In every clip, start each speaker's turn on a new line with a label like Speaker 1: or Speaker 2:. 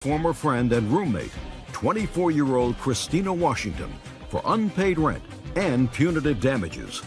Speaker 1: Former friend and roommate, 24-year-old Christina Washington, for unpaid rent and punitive damages.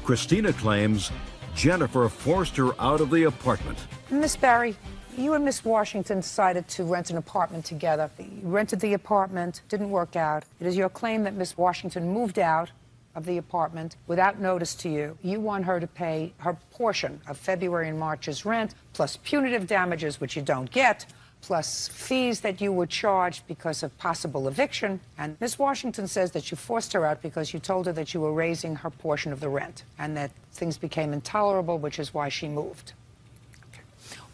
Speaker 1: Christina claims Jennifer forced her out of the apartment.
Speaker 2: Miss Barry, you and Miss Washington decided to rent an apartment together. You rented the apartment, didn't work out. It is your claim that Miss Washington moved out of the apartment without notice to you. You want her to pay her portion of February and March's rent, plus punitive damages, which you don't get, plus fees that you were charged because of possible eviction. And Miss Washington says that you forced her out because you told her that you were raising her portion of the rent and that things became intolerable, which is why she moved. Okay.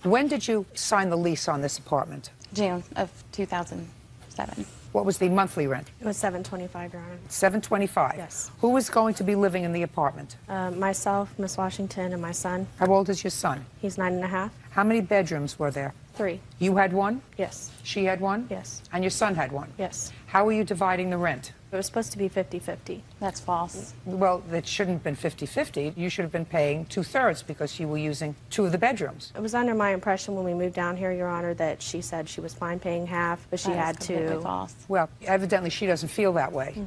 Speaker 2: When did you sign the lease on this apartment?
Speaker 3: June of 2007.
Speaker 2: What was the monthly rent?
Speaker 3: It was $725, Your Honor.
Speaker 2: $725?
Speaker 3: Yes.
Speaker 2: Who was going to be living in the apartment?
Speaker 3: Myself, Miss Washington, and my son.
Speaker 2: How old is your son?
Speaker 3: He's 9.5.
Speaker 2: How many bedrooms were there?
Speaker 3: 3.
Speaker 2: You had one?
Speaker 3: Yes.
Speaker 2: She had one?
Speaker 3: Yes.
Speaker 2: And your son had one?
Speaker 3: Yes.
Speaker 2: How were you dividing the rent?
Speaker 3: It was supposed to be 50-50. That's false.
Speaker 2: Well, it shouldn't have been 50-50. You should have been paying 2/3 because you were using 2 of the bedrooms.
Speaker 3: It was under my impression when we moved down here, Your Honor, that she said she was fine paying half, but she had to. False.
Speaker 2: Well, evidently she doesn't feel that way.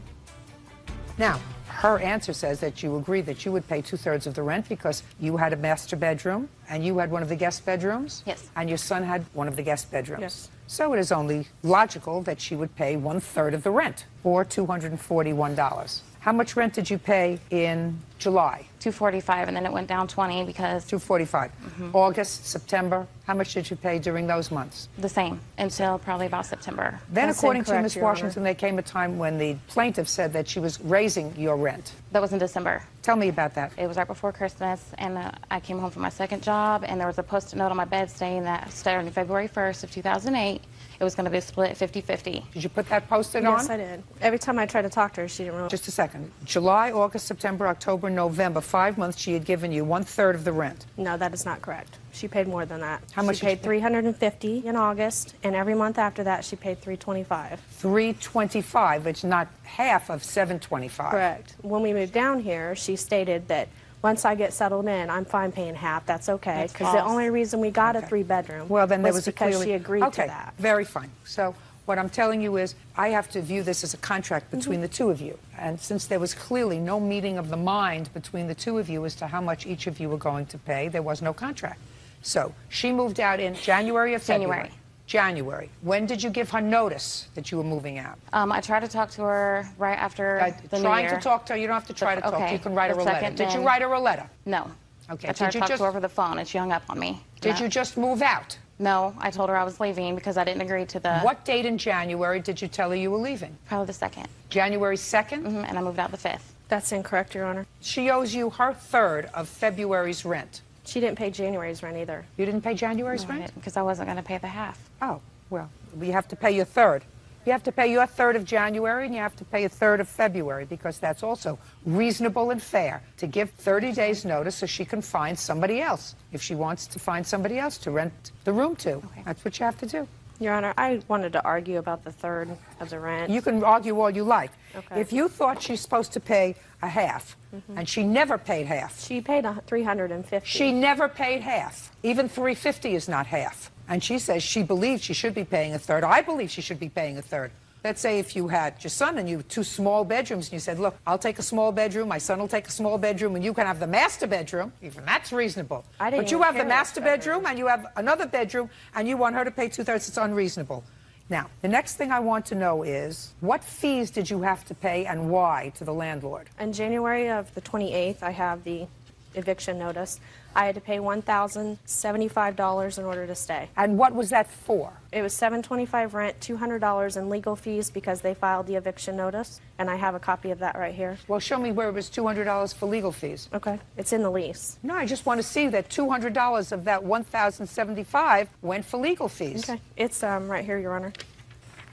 Speaker 2: Now, her answer says that you agreed that you would pay 2/3 of the rent because you had a master bedroom and you had one of the guest bedrooms?
Speaker 3: Yes.
Speaker 2: And your son had one of the guest bedrooms?
Speaker 3: Yes.
Speaker 2: So it is only logical that she would pay 1/3 of the rent, or $241. How much rent did you pay in July?
Speaker 3: $245, and then it went down 20 because...
Speaker 2: $245. August, September, how much did you pay during those months?
Speaker 3: The same, until probably about September.
Speaker 2: Then,
Speaker 3: That's
Speaker 2: according to
Speaker 3: incorrect,
Speaker 2: Ms.
Speaker 3: Your
Speaker 2: Washington,
Speaker 3: Honor.
Speaker 2: there came a time when the plaintiff said that she was raising your rent.
Speaker 3: That was in December.
Speaker 2: Tell me about that.
Speaker 3: It was right before Christmas, and I came home from my second job, and there was a Post-it note on my bed saying that starting February 1st of 2008, it was going to be split 50-50.
Speaker 2: Did you put that Post-it on?
Speaker 3: Yes, I did. Every time I tried to talk to her, she didn't really...
Speaker 2: Just a second. July, August, September, October, November, 5 months she had given you 1/3 of the rent.
Speaker 3: No, that is not correct. She paid more than that.
Speaker 2: How much
Speaker 3: She paid $350 in August, and every month after that, she paid $325.
Speaker 2: $325. It's not half of $725.
Speaker 3: Correct. When we moved down here, she stated that once I get settled in, I'm fine paying half. That's okay. Because the only reason we got a 3-bedroom was because she agreed to that.
Speaker 2: Very fine. So what I'm telling you is I have to view this as a contract between the two of you. And since there was clearly no meeting of the mind between the two of you as to how much each of you were going to pay, there was no contract. So she moved out in January or February? January. When did you give her notice that you were moving out?
Speaker 3: I tried to talk to her right after the New Year.
Speaker 2: Trying to talk to her? You don't have to try to talk to her. You can write her a letter. Did you
Speaker 3: then-
Speaker 2: write her a letter?
Speaker 3: No.
Speaker 2: Okay.
Speaker 3: I tried to talk to her over the phone, and she hung up on me.
Speaker 2: Did you just move out?
Speaker 3: No, I told her I was leaving because I didn't agree to the...
Speaker 2: What date in January did you tell her you were leaving?
Speaker 3: Probably the 2nd.
Speaker 2: January 2nd?
Speaker 3: And I moved out the 5th. That's incorrect, Your Honor.
Speaker 2: She owes you her 1/3 of February's rent.
Speaker 3: She didn't pay January's rent either.
Speaker 2: You didn't pay January's rent?
Speaker 3: Because I wasn't going to pay the half.
Speaker 2: Oh, well, you have to pay your 1/3. You have to pay your 1/3 of January, and you have to pay a 1/3 of February, because that's also reasonable and fair to give 30 days notice so she can find somebody else if she wants to find somebody else to rent the room to.
Speaker 3: Okay.
Speaker 2: That's what you have to do.
Speaker 3: Your Honor, I wanted to argue about the 1/3 of the rent.
Speaker 2: You can argue all you like.
Speaker 3: Okay.
Speaker 2: If you thought she's supposed to pay a half, and she never paid half.
Speaker 3: She paid $350.
Speaker 2: She never paid half. Even $350 is not half. And she says she believes she should be paying a 1/3. I believe she should be paying a 1/3. Let's say if you had your son and you have 2 small bedrooms and you said, look, I'll take a small bedroom, my son will take a small bedroom, and you can have the master bedroom. Even that's reasonable. But you have the master bedroom and you have another bedroom and you want her to pay 2/3. It's unreasonable. Now, the next thing I want to know is, what fees did you have to pay and why to the landlord?
Speaker 3: In January of the 28th, I have the eviction notice. I had to pay $1,075 in order to stay.
Speaker 2: And what was that for?
Speaker 3: It was $725 rent, $200 in legal fees because they filed the eviction notice, and I have a copy of that right here.
Speaker 2: Well, show me where it was $200 for legal fees.
Speaker 3: Okay. It's in the lease.
Speaker 2: No, I just want to see that $200 of that $1,075 went for legal fees.
Speaker 3: Okay. It's right here, Your Honor.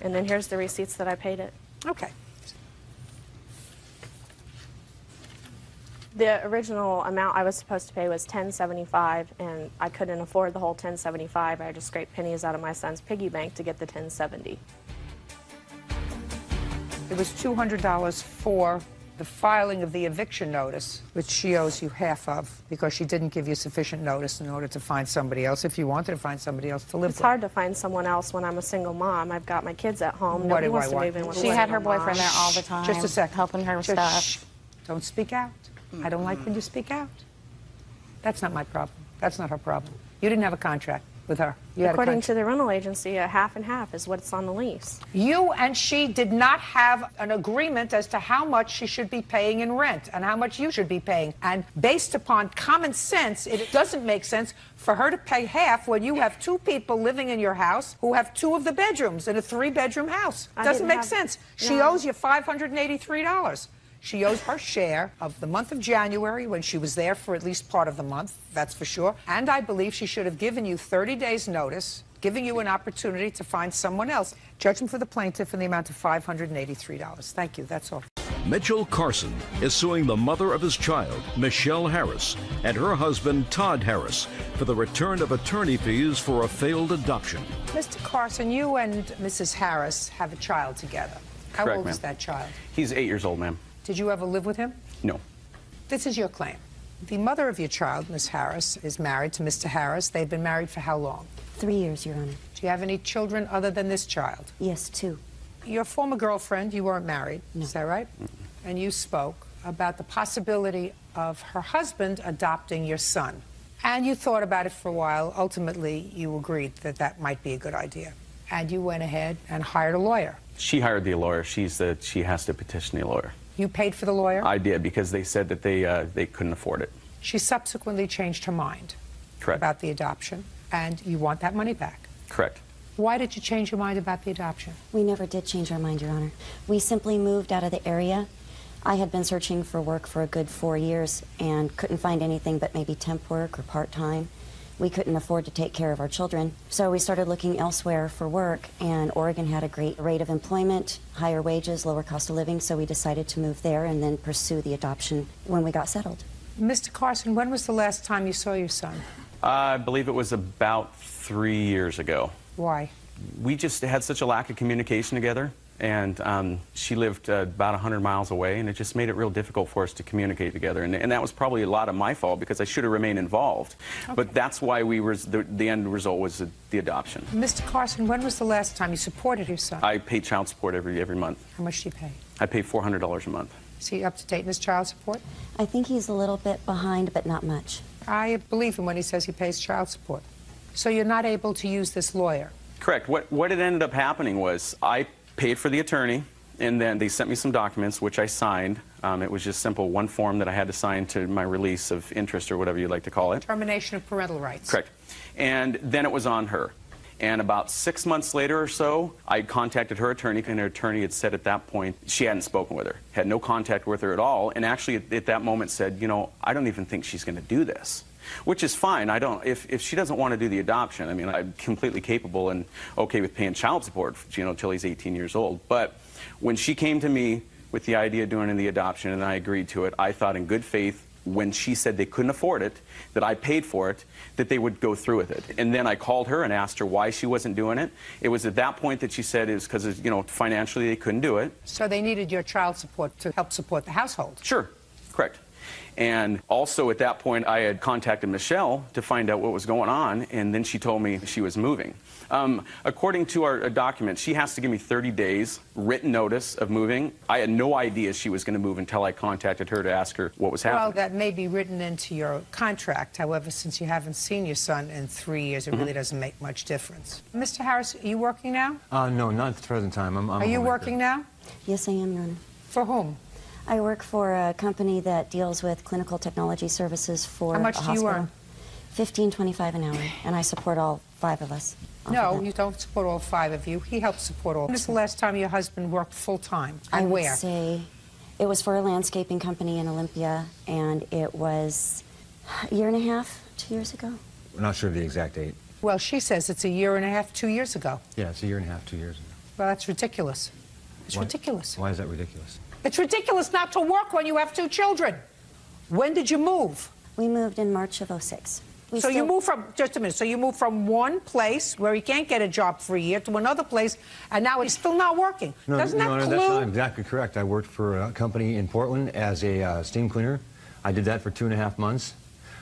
Speaker 3: And then here's the receipts that I paid it.
Speaker 2: Okay.
Speaker 3: The original amount I was supposed to pay was $1,075, and I couldn't afford the whole $1,075. I had to scrape pennies out of my son's piggy bank to get the $1,070.
Speaker 2: It was $200 for the filing of the eviction notice, which she owes you half of because she didn't give you sufficient notice in order to find somebody else, if you wanted to find somebody else to live with.
Speaker 3: It's hard to find someone else when I'm a single mom. I've got my kids at home. Nobody wants to move in with
Speaker 4: She had her boyfriend there all the time.
Speaker 2: Just a sec.
Speaker 4: Helping her with stuff.
Speaker 2: Shh. Don't speak out. I don't like when you speak out. That's not my problem. That's not her problem. You didn't have a contract with her.
Speaker 3: According to the rental agency, a half and half is what's on the lease.
Speaker 2: You and she did not have an agreement as to how much she should be paying in rent and how much you should be paying. And based upon common sense, it doesn't make sense for her to pay half when you have two people living in your house who have two of the bedrooms in a three-bedroom house. Doesn't make sense. She owes you $583. She owes her share of the month of January when she was there for at least part of the month, that's for sure. And I believe she should have given you 30 days notice, giving you an opportunity to find someone else. Judgment for the plaintiff in the amount of $583. Thank you, that's all.
Speaker 1: Mitchell Carson is suing the mother of his child, Michelle Harris, and her husband, Todd Harris, for the return of attorney fees for a failed adoption.
Speaker 2: Mr. Carson, you and Mrs. Harris have a child together. How
Speaker 5: Correct,
Speaker 2: old
Speaker 5: ma'am.
Speaker 2: is that child?
Speaker 5: He's 8 years old, ma'am.
Speaker 2: Did you ever live with him?
Speaker 5: No.
Speaker 2: This is your claim. The mother of your child, Miss Harris, is married to Mr. Harris. They've been married for how long?
Speaker 6: 3 years, Your Honor.
Speaker 2: Do you have any children other than this child?
Speaker 6: Yes, 2.
Speaker 2: Your former girlfriend, you weren't married,
Speaker 6: No.
Speaker 2: is that right? And you spoke about the possibility of her husband adopting your son. And you thought about it for a while. Ultimately, you agreed that that might be a good idea. And you went ahead and hired a lawyer.
Speaker 5: She hired the lawyer. She has to petition the lawyer.
Speaker 2: You paid for the lawyer?
Speaker 5: I did, because they said that they couldn't afford it.
Speaker 2: She subsequently changed her mind.
Speaker 5: Correct.
Speaker 2: About the adoption, and you want that money back.
Speaker 5: Correct.
Speaker 2: Why did you change your mind about the adoption?
Speaker 6: We never did change our mind, Your Honor. We simply moved out of the area. I had been searching for work for a good 4 years and couldn't find anything but maybe temp work or part-time. We couldn't afford to take care of our children, so we started looking elsewhere for work, and Oregon had a great rate of employment, higher wages, lower cost of living, so we decided to move there and then pursue the adoption when we got settled.
Speaker 2: Mr. Carson, when was the last time you saw your son?
Speaker 5: I believe it was about 3 years ago.
Speaker 2: Why?
Speaker 5: We just had such a lack of communication together, and she lived about 100 miles away, and it just made it real difficult for us to communicate together. And that was probably a lot of my fault, because I should have remained involved. Okay. But that's why the end result was the adoption.
Speaker 2: Mr. Carson, when was the last time you supported your son?
Speaker 5: I pay child support every month.
Speaker 2: How much do you pay?
Speaker 5: I pay $400 a month.
Speaker 2: Is he up to date in his child support?
Speaker 6: I think he's a little bit behind, but not much.
Speaker 2: I believe him when he says he pays child support. So you're not able to use this lawyer?
Speaker 5: Correct. What it ended up happening was I paid for the attorney, and then they sent me some documents, which I signed. It was just simple, one form that I had to sign to my release of interest, or whatever you'd like to call it.
Speaker 2: Termination of parental rights.
Speaker 5: Correct. And then it was on her. And about 6 months later or so, I contacted her attorney, and her attorney had said at that point she hadn't spoken with her, had no contact with her at all, and actually at that moment said, you know, I don't even think she's going to do this. Which is fine. If she doesn't want to do the adoption, I mean, I'm completely capable and okay with paying child support, you know, till he's 18 years old. But when she came to me with the idea of doing the adoption and I agreed to it, I thought in good faith, when she said they couldn't afford it, that I paid for it, that they would go through with it. And then I called her and asked her why she wasn't doing it. It was at that point that she said it was because, you know, financially they couldn't do it.
Speaker 2: So they needed your child support to help support the household?
Speaker 5: Sure. Correct. And also at that point, I had contacted Michelle to find out what was going on, and then she told me she was moving. According to our document, she has to give me 30 days written notice of moving. I had no idea she was going to move until I contacted her to ask her what was happening.
Speaker 2: Well, that may be written into your contract. However, since you haven't seen your son in 3 years, it really doesn't make much difference. Mr. Harris, are you working now?
Speaker 7: No, not at the present time.
Speaker 2: Are you working now?
Speaker 6: Yes, I am, Your Honor.
Speaker 2: For whom?
Speaker 6: I work for a company that deals with clinical technology services for
Speaker 2: How much
Speaker 6: a
Speaker 2: do you
Speaker 6: hospital.
Speaker 2: earn?
Speaker 6: $15.25 an hour, and I support all 5 of us.
Speaker 2: No, you don't support all 5 of you. He helps support all. When was the last time your husband worked full-time? And
Speaker 6: I would
Speaker 2: where?
Speaker 6: say it was for a landscaping company in Olympia, and it was a year and a half, 2 years ago.
Speaker 7: We're not sure of the exact date.
Speaker 2: Well, she says it's a year and a half, 2 years ago.
Speaker 7: Yeah, it's a year and a half, 2 years ago.
Speaker 2: Well, that's ridiculous. It's ridiculous.
Speaker 7: Why is that ridiculous?
Speaker 2: It's ridiculous not to work when you have 2 children. When did you move?
Speaker 6: We moved in March of '06.
Speaker 2: So you move from, just a minute, so you move from one place where he can't get a job for a year to another place, and now he's still not working.
Speaker 7: No,
Speaker 2: Doesn't that clue?
Speaker 7: that's not exactly correct. I worked for a company in Portland as a steam cleaner. I did that for 2.5 months.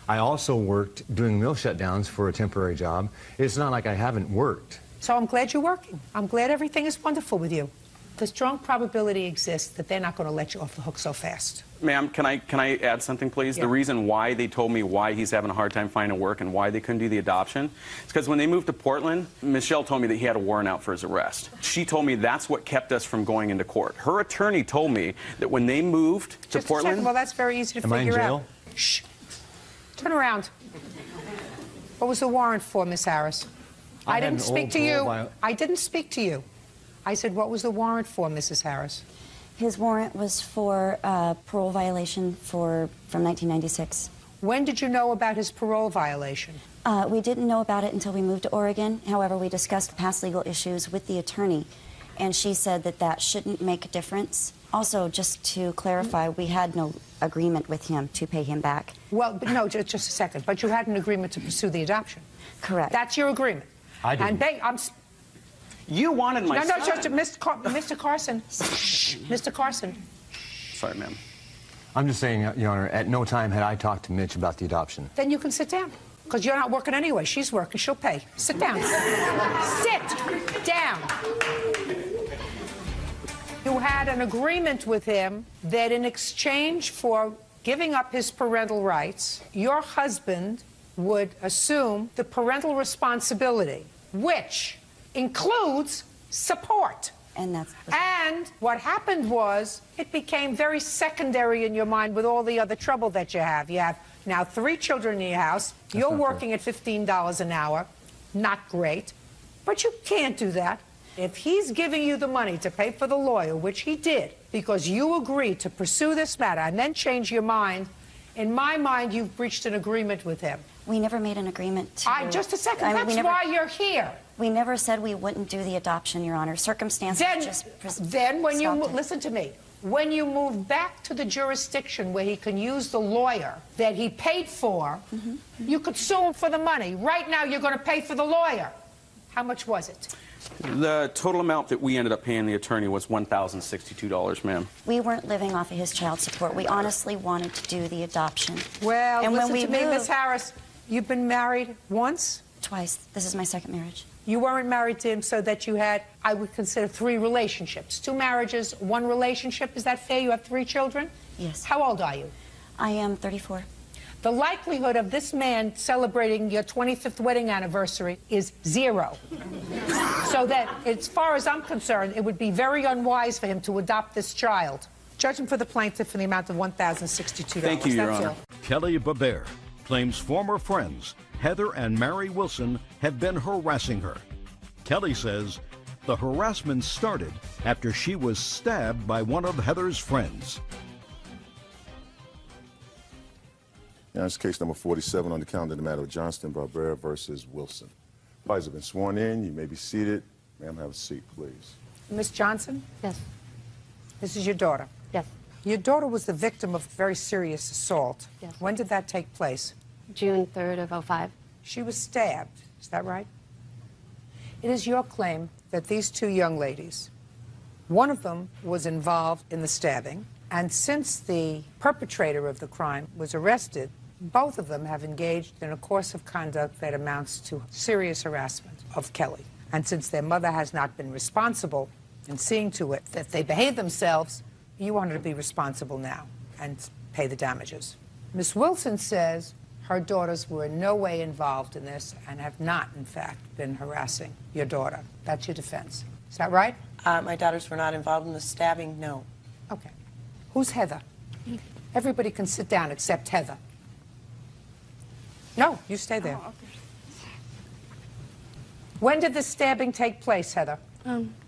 Speaker 7: I also worked doing mill shutdowns for a temporary job. It's not like I haven't worked.
Speaker 2: So I'm glad you're working. I'm glad everything is wonderful with you. The strong probability exists that they're not going to let you off the hook so fast.
Speaker 5: Ma'am, can I add something, please?
Speaker 2: Yeah.
Speaker 5: The reason why they told me why he's having a hard time finding work and why they couldn't do the adoption is because when they moved to Portland, Michelle told me that he had a warrant out for his arrest. She told me that's what kept us from going into court. Her attorney told me that when they moved to Portland...
Speaker 2: Just a second. Well, that's very easy to figure out.
Speaker 7: Am I in jail?
Speaker 2: Shh. Turn around. What was the warrant for, Miss Harris? I didn't speak to you. I didn't speak to you. I said, what was the warrant for, Mrs. Harris?
Speaker 6: His warrant was for parole violation from 1996.
Speaker 2: When did you know about his parole violation?
Speaker 6: We didn't know about it until we moved to Oregon. However, we discussed past legal issues with the attorney, and she said that that shouldn't make a difference. Also, just to clarify, we had no agreement with him to pay him back.
Speaker 2: Well, but no, just a second. But you had an agreement to pursue the adoption.
Speaker 6: Correct.
Speaker 2: That's your agreement.
Speaker 7: I didn't.
Speaker 2: And
Speaker 5: You wanted my son.
Speaker 2: No, just Mr. Carson. Shh, Mr. Carson.
Speaker 5: Sorry, ma'am.
Speaker 7: I'm just saying, Your Honor, at no time had I talked to Mitch about the adoption.
Speaker 2: Then you can sit down, because you're not working anyway. She's working. She'll pay. Sit down. Sit down. You had an agreement with him that in exchange for giving up his parental rights, your husband would assume the parental responsibility, which includes support. And what happened was it became very secondary in your mind with all the other trouble that you have. You have now 3 children in your house. You're working at $15 an hour. Not great. But you can't do that. If he's giving you the money to pay for the lawyer, which he did, because you agreed to pursue this matter and then change your mind, in my mind, you've breached an agreement with him.
Speaker 6: We never made an agreement to...
Speaker 2: Just a second. That's why you're here.
Speaker 6: We never said we wouldn't do the adoption, Your Honor. Circumstances
Speaker 2: Then when you... Listen to me. When you move back to the jurisdiction where he can use the lawyer that he paid for, you could sue him for the money. Right now, you're going to pay for the lawyer. How much was it?
Speaker 5: The total amount that we ended up paying the attorney was $1,062, ma'am.
Speaker 6: We weren't living off of his child support. We honestly wanted to do the adoption.
Speaker 2: Well, and listen to me, Miss Harris. You've been married once?
Speaker 6: Twice. This is my second marriage.
Speaker 2: You weren't married to him so that you had, I would consider, 3 relationships. 2 marriages, 1 relationship. Is that fair? You have 3 children?
Speaker 6: Yes.
Speaker 2: How old are you?
Speaker 6: I am 34.
Speaker 2: The likelihood of this man celebrating your 25th wedding anniversary is 0. So that, as far as I'm concerned, it would be very unwise for him to adopt this child. Judge him for the plaintiff for the amount of $1,062.
Speaker 5: Thank you, Your Honor.
Speaker 1: Kelly Babert claims former friends Heather and Mary Wilson have been harassing her. Kelly says the harassment started after she was stabbed by one of Heather's friends.
Speaker 8: Now, it's case number 47 on the calendar, the matter of Johnston Barbera versus Wilson. Parties have been sworn in. You may be seated. Ma'am, have a seat, please.
Speaker 2: Miss Johnson?
Speaker 4: Yes.
Speaker 2: This is your daughter?
Speaker 4: Yes.
Speaker 2: Your daughter was the victim of very serious assault.
Speaker 4: Yes.
Speaker 2: When did that take place?
Speaker 4: June 3rd of 2005.
Speaker 2: She was stabbed. Is that right? It is your claim that these 2 young ladies, one of them was involved in the stabbing, and since the perpetrator of the crime was arrested, both of them have engaged in a course of conduct that amounts to serious harassment of Kelly. And since their mother has not been responsible in seeing to it that they behave themselves, you want her to be responsible now and pay the damages. Ms. Wilson says her daughters were in no way involved in this and have not, in fact, been harassing your daughter. That's your defense. Is that right?
Speaker 9: My daughters were not involved in the stabbing, no.
Speaker 2: Okay. Who's Heather? Everybody can sit down except Heather. No, you stay there.
Speaker 3: Oh, okay.
Speaker 2: When did the stabbing take place, Heather?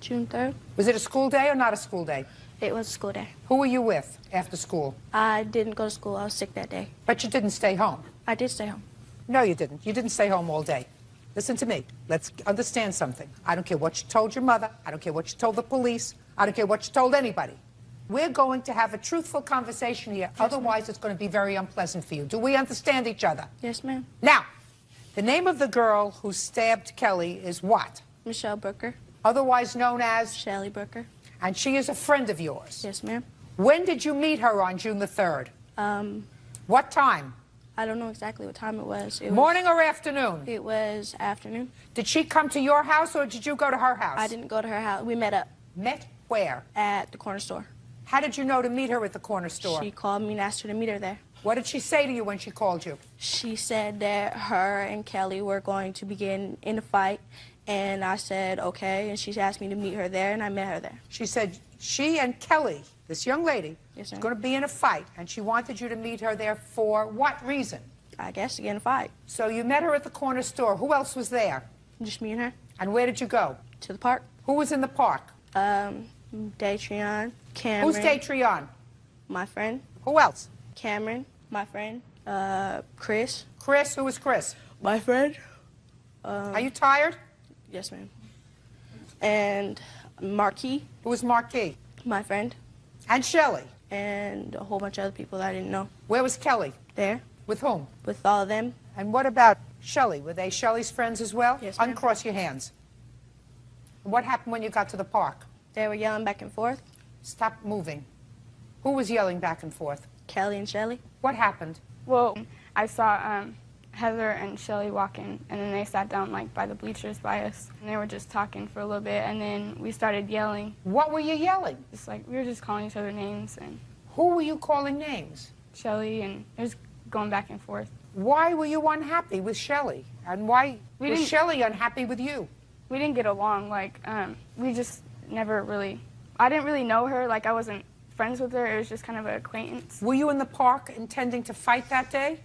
Speaker 3: June 3rd.
Speaker 2: Was it a school day or not a school day?
Speaker 3: It was a school day.
Speaker 2: Who were you with after school?
Speaker 3: I didn't go to school. I was sick that day.
Speaker 2: But you didn't stay home.
Speaker 3: I did stay home.
Speaker 2: No, you didn't. You didn't stay home all day. Listen to me. Let's understand something. I don't care what you told your mother. I don't care what you told the police. I don't care what you told anybody. We're going to have a truthful conversation here. Yes, otherwise, it's going to be very unpleasant for you. Do we understand each other?
Speaker 3: Yes, ma'am.
Speaker 2: Now, The name of the girl who stabbed Kelly is what?
Speaker 3: Michelle Brooker.
Speaker 2: Otherwise known as?
Speaker 3: Shelly Brooker.
Speaker 2: And she is a friend of yours?
Speaker 3: Yes, ma'am.
Speaker 2: When did you meet her on June the 3rd? What time?
Speaker 3: I don't know exactly what time it was.
Speaker 2: Morning or afternoon?
Speaker 3: It was afternoon.
Speaker 2: Did she come to your house or did you go to her house?
Speaker 3: I didn't go to her house. We met up.
Speaker 2: Met where?
Speaker 3: At the corner store.
Speaker 2: How did you know to meet her at the corner store?
Speaker 3: She called me and asked her to meet her there.
Speaker 2: What did she say to you when she called you?
Speaker 3: She said that her and Kelly were going to begin in a fight, and I said, okay, and she asked me to meet her there, and I met her there.
Speaker 2: She said she and Kelly, this young lady,
Speaker 3: yes,
Speaker 2: is going to be in a fight, and she wanted you to meet her there for what reason?
Speaker 3: I guess to get in a fight.
Speaker 2: So you met her at the corner store. Who else was there?
Speaker 3: Just me and her.
Speaker 2: And where did you go?
Speaker 3: To the park.
Speaker 2: Who was in the park?
Speaker 3: Datrion, Cameron.
Speaker 2: Who's Datrion?
Speaker 3: My friend.
Speaker 2: Who else?
Speaker 3: Cameron, my friend. Chris.
Speaker 2: Chris? Who was Chris?
Speaker 3: My friend.
Speaker 2: Are you tired?
Speaker 3: Yes, ma'am. And Marquis.
Speaker 2: Who was Marquis?
Speaker 3: My friend.
Speaker 2: And Shelly?
Speaker 3: And a whole bunch of other people that I didn't know.
Speaker 2: Where was Kelly?
Speaker 3: There.
Speaker 2: With whom?
Speaker 3: With all of them.
Speaker 2: And what about Shelly? Were they Shelly's friends as well?
Speaker 3: Yes, ma'am.
Speaker 2: Uncross your hands. What happened when you got to the park?
Speaker 3: They were yelling back and forth.
Speaker 2: Stop moving. Who was yelling back and forth?
Speaker 3: Kelly and Shelly.
Speaker 2: What happened?
Speaker 10: Well, I saw Heather and Shelly walking, and then they sat down like by the bleachers by us, and they were just talking for a little bit, and then we started yelling.
Speaker 2: What were you yelling?
Speaker 10: Just like we were just calling each other names. And
Speaker 2: who were you calling names?
Speaker 10: Shelly, and it was going back and forth.
Speaker 2: Why were you unhappy with Shelly? And why was Shelly unhappy with you?
Speaker 10: We didn't get along. Like, we just never really, I didn't really know her. Like, I wasn't friends with her. It was just kind of an acquaintance.
Speaker 2: Were you in the park intending to fight that day?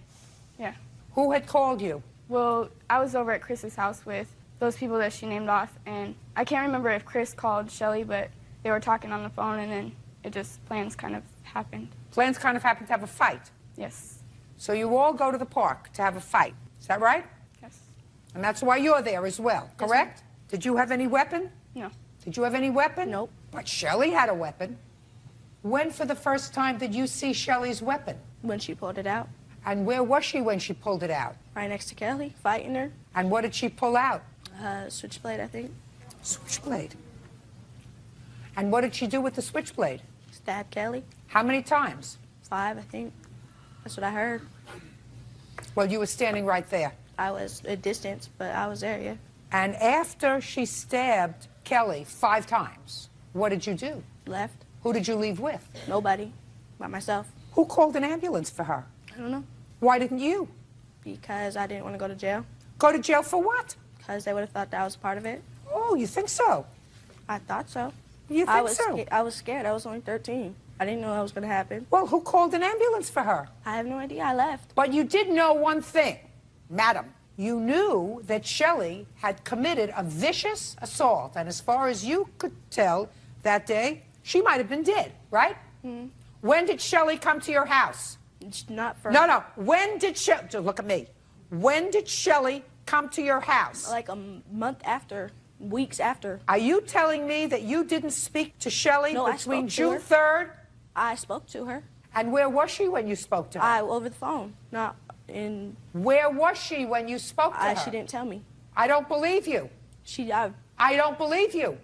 Speaker 10: Yeah.
Speaker 2: Who had called you?
Speaker 10: Well, I was over at Chris's house with those people that she named off, and I can't remember if Chris called Shelly, but they were talking on the phone, and then plans kind of happened.
Speaker 2: Plans kind of happened to have a fight?
Speaker 10: Yes.
Speaker 2: So you all go to the park to have a fight. Is that right?
Speaker 10: Yes.
Speaker 2: And that's why you're there as well, correct? Yes, did you have any weapon?
Speaker 10: No.
Speaker 2: Did you have any weapon?
Speaker 3: Nope.
Speaker 2: But Shelly had a weapon. When for the first time did you see Shelly's weapon?
Speaker 3: When she pulled it out.
Speaker 2: And where was she when she pulled it out?
Speaker 3: Right next to Kelly, fighting her.
Speaker 2: And what did she pull out?
Speaker 3: Switchblade, I think.
Speaker 2: Switchblade. And what did she do with the switchblade?
Speaker 3: Stab Kelly.
Speaker 2: How many times?
Speaker 3: 5, I think. That's what I heard.
Speaker 2: Well, you were standing right there.
Speaker 3: I was a distance, but I was there, yeah.
Speaker 2: And after she stabbed Kelly 5 times, what did you do?
Speaker 3: Left.
Speaker 2: Who did you leave with?
Speaker 3: Nobody. By myself.
Speaker 2: Who called an ambulance for her?
Speaker 3: I don't know.
Speaker 2: Why didn't you?
Speaker 3: Because I didn't want to go to jail.
Speaker 2: Go to jail for what?
Speaker 3: Because they would have thought that I was part of it.
Speaker 2: Oh, you think so?
Speaker 3: I thought so.
Speaker 2: You think so?
Speaker 3: I was scared. I was only 13. I didn't know that was going to happen.
Speaker 2: Well, who called an ambulance for her?
Speaker 3: I have no idea. I left.
Speaker 2: But you did know one thing, madam. You knew that Shelly had committed a vicious assault, and as far as you could tell that day, she might have been dead, right?
Speaker 3: Mm-hmm.
Speaker 2: When did Shelly come to your house?
Speaker 3: It's not for...
Speaker 2: No. When did Shelly... Look at me. When did Shelly come to your house?
Speaker 3: Like a month after, weeks after.
Speaker 2: Are you telling me that you didn't speak to Shelly between June 3rd?
Speaker 3: I spoke to her.
Speaker 2: And where was she when you spoke to her?
Speaker 3: Over the phone, not in...
Speaker 2: Where was she when you spoke to her?
Speaker 3: She didn't tell me.
Speaker 2: I don't believe you. I don't believe you.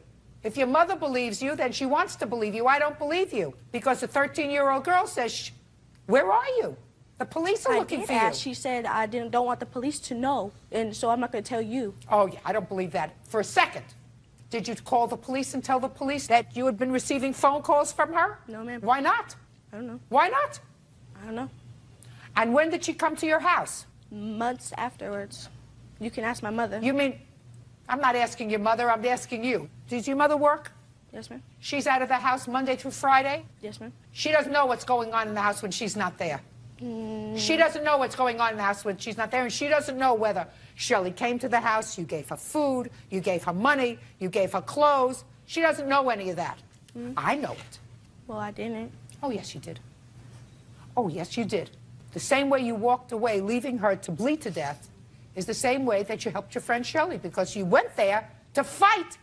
Speaker 2: If your mother believes you, then she wants to believe you. I don't believe you. Because a 13-year-old girl says, where are you? The police are looking for you.
Speaker 3: She said, I don't want the police to know, and so I'm not going to tell you.
Speaker 2: Oh, yeah, I don't believe that. For a second. Did you call the police and tell the police that you had been receiving phone calls from her?
Speaker 3: No, ma'am.
Speaker 2: Why not?
Speaker 3: I don't know.
Speaker 2: Why not?
Speaker 3: I don't know.
Speaker 2: And when did she come to your house?
Speaker 3: Months afterwards. You can ask my mother.
Speaker 2: You mean, I'm not asking your mother, I'm asking you. Does your mother work?
Speaker 3: Yes, ma'am.
Speaker 2: She's out of the house Monday through Friday?
Speaker 3: Yes, ma'am.
Speaker 2: She doesn't know what's going on in the house when she's not there. She doesn't know what's going on in the house when she's not there, and she doesn't know whether Shelly came to the house, you gave her food, you gave her money, you gave her clothes. She doesn't know any of that. I know it.
Speaker 3: Well, I didn't.
Speaker 2: Oh, yes, you did. Oh, yes, you did. The same way you walked away, leaving her to bleed to death, is the same way that you helped your friend Shelly, because you went there to fight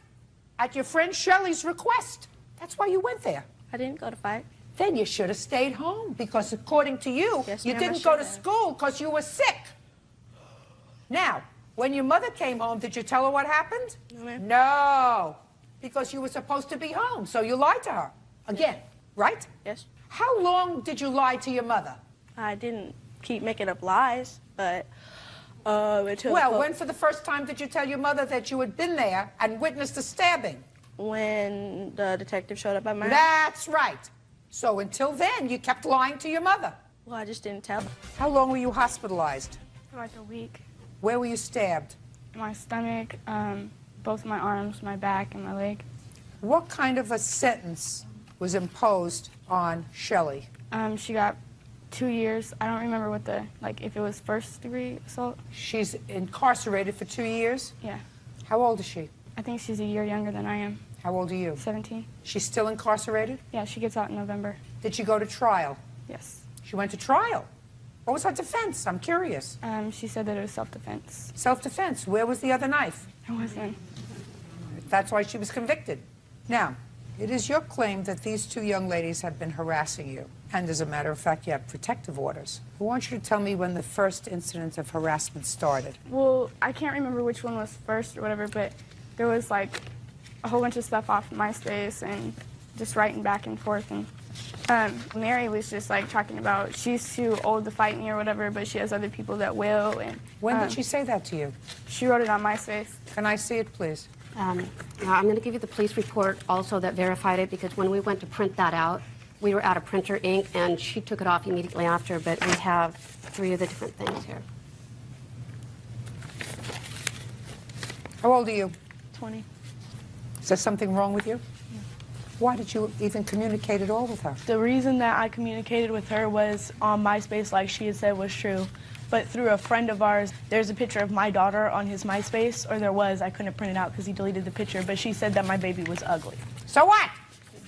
Speaker 2: at your friend Shelly's request. That's why you went there.
Speaker 3: I didn't go to fight.
Speaker 2: Then you should have stayed home, because according to you,
Speaker 3: yes,
Speaker 2: you didn't go to school because you were sick. Now, When your mother came home, did you tell her what happened?
Speaker 10: No, ma'am.
Speaker 2: No, because you were supposed to be home, so you lied to her. Again, right?
Speaker 10: Yes.
Speaker 2: How long did you lie to your mother?
Speaker 10: I didn't keep making up lies, but until
Speaker 2: when for the first time did you tell your mother that you had been there and witnessed a stabbing?
Speaker 10: When the detective showed up at my house.
Speaker 2: That's right. So until then, you kept lying to your mother.
Speaker 10: Well, I just didn't tell.
Speaker 2: How long were you hospitalized?
Speaker 10: For like a week.
Speaker 2: Where were you stabbed?
Speaker 10: My stomach, both my arms, my back, and my leg.
Speaker 2: What kind of a sentence was imposed on Shelley?
Speaker 10: She got 2 years. I don't remember what if it was first-degree assault.
Speaker 2: She's incarcerated for 2 years?
Speaker 10: Yeah.
Speaker 2: How old is she?
Speaker 10: I think she's a year younger than I am.
Speaker 2: How old are you?
Speaker 10: 17.
Speaker 2: She's still incarcerated?
Speaker 10: Yeah, she gets out in November.
Speaker 2: Did she go to trial?
Speaker 10: Yes.
Speaker 2: She went to trial? What was her defense? I'm curious.
Speaker 10: She said that it was self-defense.
Speaker 2: Self-defense. Where was the other knife?
Speaker 10: It wasn't.
Speaker 2: That's why she was convicted. Now, it is your claim that these two young ladies have been harassing you. And as a matter of fact, you have protective orders. I want you to tell me when the first incident of harassment started.
Speaker 10: Well, I can't remember which one was first or whatever, but there was like a whole bunch of stuff off MySpace and just writing back and forth. And Mary was just like talking about she's too old to fight me or whatever, but she has other people that will. And
Speaker 2: when did she say that to you?
Speaker 10: She wrote it on MySpace.
Speaker 2: Can I see it, please?
Speaker 4: I'm going to give you the police report also that verified it, because when we went to print that out, we were out of printer ink, and she took it off immediately after, but we have 3 of the different things here.
Speaker 2: How old are you?
Speaker 10: 20.
Speaker 2: Is there something wrong with you? Yeah. Why did you even communicate at all with her?
Speaker 11: The reason that I communicated with her was on MySpace, like she had said was true. But through a friend of ours, there's a picture of my daughter on his MySpace, or there was. I couldn't print it out because he deleted the picture, but she said that my baby was ugly.
Speaker 2: So what?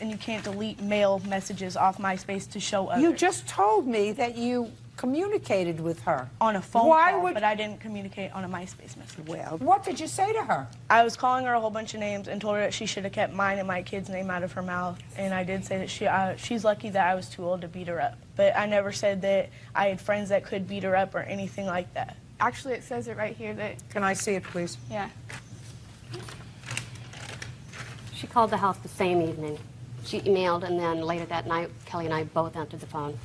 Speaker 11: And you can't delete male messages off MySpace to show others.
Speaker 2: You just told me that you communicated with her.
Speaker 11: On a phone call, but I didn't communicate on a MySpace message.
Speaker 2: Well, what did you say to her?
Speaker 11: I was calling her a whole bunch of names and told her that she should have kept mine and my kid's name out of her mouth. And I did say that she's lucky that I was too old to beat her up. But I never said that I had friends that could beat her up or anything like that.
Speaker 10: Actually, it says it right here that...
Speaker 2: Can I see it, please?
Speaker 10: Yeah.
Speaker 4: She called the house the same evening. She emailed, and then later that night, Kelly and I both answered the phone.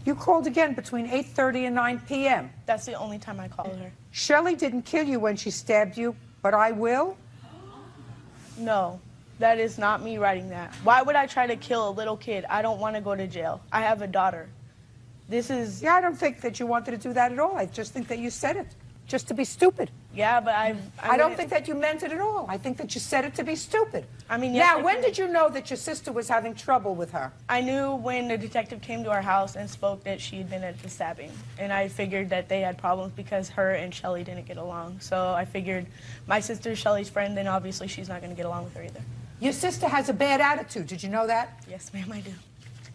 Speaker 2: You called again between 8:30 and 9 p.m.
Speaker 11: That's the only time I called her.
Speaker 2: Shelley didn't kill you when she stabbed you, but I will?
Speaker 11: No, that is not me writing that. Why would I try to kill a little kid? I don't want to go to jail. I have a daughter. This is...
Speaker 2: Yeah, I don't think that you wanted to do that at all. I just think that you said it just to be stupid.
Speaker 11: Yeah, but
Speaker 2: I don't think that you meant it at all. I think that you said it to be stupid.
Speaker 11: I mean, yes,
Speaker 2: now, when did you know that your sister was having trouble with her?
Speaker 11: I knew when the detective came to our house and spoke that she had been at the stabbing. And I figured that they had problems because her and Shelley didn't get along. So I figured my sister's Shelley's friend, then obviously she's not going to get along with her either.
Speaker 2: Your sister has a bad attitude. Did you know that?
Speaker 11: Yes, ma'am, I do.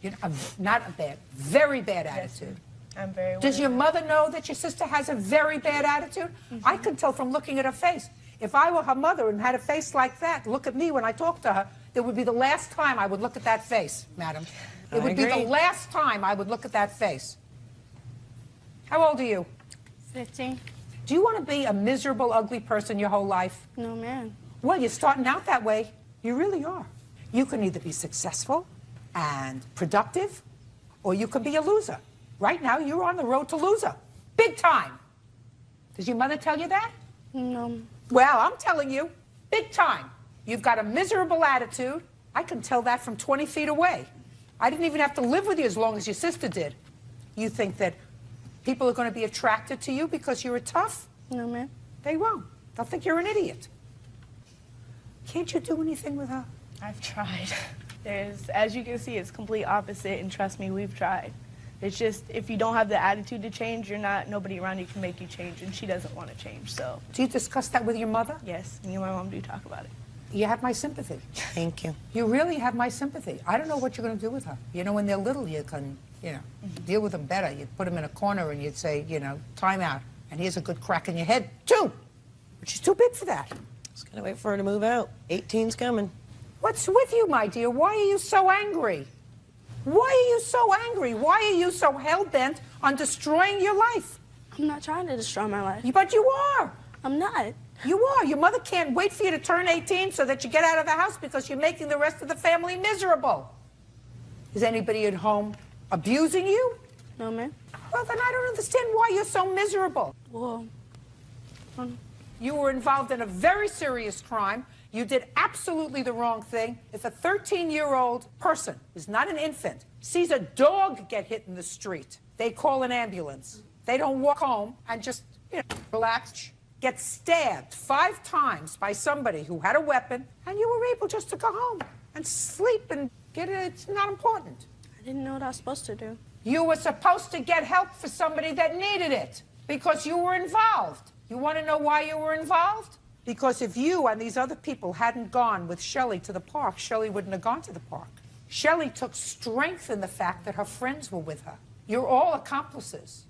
Speaker 2: You know, not a bad, very bad attitude.
Speaker 11: I'm very aware.
Speaker 2: Does your mother know that your sister has a very bad attitude? I can tell from looking at her face. If I were her mother and had a face like that, look at me when I talk to her, it would be the last time I would look at that face, madam. It would be the last time I would look at that face. How old are you?
Speaker 10: 15.
Speaker 2: Do you want to be a miserable, ugly person your whole life?
Speaker 10: No, man.
Speaker 2: Well, you're starting out that way. You really are. You can either be successful and productive, or you can be a loser. Right now, you're on the road to loser. Big time. Does your mother tell you that?
Speaker 10: No.
Speaker 2: Well, I'm telling you, big time. You've got a miserable attitude. I can tell that from 20 feet away. I didn't even have to live with you as long as your sister did. You think that people are going to be attracted to you because you're tough?
Speaker 10: No, ma'am.
Speaker 2: They won't. They'll think you're an idiot. Can't you do anything with her?
Speaker 11: I've tried. As you can see, it's complete opposite, and trust me, we've tried. It's just, if you don't have the attitude to change, nobody around you can make you change, and she doesn't want to change, so.
Speaker 2: Do you discuss that with your mother?
Speaker 11: Yes, me and my mom do talk about it.
Speaker 2: You have my sympathy.
Speaker 9: Thank you.
Speaker 2: You really have my sympathy. I don't know what you're going to do with her. You know, when they're little, you can, deal with them better. You'd put them in a corner and you'd say, time out, and here's a good crack in your head, too. But she's too big for that.
Speaker 9: Just gotta wait for her to move out. 18's coming.
Speaker 2: What's with you, my dear? Why are you so angry? Why are you so angry? Why are you so hell-bent on destroying your life?
Speaker 9: I'm
Speaker 11: I'm not trying to destroy my life.
Speaker 2: But you are.
Speaker 11: I'm not.
Speaker 2: You are. Your mother can't wait for you to turn 18 so that you get out of the house because you're making the rest of the family miserable. Is anybody at home abusing you?
Speaker 11: No, ma'am.
Speaker 2: Well, then I don't understand why you're so miserable.
Speaker 11: Well,
Speaker 2: you were involved in a very serious crime. You did absolutely the wrong thing. If a 13-year-old person who's not an infant sees a dog get hit in the street, they call an ambulance. They don't walk home and just, relax. Get stabbed 5 times by somebody who had a weapon, and you were able just to go home and sleep and get it. It's not important.
Speaker 11: I didn't know what I was supposed to do.
Speaker 2: You were supposed to get help for somebody that needed it because you were involved. You want to know why you were involved? Because if you and these other people hadn't gone with Shelley to the park, Shelley wouldn't have gone to the park. Shelley took strength in the fact that her friends were with her. You're all accomplices.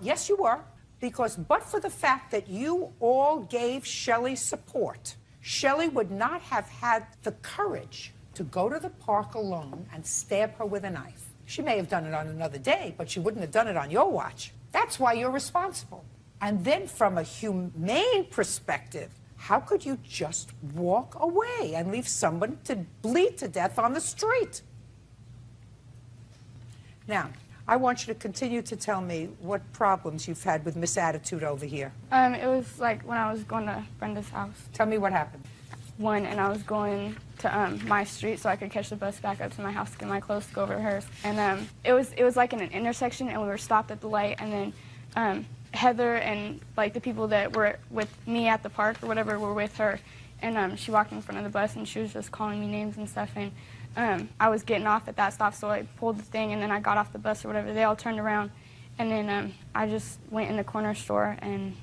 Speaker 2: Yes, you were. But for the fact that you all gave Shelley support, Shelley would not have had the courage to go to the park alone and stab her with a knife. She may have done it on another day, but she wouldn't have done it on your watch. That's why you're responsible. And then from a humane perspective, how could you just walk away and leave someone to bleed to death on the street? Now, I want you to continue to tell me what problems you've had with Miss Attitude over here.
Speaker 10: It was like when I was going to Brenda's house.
Speaker 2: Tell me what happened.
Speaker 10: And I was going to my street so I could catch the bus back up to my house to get my clothes to go over to hers. And it was like in an intersection, and we were stopped at the light, and then Heather and like the people that were with me at the park or whatever were with her, and she walked in front of the bus and she was just calling me names and stuff, and I was getting off at that stop, so I pulled the thing and then I got off the bus or whatever. They all turned around, and then I just went in the corner store, and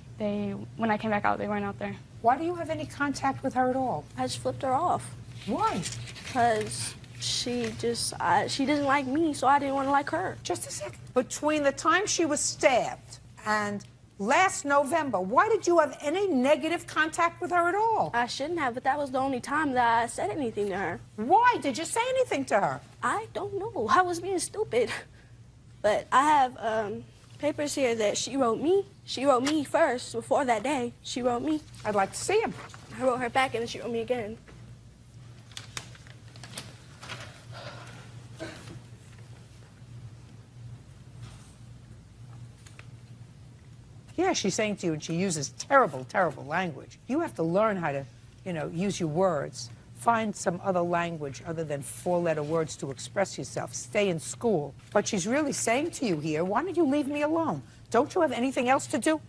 Speaker 10: when I came back out, they weren't out there.
Speaker 2: Why do you have any contact with her at all?
Speaker 11: I just flipped her off.
Speaker 2: Why?
Speaker 11: Because she didn't like me, so I didn't want to like her.
Speaker 2: Just a second. Between the time she was stabbed and last November, why did you have any negative contact with her at all?
Speaker 11: I shouldn't have, but that was the only time that I said anything to her.
Speaker 2: Why did you say anything to her?
Speaker 11: I don't know. I was being stupid. But I have papers here that she wrote me. She wrote me first before that day. She wrote me.
Speaker 2: I'd like to see him.
Speaker 11: I wrote her back, and then she wrote me again.
Speaker 2: Yeah, she's saying to you, and she uses terrible, terrible language. You have to learn how to, use your words. Find some other language other than 4-letter words to express yourself. Stay in school. But she's really saying to you here, why don't you leave me alone? Don't you have anything else to do?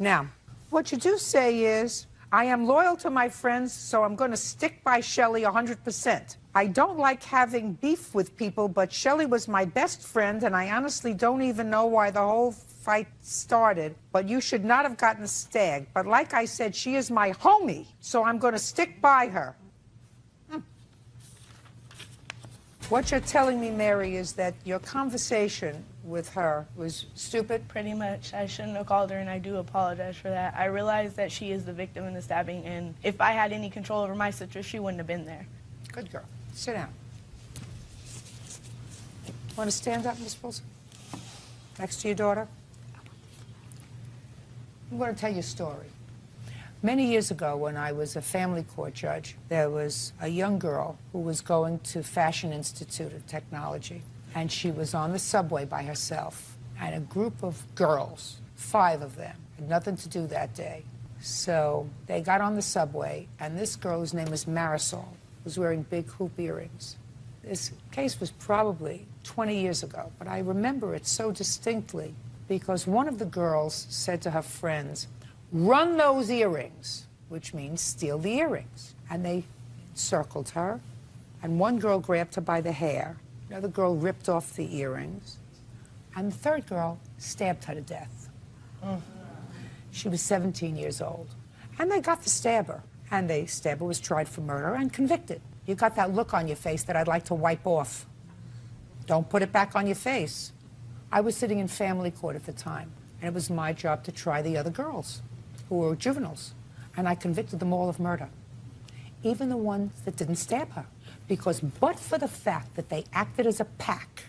Speaker 2: Now, what you do say is, I am loyal to my friends, so I'm going to stick by Shelley 100%. I don't like having beef with people, but Shelley was my best friend, and I honestly don't even know why the whole fight started, but you should not have gotten stabbed. But like I said, she is my homie, so I'm going to stick by her. What you're telling me, Mary, is that your conversation with her was stupid?
Speaker 11: Pretty much. I shouldn't have called her, and I do apologize for that. I realize that she is the victim in the stabbing, and if I had any control over my sister, she wouldn't have been there.
Speaker 2: Good girl. Sit down. Want to stand up, Miss Wilson? Next to your daughter? I'm going to tell you a story. Many years ago, when I was a family court judge, there was a young girl who was going to Fashion Institute of Technology, and she was on the subway by herself, and a group of girls, 5 of them, had nothing to do that day. So they got on the subway, and this girl, whose name was Marisol, was wearing big hoop earrings. This case was probably 20 years ago, but I remember it so distinctly because one of the girls said to her friends, "Run those earrings," which means steal the earrings. And they circled her, and one girl grabbed her by the hair, another girl ripped off the earrings, and the third girl stabbed her to death. She was 17 years old. And they got the stabber, and the stabber was tried for murder and convicted. You got that look on your face that I'd like to wipe off. Don't put it back on your face. I was sitting in family court at the time, and it was my job to try the other girls who were juveniles, and I convicted them all of murder, even the ones that didn't stab her, because but for the fact that they acted as a pack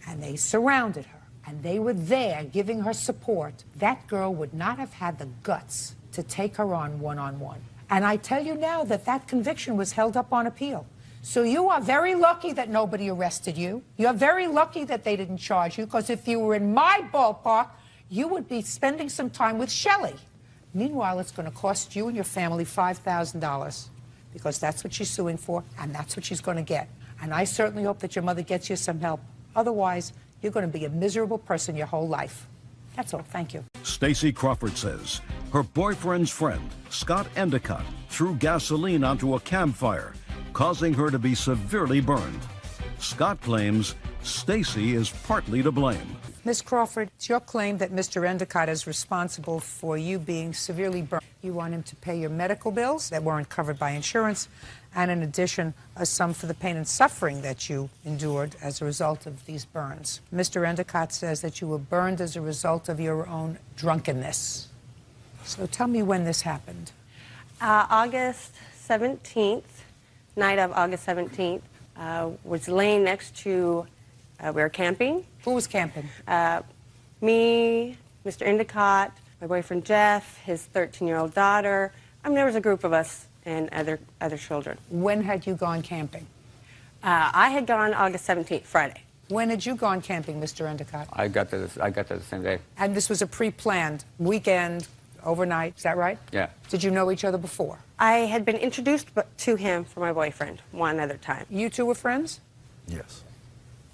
Speaker 2: and they surrounded her and they were there giving her support, that girl would not have had the guts to take her on one-on-one. And I tell you now that that conviction was held up on appeal. So you are very lucky that nobody arrested you. You're very lucky that they didn't charge you, because if you were in my ballpark, you would be spending some time with Shelley. Meanwhile, it's going to cost you and your family $5,000, because that's what she's suing for, and that's what she's going to get. And I certainly hope that your mother gets you some help. Otherwise, you're going to be a miserable person your whole life. That's all. Thank you.
Speaker 1: Stacy Crawford says her boyfriend's friend, Scott Endicott, threw gasoline onto a campfire, causing her to be severely burned. Scott claims Stacy is partly to blame.
Speaker 2: Ms. Crawford, it's your claim that Mr. Endicott is responsible for you being severely burned. You want him to pay your medical bills that weren't covered by insurance, and in addition, a sum for the pain and suffering that you endured as a result of these burns. Mr. Endicott says that you were burned as a result of your own drunkenness. So tell me when this happened.
Speaker 12: August 17th, night of August 17th, was laying next to, we were camping.
Speaker 2: Who was camping?
Speaker 12: Me, Mr. Endicott, my boyfriend Jeff, his 13-year-old daughter. I mean, there was a group of us and other children.
Speaker 2: When had you gone camping?
Speaker 12: I had gone August 17th, Friday.
Speaker 2: When had you gone camping, Mr. Endicott?
Speaker 13: I got there the same day.
Speaker 2: And this was a pre-planned weekend, overnight, is that right?
Speaker 13: Yeah.
Speaker 2: Did you know each other before?
Speaker 12: I had been introduced to him for my boyfriend one other time.
Speaker 2: You two were friends?
Speaker 8: Yes.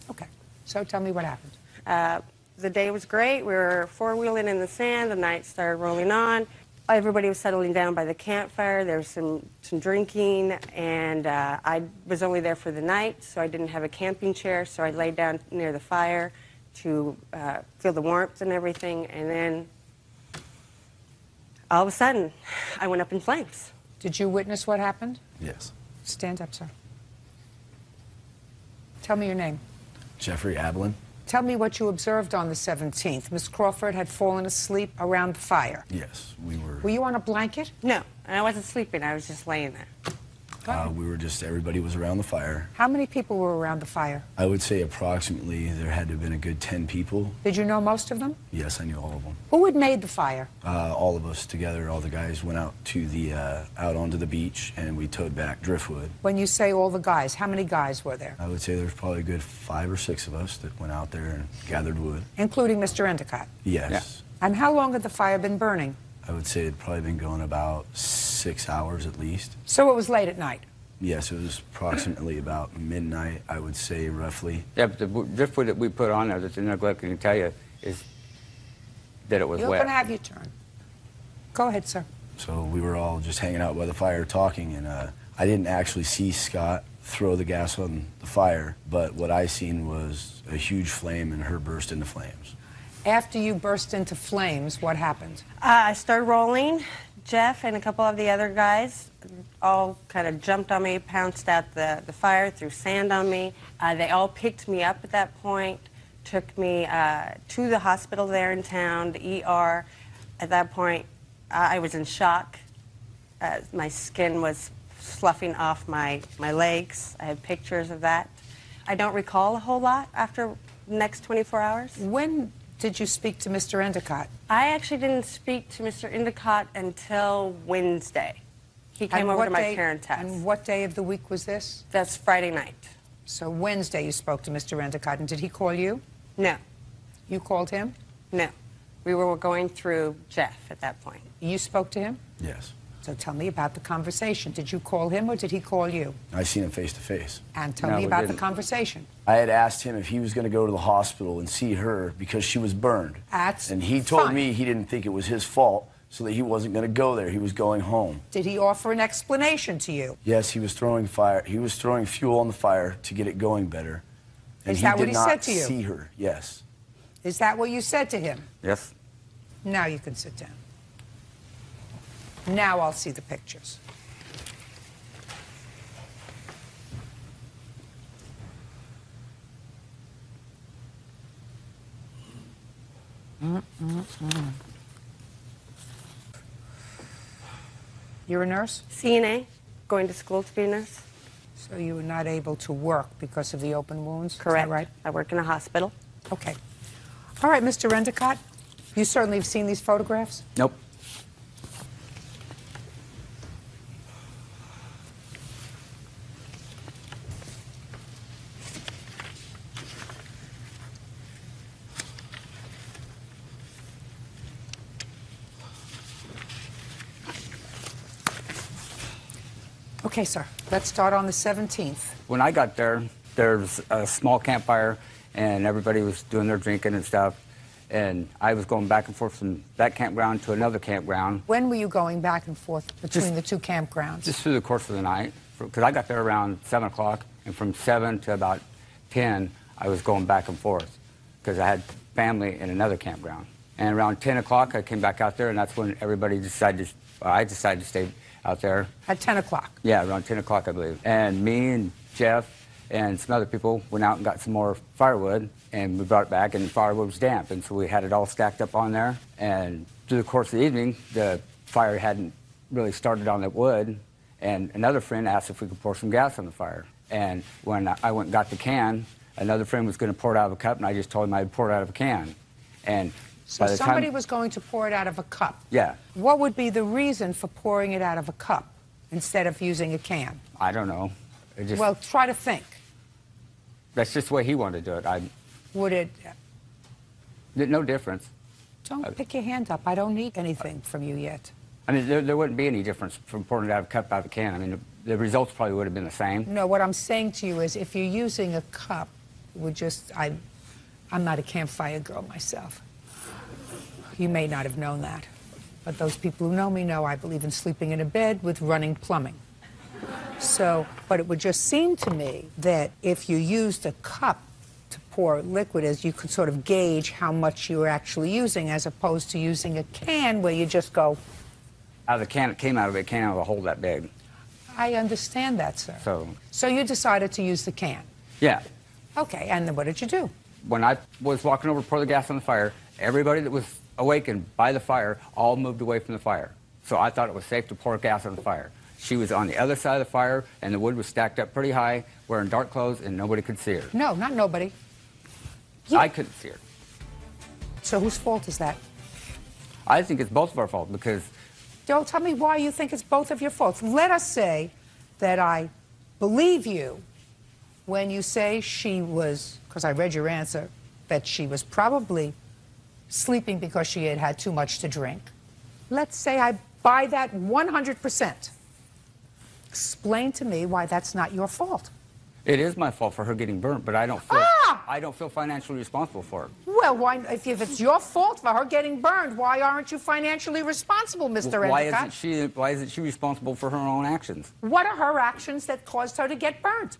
Speaker 2: Okay. So tell me what happened.
Speaker 12: The day was great. We were four-wheeling in the sand. The night started rolling on. Everybody was settling down by the campfire. There was some drinking, and I was only there for the night, so I didn't have a camping chair, so I laid down near the fire to feel the warmth and everything, and then all of a sudden, I went up in flames.
Speaker 2: Did you witness what happened?
Speaker 14: Yes.
Speaker 2: Stand up, sir. Tell me your name.
Speaker 14: Jeffrey Ablin.
Speaker 2: Tell me what you observed on the 17th. Miss Crawford had fallen asleep around the fire.
Speaker 14: Yes, we were.
Speaker 2: Were you on a blanket?
Speaker 12: No, I wasn't sleeping. I was just laying there.
Speaker 14: We were just, everybody was around the fire.
Speaker 2: How many people were around the fire?
Speaker 14: I would say approximately there had to have been a good 10 people.
Speaker 2: Did you know most of them?
Speaker 14: Yes, I knew all of them.
Speaker 2: Who had made the fire?
Speaker 14: All of us together, all the guys went out to the, out onto the beach, and we towed back driftwood.
Speaker 2: When you say all the guys, how many guys were there?
Speaker 14: I would say there's probably a good 5 or 6 of us that went out there and gathered wood.
Speaker 2: Including Mr. Endicott?
Speaker 14: Yes.
Speaker 2: Yeah. And how long had the fire been burning?
Speaker 14: I would say it'd probably been going about 6 hours at least.
Speaker 2: So it was late at night?
Speaker 14: Yes, it was approximately about midnight, I would say, roughly.
Speaker 13: Yeah, but the driftwood that we put on there, that the neglect can tell you, is that it was
Speaker 2: You're
Speaker 13: wet.
Speaker 2: going to have your turn. Go ahead, sir.
Speaker 14: So we were all just hanging out by the fire talking, and I didn't actually see Scott throw the gas on the fire, but what I seen was a huge flame and her burst into flames.
Speaker 2: After you burst into flames, what happened?
Speaker 12: I started rolling. Jeff and a couple of the other guys all kind of jumped on me, pounced at the fire, threw sand on me. They all picked me up at that point, took me to the hospital there in town, the ER. At that point, I was in shock. My skin was sloughing off my legs. I have pictures of that. I don't recall a whole lot after the next 24 hours.
Speaker 2: When did you speak to Mr. Endicott?
Speaker 12: I actually didn't speak to Mr. Endicott until Wednesday. He came over to my parents' house.
Speaker 2: And what day of the week was this?
Speaker 12: That's Friday night.
Speaker 2: So Wednesday you spoke to Mr. Endicott, and did he call you?
Speaker 12: No.
Speaker 2: You called him?
Speaker 12: No. We were going through Jeff at that point.
Speaker 2: You spoke to him?
Speaker 14: Yes.
Speaker 2: So tell me about the conversation. Did you call him or did he call you?
Speaker 14: I seen him face to face.
Speaker 2: And tell me about the conversation.
Speaker 14: I had asked him if he was going to go to the hospital and see her because she was burned.
Speaker 2: And
Speaker 14: he told me he didn't think it was his fault, so that he wasn't going to go there. He was going home.
Speaker 2: Did he offer an explanation to you?
Speaker 14: Yes, he was throwing fire. He was throwing fuel on the fire to get it going better. And
Speaker 2: Is that what he said to you?
Speaker 14: He did not see her. Yes.
Speaker 2: Is that what you said to him?
Speaker 13: Yes.
Speaker 2: Now you can sit down. Now I'll see the pictures. You're a nurse?
Speaker 12: CNA, going to school to be a nurse.
Speaker 2: So you were not able to work because of the open wounds?
Speaker 12: Correct.
Speaker 2: Is that right?
Speaker 12: I work in a hospital.
Speaker 2: Okay. All right, Mr. Endicott, you certainly have seen these photographs?
Speaker 13: Nope.
Speaker 2: Okay, sir. Let's start on the 17th.
Speaker 13: When I got there, there's a small campfire, and everybody was doing their drinking and stuff. And I was going back and forth from that campground to another campground.
Speaker 2: When were you going back and forth between the two campgrounds?
Speaker 13: Just through the course of the night. Because I got there around 7 o'clock, and from 7 to about 10, I was going back and forth because I had family in another campground. And around 10 o'clock, I came back out there, and that's when everybody decided I decided to stay out there.
Speaker 2: At 10 o'clock?
Speaker 13: Yeah, around 10 o'clock, I believe. And me and Jeff and some other people went out and got some more firewood, and we brought it back, and the firewood was damp, and so we had it all stacked up on there. And through the course of the evening, the fire hadn't really started on the wood, and another friend asked if we could pour some gas on the fire. And when I went and got the can, another friend was going to pour it out of a cup, and I just told him I'd pour it out of a can. And
Speaker 2: so somebody was going to pour it out of a cup?
Speaker 13: Yeah.
Speaker 2: What would be the reason for pouring it out of a cup instead of using a can?
Speaker 13: I don't know.
Speaker 2: Well, try to think.
Speaker 13: That's just the way he wanted to do it.
Speaker 2: Would it?
Speaker 13: No difference.
Speaker 2: Don't pick your hand up. I don't need anything from you yet.
Speaker 13: I mean, there wouldn't be any difference from pouring it out of a cup out of a can. I mean, the results probably would have been the same.
Speaker 2: No, what I'm saying to you is if you're using a cup, I'm not a campfire girl myself. You may not have known that. But those people who know me know I believe in sleeping in a bed with running plumbing. So, but it would just seem to me that if you used a cup to pour liquid as, you could sort of gauge how much you were actually using as opposed to using a can where you just go.
Speaker 13: Out of the can, it came out of a can out of a hole that big.
Speaker 2: I understand that, sir.
Speaker 13: So
Speaker 2: you decided to use the can?
Speaker 13: Yeah.
Speaker 2: Okay, and then what did you do?
Speaker 13: When I was walking over to pour the gas on the fire, everybody that was awakened by the fire all moved away from the fire. So I thought it was safe to pour gas on the fire. She was on the other side of the fire, and the wood was stacked up pretty high, wearing dark clothes, and nobody could see her.
Speaker 2: No, not nobody.
Speaker 13: I couldn't see her.
Speaker 2: So whose fault is that?
Speaker 13: I think it's both of our fault because...
Speaker 2: Don't tell me why you think it's both of your faults. Let us say that I believe you when you say she was, because I read your answer, that she was probably sleeping because she had had too much to drink. Let's say I buy that 100%. Explain to me why that's not your fault.
Speaker 13: It is my fault for her getting burnt, but I don't feel financially responsible for it.
Speaker 2: Well, why, if it's your fault for her getting burned, why aren't you financially responsible, Mr. Endicott?
Speaker 13: Why isn't she responsible for her own actions?
Speaker 2: What are her actions that caused her to get burnt?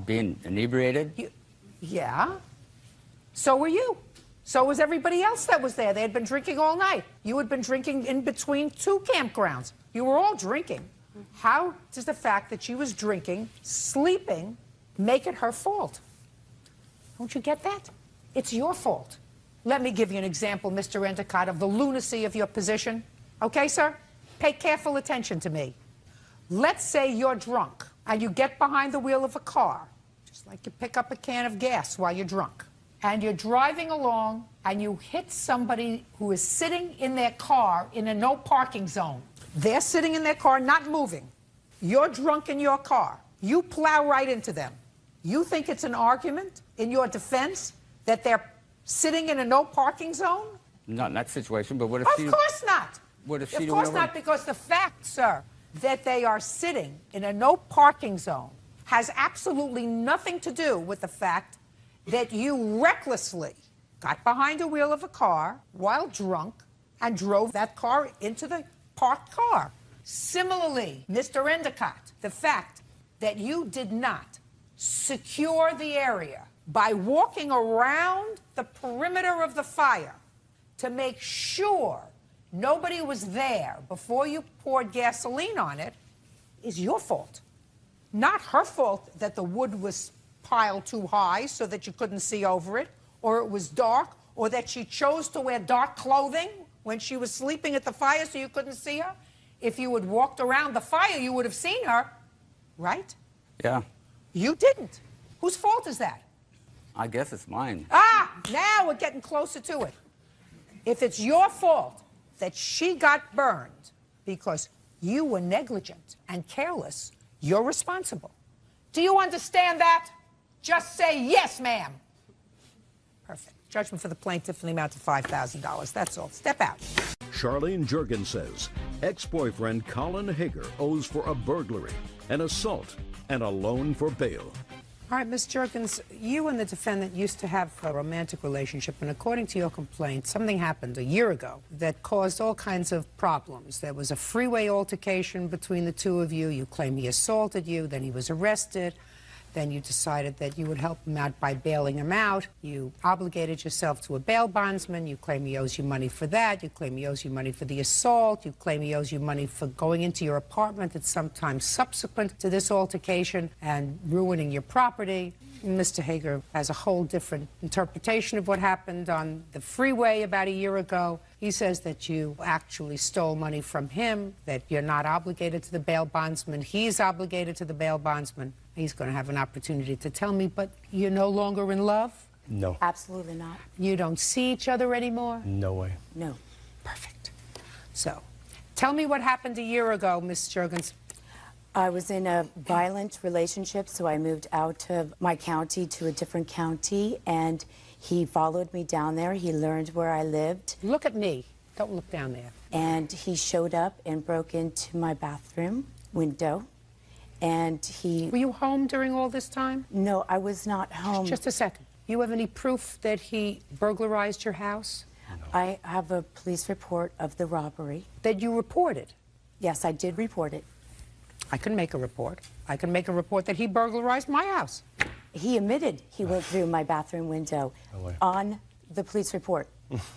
Speaker 13: Being inebriated.
Speaker 2: Yeah. So were you. So was everybody else that was there. They had been drinking all night. You had been drinking in between two campgrounds. You were all drinking. How does the fact that she was drinking, sleeping, make it her fault? Don't you get that? It's your fault. Let me give you an example, Mr. Endicott, of the lunacy of your position. Okay, sir? Pay careful attention to me. Let's say you're drunk and you get behind the wheel of a car, just like you pick up a can of gas while you're drunk, and you're driving along and you hit somebody who is sitting in their car in a no parking zone. They're sitting in their car, not moving. You're drunk in your car. You plow right into them. You think it's an argument in your defense that they're sitting in a no parking zone?
Speaker 13: Not in that situation, but what if she...
Speaker 2: Of course not.
Speaker 13: What if she...
Speaker 2: Of course not, because the fact, sir, that they are sitting in a no parking zone has absolutely nothing to do with the fact that you recklessly got behind the wheel of a car while drunk and drove that car into the parked car. Similarly, Mr. Endicott, the fact that you did not secure the area by walking around the perimeter of the fire to make sure nobody was there before you poured gasoline on it is your fault. Not her fault that the wood was piled too high so that you couldn't see over it, or it was dark, or that she chose to wear dark clothing when she was sleeping at the fire so you couldn't see her. If you had walked around the fire, you would have seen her, right?
Speaker 13: Yeah.
Speaker 2: You didn't. Whose fault is that?
Speaker 13: I guess it's mine.
Speaker 2: Ah, now we're getting closer to it. If it's your fault that she got burned because you were negligent and careless, you're responsible. Do you understand that? Just say yes, ma'am. Perfect. Judgment for the plaintiff in the amount of $5,000. That's all. Step out.
Speaker 1: Charlene Juergen says ex-boyfriend Colin Hager owes for a burglary, an assault, and a loan for bail.
Speaker 2: All right, Ms. Juergens, you and the defendant used to have a romantic relationship, and according to your complaint, something happened a year ago that caused all kinds of problems. There was a freeway altercation between the two of you. You claim he assaulted you, then he was arrested. Then you decided that you would help him out by bailing him out. You obligated yourself to a bail bondsman. You claim he owes you money for that. You claim he owes you money for the assault. You claim he owes you money for going into your apartment at some time subsequent to this altercation and ruining your property. Mr. Hager has a whole different interpretation of what happened on the freeway about a year ago. He says that you actually stole money from him, that you're not obligated to the bail bondsman. He's obligated to the bail bondsman. He's going to have an opportunity to tell me, but you're no longer in love?
Speaker 15: No.
Speaker 3: Absolutely not.
Speaker 2: You don't see each other anymore?
Speaker 15: No way.
Speaker 3: No.
Speaker 2: Perfect. So, tell me what happened a year ago, Ms. Juergens.
Speaker 16: I was in a violent relationship, so I moved out of my county to a different county, and he followed me down there. He learned where I lived.
Speaker 2: Look at me. Don't look down there.
Speaker 16: And he showed up and broke into my bathroom window. And he...
Speaker 2: Were you home during all this time?
Speaker 16: No, I was not home.
Speaker 2: Just a second. You have any proof that he burglarized your house?
Speaker 16: No. I have a police report of the robbery.
Speaker 2: That you reported?
Speaker 16: Yes, I did report it.
Speaker 2: I can make a report. I can make a report that he burglarized my house.
Speaker 16: He admitted he went through my bathroom window on the police report.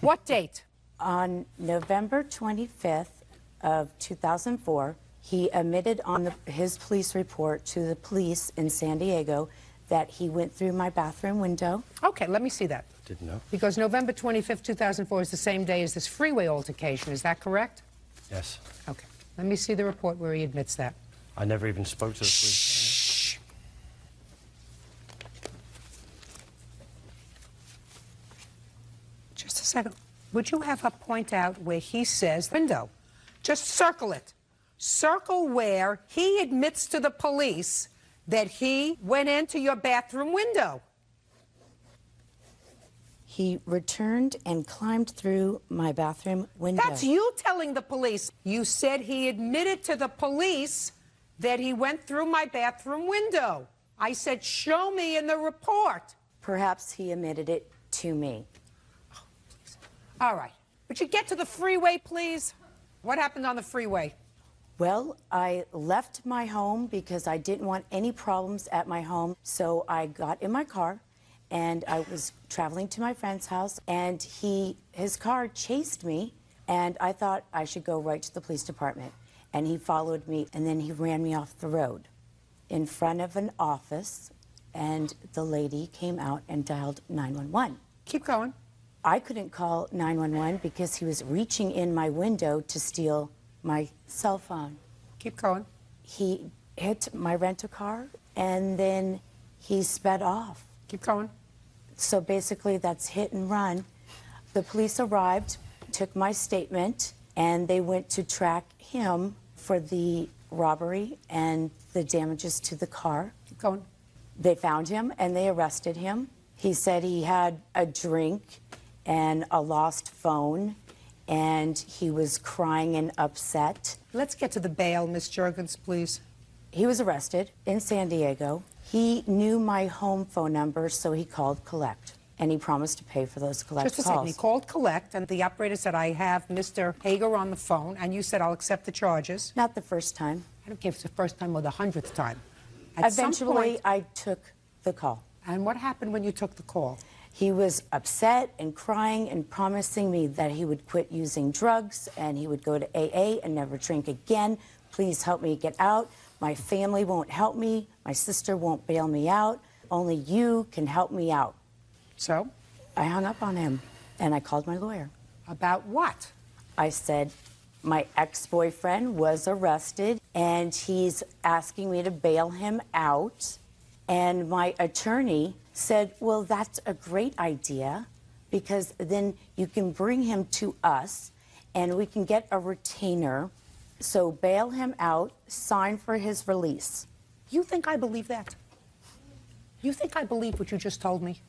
Speaker 2: What date?
Speaker 16: On November 25th of 2004, he admitted on his police report to the police in San Diego that he went through my bathroom window.
Speaker 2: Okay, let me see that.
Speaker 15: Didn't know.
Speaker 2: Because November 25th, 2004 is the same day as this freeway altercation. Is that correct?
Speaker 15: Yes.
Speaker 2: Okay. Let me see the report where he admits that.
Speaker 15: I never even spoke to the police.
Speaker 2: Shh. Just a second. Would you have her point out where he says window? Just circle it. Circle where he admits to the police that he went into your bathroom window.
Speaker 16: He returned and climbed through my bathroom window.
Speaker 2: That's you telling the police. You said he admitted to the police that he went through my bathroom window. I said, show me in the report.
Speaker 16: Perhaps he admitted it to me.
Speaker 2: Oh, please. All right. Would you get to the freeway, please? What happened on the freeway?
Speaker 16: Well, I left my home because I didn't want any problems at my home. So I got in my car and I was traveling to my friend's house, and his car chased me, and I thought I should go right to the police department. And he followed me, and then he ran me off the road in front of an office, and the lady came out and dialed 911.
Speaker 2: Keep going.
Speaker 16: I couldn't call 911 because he was reaching in my window to steal my cell phone.
Speaker 2: Keep going.
Speaker 16: He hit my rental car, and then he sped off.
Speaker 2: Keep going.
Speaker 16: So basically, that's hit and run. The police arrived, took my statement, and they went to track him for the robbery and the damages to the car.
Speaker 2: Keep going.
Speaker 16: They found him, and they arrested him. He said he had a drink and a lost phone, and he was crying and upset.
Speaker 2: Let's get to the bail, Ms. Juergens, please.
Speaker 16: He was arrested in San Diego. He knew my home phone number, so he called collect, and he promised to pay for those collect calls.
Speaker 2: Just a second. He called collect, and the operator said, I have Mr. Hager on the phone, and you said, I'll accept the charges.
Speaker 16: Not the first time.
Speaker 2: I don't care if it's the first time or the 100th time.
Speaker 16: Eventually, I took the call.
Speaker 2: And what happened when you took the call?
Speaker 16: He was upset and crying and promising me that he would quit using drugs and he would go to AA and never drink again. Please help me get out. My family won't help me. My sister won't bail me out. Only you can help me out.
Speaker 2: So?
Speaker 16: I hung up on him and I called my lawyer.
Speaker 2: About what?
Speaker 16: I said, my ex-boyfriend was arrested and he's asking me to bail him out. And my attorney said, well, that's a great idea because then you can bring him to us and we can get a retainer. So bail him out, sign for his release.
Speaker 2: You think I believe that? You think I believe what you just told me?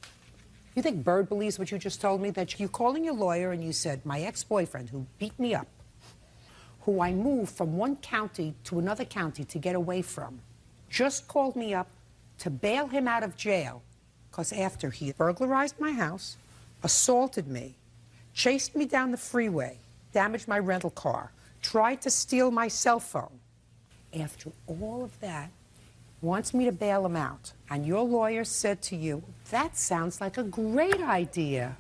Speaker 2: You think Bird believes what you just told me? That you calling your lawyer and you said, my ex-boyfriend who beat me up, who I moved from one county to another county to get away from, just called me up to bail him out of jail because after he burglarized my house, assaulted me, chased me down the freeway, damaged my rental car, tried to steal my cell phone. After all of that, wants me to bail him out. And your lawyer said to you, that sounds like a great idea.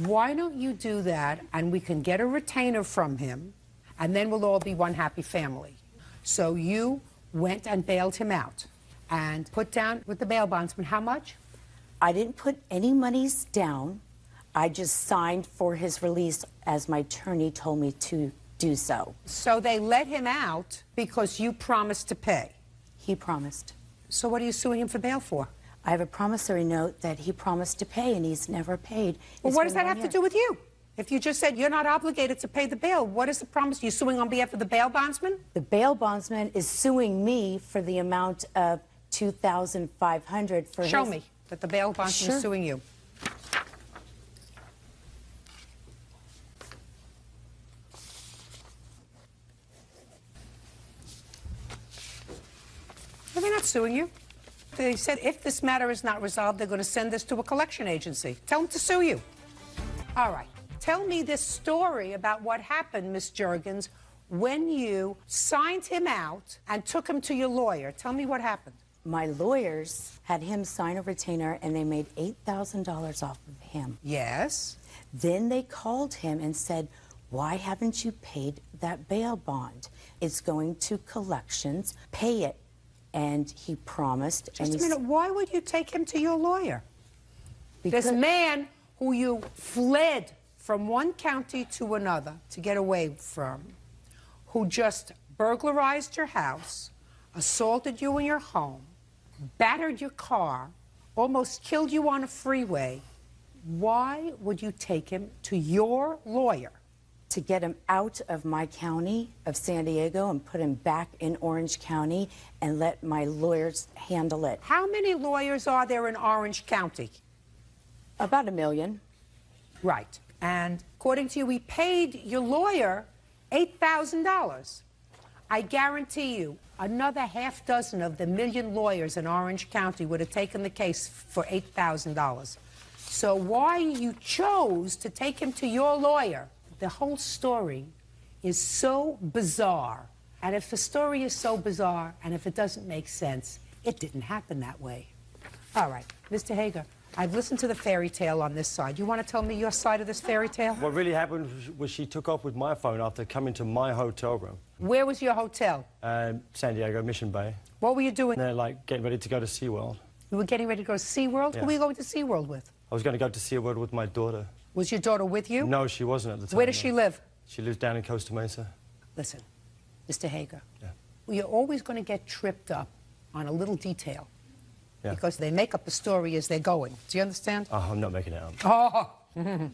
Speaker 2: Why don't you do that and we can get a retainer from him and then we'll all be one happy family. So you went and bailed him out and put down with the bail bondsman how much?
Speaker 16: I didn't put any monies down. I just signed for his release as my attorney told me to do so.
Speaker 2: So they let him out because you promised to pay?
Speaker 16: He promised.
Speaker 2: So what are you suing him for bail for?
Speaker 16: I have a promissory note that he promised to pay and he's never paid.
Speaker 2: Well, what does that have to do with you? If you just said you're not obligated to pay the bail, what is the promise? You're suing on behalf of the bail bondsman?
Speaker 16: The bail bondsman is suing me for the amount of $2,500 for
Speaker 2: Show me that the bail bondsman is suing you. Well, they're not suing you. They said if this matter is not resolved, they're going to send this to a collection agency. Tell them to sue you. All right. Tell me this story about what happened, Miss Juergens, when you signed him out and took him to your lawyer. Tell me what happened.
Speaker 16: My lawyers had him sign a retainer and they made $8,000 off of him.
Speaker 2: Yes.
Speaker 16: Then they called him and said, why haven't you paid that bail bond? It's going to collections. Pay it. And he promised.
Speaker 2: Just a minute. Why would you take him to your lawyer? Because this man who you fled from one county to another to get away from, who just burglarized your house, assaulted you in your home, battered your car, almost killed you on a freeway, why would you take him to your lawyer?
Speaker 16: To get him out of my county of San Diego and put him back in Orange County and let my lawyers handle it.
Speaker 2: How many lawyers are there in Orange County?
Speaker 16: About 1 million.
Speaker 2: Right. And according to you, we paid your lawyer $8,000. I guarantee you, another half dozen of the 1 million lawyers in Orange County would have taken the case for $8,000. So why you chose to take him to your lawyer? The whole story is so bizarre. And if the story is so bizarre, and if it doesn't make sense, it didn't happen that way. All right, Mr. Hager, I've listened to the fairy tale on this side. You want to tell me your side of this fairy tale?
Speaker 15: What really happened was she took off with my phone after coming to my hotel room.
Speaker 2: Where was your hotel?
Speaker 15: San Diego, Mission Bay.
Speaker 2: What were you doing?
Speaker 15: They're like getting ready to go to SeaWorld.
Speaker 2: You were getting ready to go to SeaWorld?
Speaker 15: Yeah.
Speaker 2: Who were you going to SeaWorld with?
Speaker 15: I was going to go to SeaWorld with my daughter.
Speaker 2: Was your daughter with you?
Speaker 15: No, she wasn't at the time.
Speaker 2: Where does she live?
Speaker 15: She lives down in Costa Mesa.
Speaker 2: Listen, Mr. Hager,
Speaker 15: yeah.
Speaker 2: You're always going to get tripped up on a little detail.
Speaker 15: Yeah.
Speaker 2: Because they make up the story as they're going. Do you understand?
Speaker 15: Oh, I'm not making it up.
Speaker 2: Oh.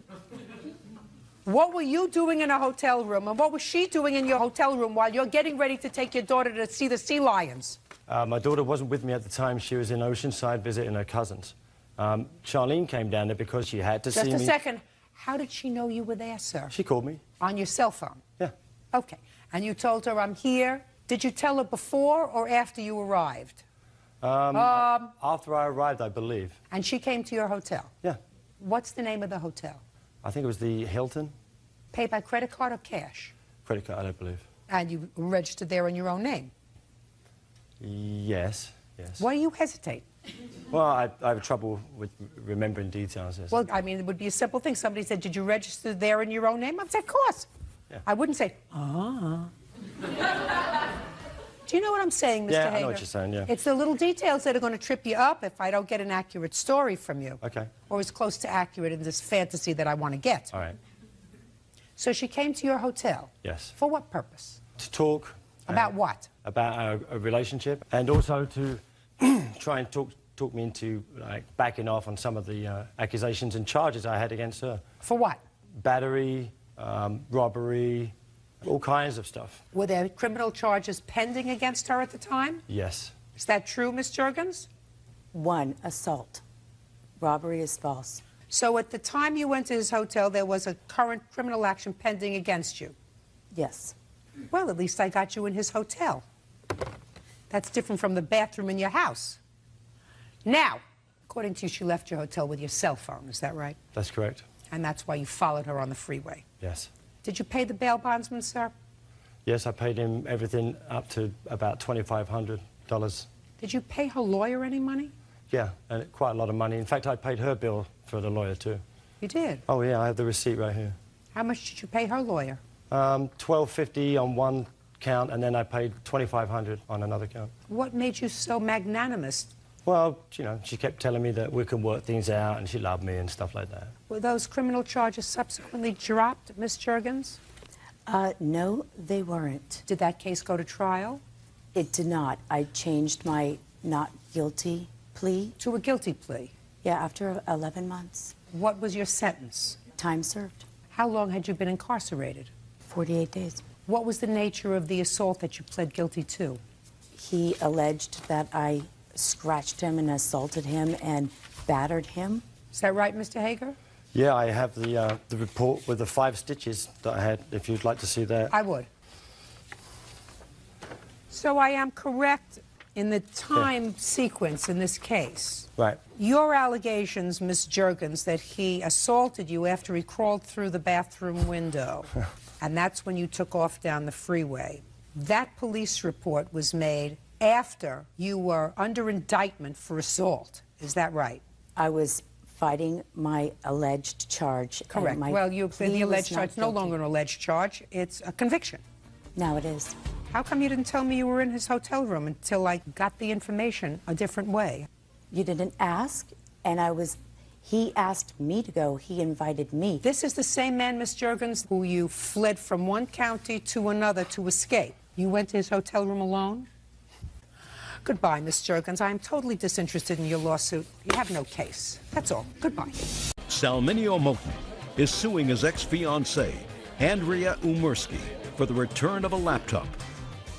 Speaker 2: What were you doing in a hotel room, and what was she doing in your hotel room while you're getting ready to take your daughter to see the sea lions?
Speaker 15: My daughter wasn't with me at the time. She was in Oceanside visiting her cousins. Charlene came down there because she had to see me.
Speaker 2: Just a second. How did she know you were there, sir?
Speaker 15: She called me.
Speaker 2: On your cell phone?
Speaker 15: Yeah.
Speaker 2: Okay. And you told her, I'm here. Did you tell her before or after you arrived?
Speaker 15: After I arrived, I believe.
Speaker 2: And she came to your hotel?
Speaker 15: Yeah.
Speaker 2: What's the name of the hotel?
Speaker 15: I think it was the Hilton.
Speaker 2: Paid by credit card or cash?
Speaker 15: Credit card, I believe.
Speaker 2: And you registered there in your own name?
Speaker 15: Yes, yes.
Speaker 2: Why do you hesitate?
Speaker 15: Well, I have trouble with remembering details. Yes.
Speaker 2: Well, I mean, it would be a simple thing. Somebody said, did you register there in your own name? I'd say, of course.
Speaker 15: Yeah.
Speaker 2: I wouldn't say, Do you know what I'm saying, Mr.
Speaker 15: Yeah,
Speaker 2: Hager?
Speaker 15: I know what you're saying, yeah.
Speaker 2: It's the little details that are going to trip you up if I don't get an accurate story from you.
Speaker 15: Okay.
Speaker 2: Or as close to accurate in this fantasy that I want to get.
Speaker 15: All right.
Speaker 2: So she came to your hotel?
Speaker 15: Yes.
Speaker 2: For what purpose?
Speaker 15: To talk.
Speaker 2: About what?
Speaker 15: About a relationship, and also to try and talk talked me into backing off on some of the accusations and charges I had against her.
Speaker 2: For what?
Speaker 15: Battery, robbery, all kinds of stuff.
Speaker 2: Were there criminal charges pending against her at the time?
Speaker 15: Yes.
Speaker 2: Is that true, Ms. Juergens?
Speaker 16: 1, assault. Robbery is false.
Speaker 2: So at the time you went to his hotel, there was a current criminal action pending against you?
Speaker 16: Yes.
Speaker 2: Well, at least I got you in his hotel. That's different from the bathroom in your house. Now, according to you, she left your hotel with your cell phone. Is that right?
Speaker 15: That's correct.
Speaker 2: And that's why you followed her on the freeway?
Speaker 15: Yes.
Speaker 2: Did you pay the bail bondsman, sir?
Speaker 15: Yes, I paid him everything up to about $2,500.
Speaker 2: Did you pay her lawyer any money?
Speaker 15: Yeah, and quite a lot of money. In fact, I paid her bill for the lawyer, too.
Speaker 2: You did?
Speaker 15: Oh, yeah, I have the receipt right here.
Speaker 2: How much did you pay her lawyer?
Speaker 15: $1,250 on one count, and then I paid $2,500 on another count.
Speaker 2: What made you so magnanimous?
Speaker 15: Well, you know, she kept telling me that we could work things out, and she loved me and stuff like that.
Speaker 2: Were those criminal charges subsequently dropped, Ms. Juergens?
Speaker 16: No, they weren't.
Speaker 2: Did that case go to trial?
Speaker 16: It did not. I changed my not guilty plea.
Speaker 2: To a guilty plea?
Speaker 16: Yeah, after 11 months.
Speaker 2: What was your sentence?
Speaker 16: Time served.
Speaker 2: How long had you been incarcerated?
Speaker 16: 48 days.
Speaker 2: What was the nature of the assault that you pled guilty to?
Speaker 16: He alleged that I scratched him and assaulted him and battered him.
Speaker 2: Is that right, Mr. Hager?
Speaker 15: Yeah, I have the report with the 5 stitches that I had, if you'd like to see that.
Speaker 2: I would. So I am correct in the time sequence in this case.
Speaker 15: Right.
Speaker 2: Your allegations, Ms. Juergens, that he assaulted you after he crawled through the bathroom window, and that's when you took off down the freeway. That police report was made after you were under indictment for assault. Is that right?
Speaker 16: I was fighting my alleged charge.
Speaker 2: Correct. Well, the alleged charge. It's no longer an alleged charge. It's a conviction.
Speaker 16: Now it is.
Speaker 2: How come you didn't tell me you were in his hotel room until I got the information a different way?
Speaker 16: You didn't ask, and he asked me to go. He invited me.
Speaker 2: This is the same man, Ms. Juergens, who you fled from one county to another to escape. You went to his hotel room alone? Goodbye, Ms. Juergens. I am totally disinterested in your lawsuit. You have no case. That's all. Goodbye.
Speaker 1: Salminio Moten is suing his ex-fiancée, Andrea Umerski, for the return of a laptop.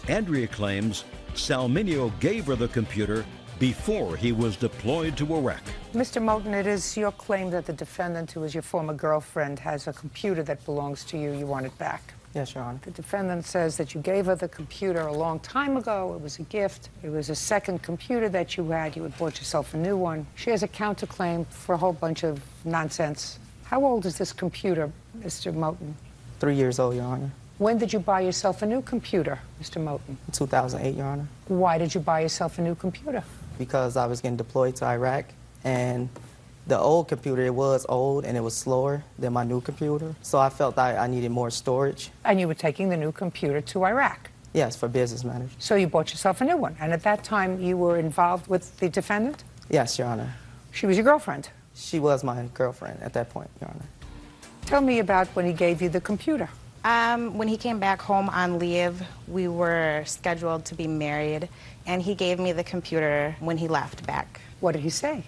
Speaker 1: Andrea claims Salminio gave her the computer before he was deployed to Iraq.
Speaker 2: Mr. Moten, it is your claim that the defendant, who is your former girlfriend, has a computer that belongs to you. You want it back.
Speaker 17: Yes, Your Honor.
Speaker 2: The defendant says that you gave her the computer a long time ago. It was a gift. It was a second computer that you had. You had bought yourself a new one. She has a counterclaim for a whole bunch of nonsense. How old is this computer, Mr. Moten?
Speaker 17: 3 years old, Your Honor.
Speaker 2: When did you buy yourself a new computer, Mr. Moten? 2008,
Speaker 17: Your Honor.
Speaker 2: Why did you buy yourself a new computer?
Speaker 17: Because I was getting deployed to Iraq, and the old computer, it was old and it was slower than my new computer. So I felt I needed more storage.
Speaker 2: And you were taking the new computer to Iraq?
Speaker 17: Yes, for business matters.
Speaker 2: So you bought yourself a new one. And at that time, you were involved with the defendant?
Speaker 17: Yes, Your Honor.
Speaker 2: She was your girlfriend?
Speaker 17: She was my girlfriend at that point, Your Honor.
Speaker 2: Tell me about when he gave you the computer.
Speaker 18: When he came back home on leave, we were scheduled to be married, and he gave me the computer when he left back.
Speaker 2: What did he say?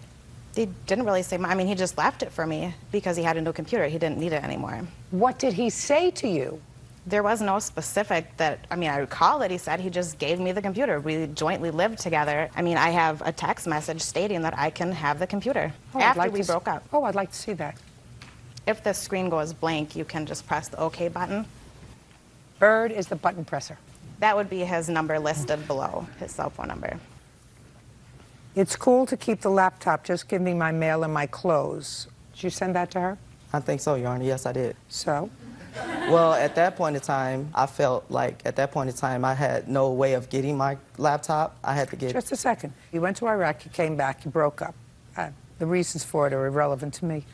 Speaker 18: He didn't really say much. I mean, he just left it for me because he had a new computer. He didn't need it anymore.
Speaker 2: What did he say to you?
Speaker 18: There was no specific that, I mean, I recall that he said he just gave me the computer. We jointly lived together. I mean, I have a text message stating that I can have the computer after we broke up.
Speaker 2: Oh, I'd like to see that.
Speaker 18: If the screen goes blank, you can just press the OK button.
Speaker 2: Bird is the button presser.
Speaker 18: That would be his number listed below, his cell phone number.
Speaker 2: It's cool to keep the laptop. Just give me my mail and my clothes. Did you send that to her?
Speaker 17: I think so, Your Honor. Yes, I did.
Speaker 2: So?
Speaker 17: Well, at that point in time, I felt like I had no way of getting my laptop. I had to get...
Speaker 2: Just a second. You went to Iraq, you came back, you broke up. The reasons for it are irrelevant to me.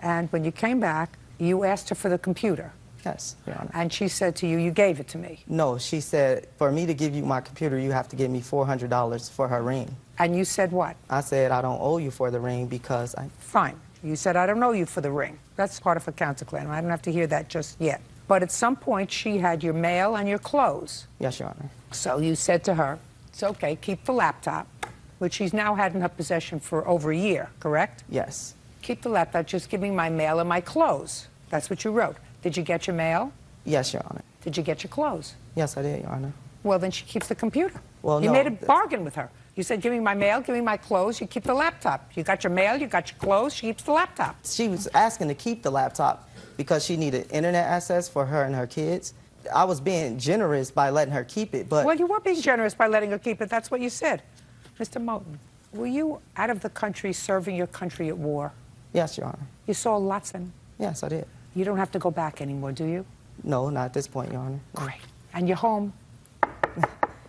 Speaker 2: And when you came back, you asked her for the computer.
Speaker 17: Yes, Your Honor.
Speaker 2: And she said to you, you gave it to me.
Speaker 17: No, she said, for me to give you my computer, you have to give me $400 for her ring.
Speaker 2: And you said what?
Speaker 17: I said, I don't owe you for the ring because I...
Speaker 2: Fine. You said, I don't owe you for the ring. That's part of a counterclaim. I don't have to hear that just yet. But at some point, she had your mail and your clothes.
Speaker 17: Yes, Your Honor.
Speaker 2: So you said to her, it's okay, keep the laptop. which she's now had in her possession for over a year, correct?
Speaker 17: Yes.
Speaker 2: Keep the laptop, just give me my mail and my clothes. That's what you wrote. Did you get your mail?
Speaker 17: Yes, Your Honor.
Speaker 2: Did you get your clothes?
Speaker 17: Yes, I did, Your Honor.
Speaker 2: Well, then she keeps the computer.
Speaker 17: Well,
Speaker 2: you
Speaker 17: no,
Speaker 2: made a bargain with her. You said, give me my mail, give me my clothes, you keep the laptop. You got your mail, you got your clothes, she keeps the laptop.
Speaker 17: She was asking to keep the laptop because she needed internet access for her and her kids. I was being generous by letting her keep it, but...
Speaker 2: Well, you were being generous by letting her keep it. That's what you said. Mr. Moten, were you out of the country serving your country at war?
Speaker 17: Yes, Your Honor.
Speaker 2: You saw lots of them?
Speaker 17: Yes, I did.
Speaker 2: You don't have to go back anymore, do you?
Speaker 17: No, not at this point, Your Honor.
Speaker 2: Great. And you're home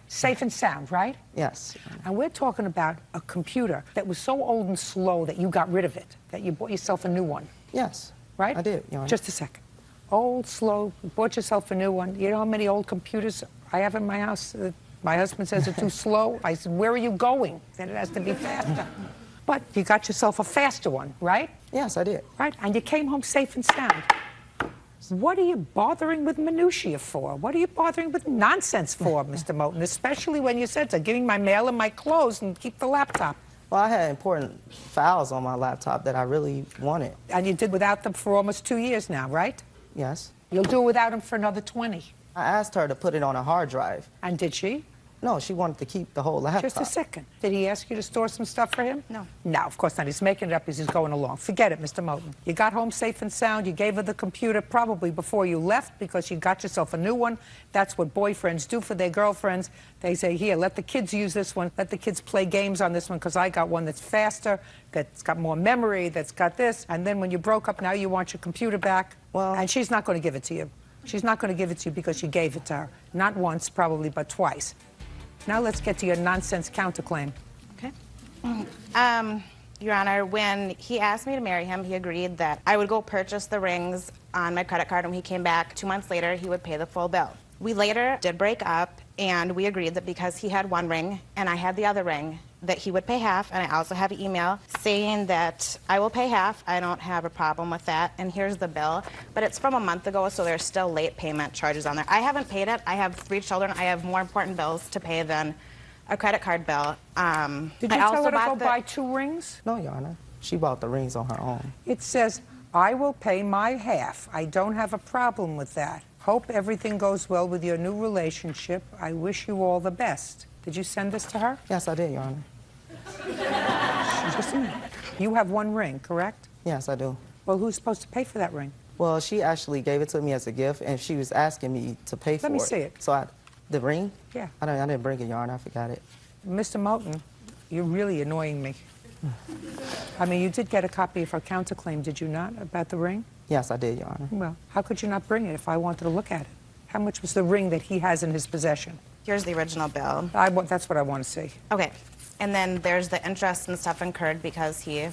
Speaker 2: safe and sound, right?
Speaker 17: Yes.
Speaker 2: And we're talking about a computer that was so old and slow that you got rid of it, that you bought yourself a new one.
Speaker 17: Yes.
Speaker 2: Right?
Speaker 17: I did, Your Honor.
Speaker 2: Just a second. Old, slow, you bought yourself a new one. You know how many old computers I have in my house? My husband says they're too slow. I said, where are you going? He said it has to be faster. But you got yourself a faster one, right?
Speaker 17: Yes, I did.
Speaker 2: Right? And you came home safe and sound. What are you bothering with minutiae for? What are you bothering with nonsense for, Mr. Moten? Especially when you said so, giving my mail and my clothes and keep the laptop.
Speaker 17: Well, I had important files on my laptop that I really wanted.
Speaker 2: And you did without them for almost 2 years now, right?
Speaker 17: Yes.
Speaker 2: You'll do it without them for another 20.
Speaker 17: I asked her to put it on a hard drive.
Speaker 2: And did she?
Speaker 17: No, she wanted to keep the whole laptop.
Speaker 2: Just a second. Did he ask you to store some stuff for him?
Speaker 18: No.
Speaker 2: No, of course not. He's making it up as he's going along. Forget it, Mr. Moten. You got home safe and sound. You gave her the computer probably before you left because you got yourself a new one. That's what boyfriends do for their girlfriends. They say, here, let the kids use this one. Let the kids play games on this one because I got one that's faster, that's got more memory, that's got this. And then when you broke up, now you want your computer back.
Speaker 17: Well,
Speaker 2: and she's not going to give it to you. She's not going to give it to you because you gave it to her. Not once, probably, but twice. Now let's get to your nonsense counterclaim.
Speaker 18: Okay. Your Honor, when he asked me to marry him, he agreed that I would go purchase the rings on my credit card, and when he came back 2 months later, he would pay the full bill. We later did break up, and we agreed that because he had one ring and I had the other ring, that he would pay half, and I also have an email saying that I will pay half. I don't have a problem with that, and here's the bill. But it's from a month ago, so there's still late payment charges on there. I haven't paid it. I have 3 children. I have more important bills to pay than a credit card bill.
Speaker 2: Did you tell her to go buy 2 rings?
Speaker 17: No, Your Honor. She bought the rings on her own.
Speaker 2: It says, I will pay my half. I don't have a problem with that. Hope everything goes well with your new relationship. I wish you all the best. Did you send this to her?
Speaker 17: Yes, I did, Your Honor.
Speaker 2: Just a minute. You have 1 ring, correct?
Speaker 17: Yes, I do.
Speaker 2: Well, who's supposed to pay for that ring?
Speaker 17: Well, she actually gave it to me as a gift, and she was asking me to pay for it.
Speaker 2: Let me see it.
Speaker 17: So the ring?
Speaker 2: Yeah.
Speaker 17: I didn't bring it, Your Honor. I forgot it.
Speaker 2: Mr. Moten, you're really annoying me. I mean, you did get a copy of her counterclaim, did you not, about the ring?
Speaker 17: Yes, I did, Your Honor.
Speaker 2: Well, how could you not bring it if I wanted to look at it? How much was the ring that he has in his possession?
Speaker 18: Here's the original bill.
Speaker 2: That's what I want to see.
Speaker 18: Okay. And then there's the interest and stuff incurred because he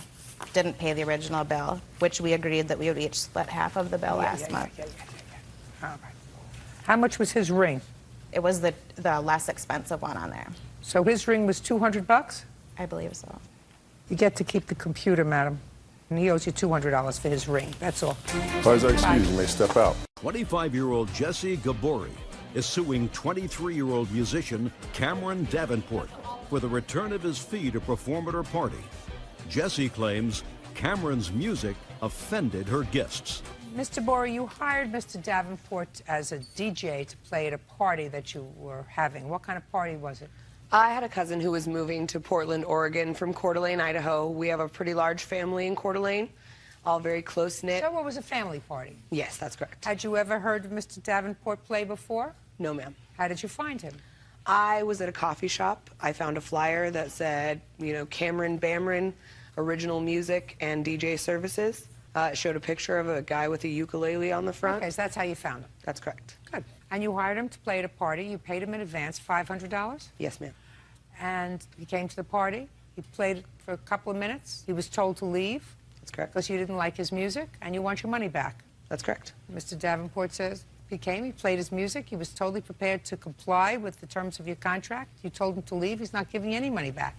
Speaker 18: didn't pay the original bill, which we agreed that we would each split half of the bill last month.
Speaker 2: All right. How much was his ring?
Speaker 18: It was the less expensive one on there.
Speaker 2: So his ring was $200?
Speaker 18: I believe so.
Speaker 2: You get to keep the computer, madam. And he owes you $200 for his ring. That's all.
Speaker 8: Pardon, excuse me, may step out.
Speaker 1: 25-year-old Jesse Gabori is suing 23-year-old musician Cameron Davenport for the return of his fee to perform at her party. Jesse claims Cameron's music offended her guests.
Speaker 2: Mr. Bori, you hired Mr. Davenport as a DJ to play at a party that you were having. What kind of party was it?
Speaker 19: I had a cousin who was moving to Portland, Oregon from Coeur d'Alene, Idaho. We have a pretty large family in Coeur d'Alene, all very close-knit.
Speaker 2: So it was a family party?
Speaker 19: Yes, that's correct.
Speaker 2: Had you ever heard of Mr. Davenport play before?
Speaker 19: No, ma'am.
Speaker 2: How did you find him?
Speaker 19: I was at a coffee shop. I found a flyer that said, Cameron Bamron, original music and DJ services. It showed a picture of a guy with a ukulele on the front.
Speaker 2: Okay, so that's how you found him?
Speaker 19: That's correct.
Speaker 2: Good. And you hired him to play at a party. You paid him in advance, $500?
Speaker 19: Yes, ma'am.
Speaker 2: And he came to the party. He played for a couple of minutes. He was told to leave.
Speaker 19: That's correct.
Speaker 2: Because you didn't like his music, and you want your money back.
Speaker 19: That's correct.
Speaker 2: Mr. Davenport says he came, he played his music. He was totally prepared to comply with the terms of your contract. You told him to leave. He's not giving you any money back.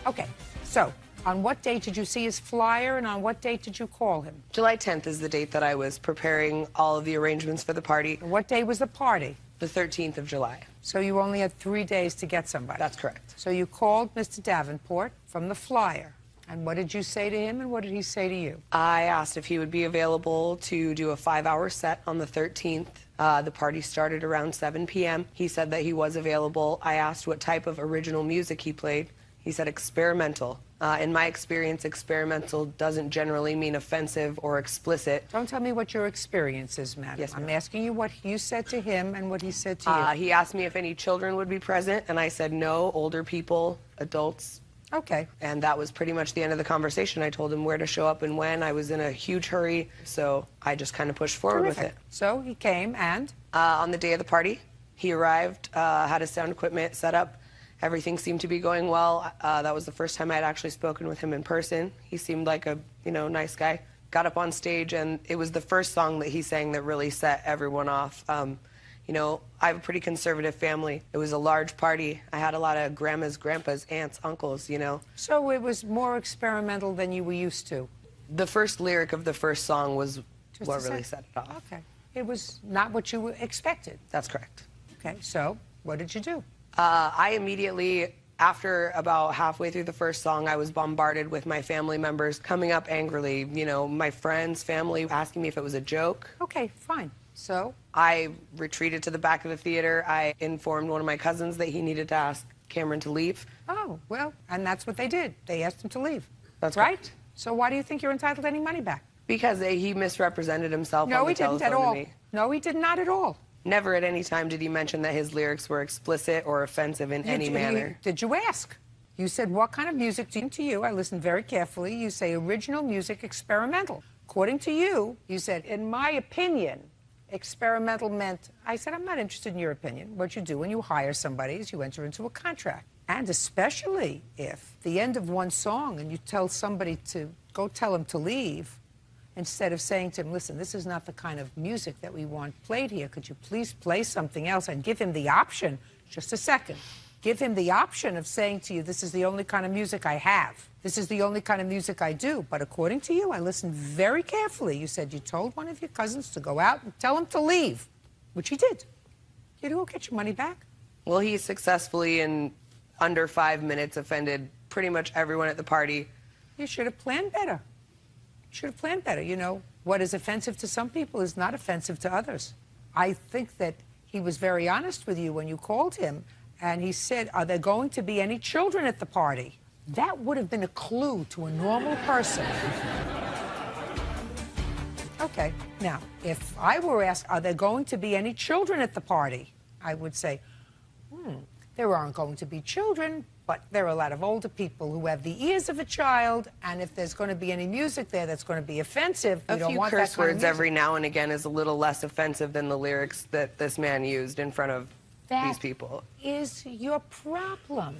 Speaker 2: Okay, so on what date did you see his flyer, and on what date did you call him?
Speaker 19: July 10th is the date that I was preparing all of the arrangements for the party.
Speaker 2: What day was the party?
Speaker 19: The 13th of July.
Speaker 2: So you only had 3 days to get somebody?
Speaker 19: That's correct.
Speaker 2: So you called Mr. Davenport from the flyer. And what did you say to him, and what did he say to you?
Speaker 19: I asked if he would be available to do a 5-hour set on the 13th. The party started around 7 p.m. He said that he was available. I asked what type of original music he played. He said experimental. In my experience, experimental doesn't generally mean offensive or explicit.
Speaker 2: Don't tell me what your experience is, madam.
Speaker 19: Yes, ma'am.
Speaker 2: I'm asking you what you said to him and what he said to you.
Speaker 19: He asked me if any children would be present, and I said no, older people, adults.
Speaker 2: Okay.
Speaker 19: And that was pretty much the end of the conversation. I told him where to show up and when. I was in a huge hurry, so I just kind of pushed forward with it.
Speaker 2: So he came and?
Speaker 19: On the day of the party, he arrived, had his sound equipment set up. Everything seemed to be going well. That was the first time I'd actually spoken with him in person. He seemed like a, nice guy. Got up on stage, and it was the first song that he sang that really set everyone off. I have a pretty conservative family. It was a large party. I had a lot of grandmas, grandpas, aunts, uncles,
Speaker 2: So it was more experimental than you were used to?
Speaker 19: The first lyric of the first song was what really set it off.
Speaker 2: Okay. It was not what you expected?
Speaker 19: That's correct.
Speaker 2: Okay, so what did you do?
Speaker 19: I immediately, after about halfway through the first song, I was bombarded with my family members coming up angrily, my friends, family, asking me if it was a joke.
Speaker 2: Okay, fine. So?
Speaker 19: I retreated to the back of the theater. I informed one of my cousins that he needed to ask Cameron to leave.
Speaker 2: Oh, well, and that's what they did. They asked him to leave.
Speaker 19: That's
Speaker 2: right. So why do you think you're entitled to any money back?
Speaker 19: Because he misrepresented himself
Speaker 2: No,
Speaker 19: on the
Speaker 2: he didn't at
Speaker 19: telephone
Speaker 2: all.
Speaker 19: to me.
Speaker 2: No, he did not at all.
Speaker 19: Never at any time did he mention that his lyrics were explicit or offensive in any manner.
Speaker 2: Did you ask? You said, what kind of music to you? I listened very carefully. You say original music, experimental. According to you, you said, in my opinion, experimental meant, I said, I'm not interested in your opinion. What you do when you hire somebody is you enter into a contract. And especially if the end of one song and you tell somebody to go tell him to leave, instead of saying to him, listen, this is not the kind of music that we want played here. Could you please play something else? And give him the option, just a second, give him the option of saying to you, this is the only kind of music I have. This is the only kind of music I do. But according to you, I listened very carefully. You said you told one of your cousins to go out and tell him to leave, which he did. Did he get your money back?
Speaker 19: Well, he successfully, in under 5 minutes, offended pretty much everyone at the party.
Speaker 2: You should have planned better. Should have planned better. What is offensive to some people is not offensive to others. I think that he was very honest with you when you called him, and he said, are there going to be any children at the party? That would have been a clue to a normal person. Okay, now, if I were asked, are there going to be any children at the party? I would say, there aren't going to be children, but there are a lot of older people who have the ears of a child, and if there's going to be any music there that's going to be offensive, we don't want that kind of music.
Speaker 19: A few curse words every now and again is a little less offensive than the lyrics that this man used in front of these people.
Speaker 2: That is your problem.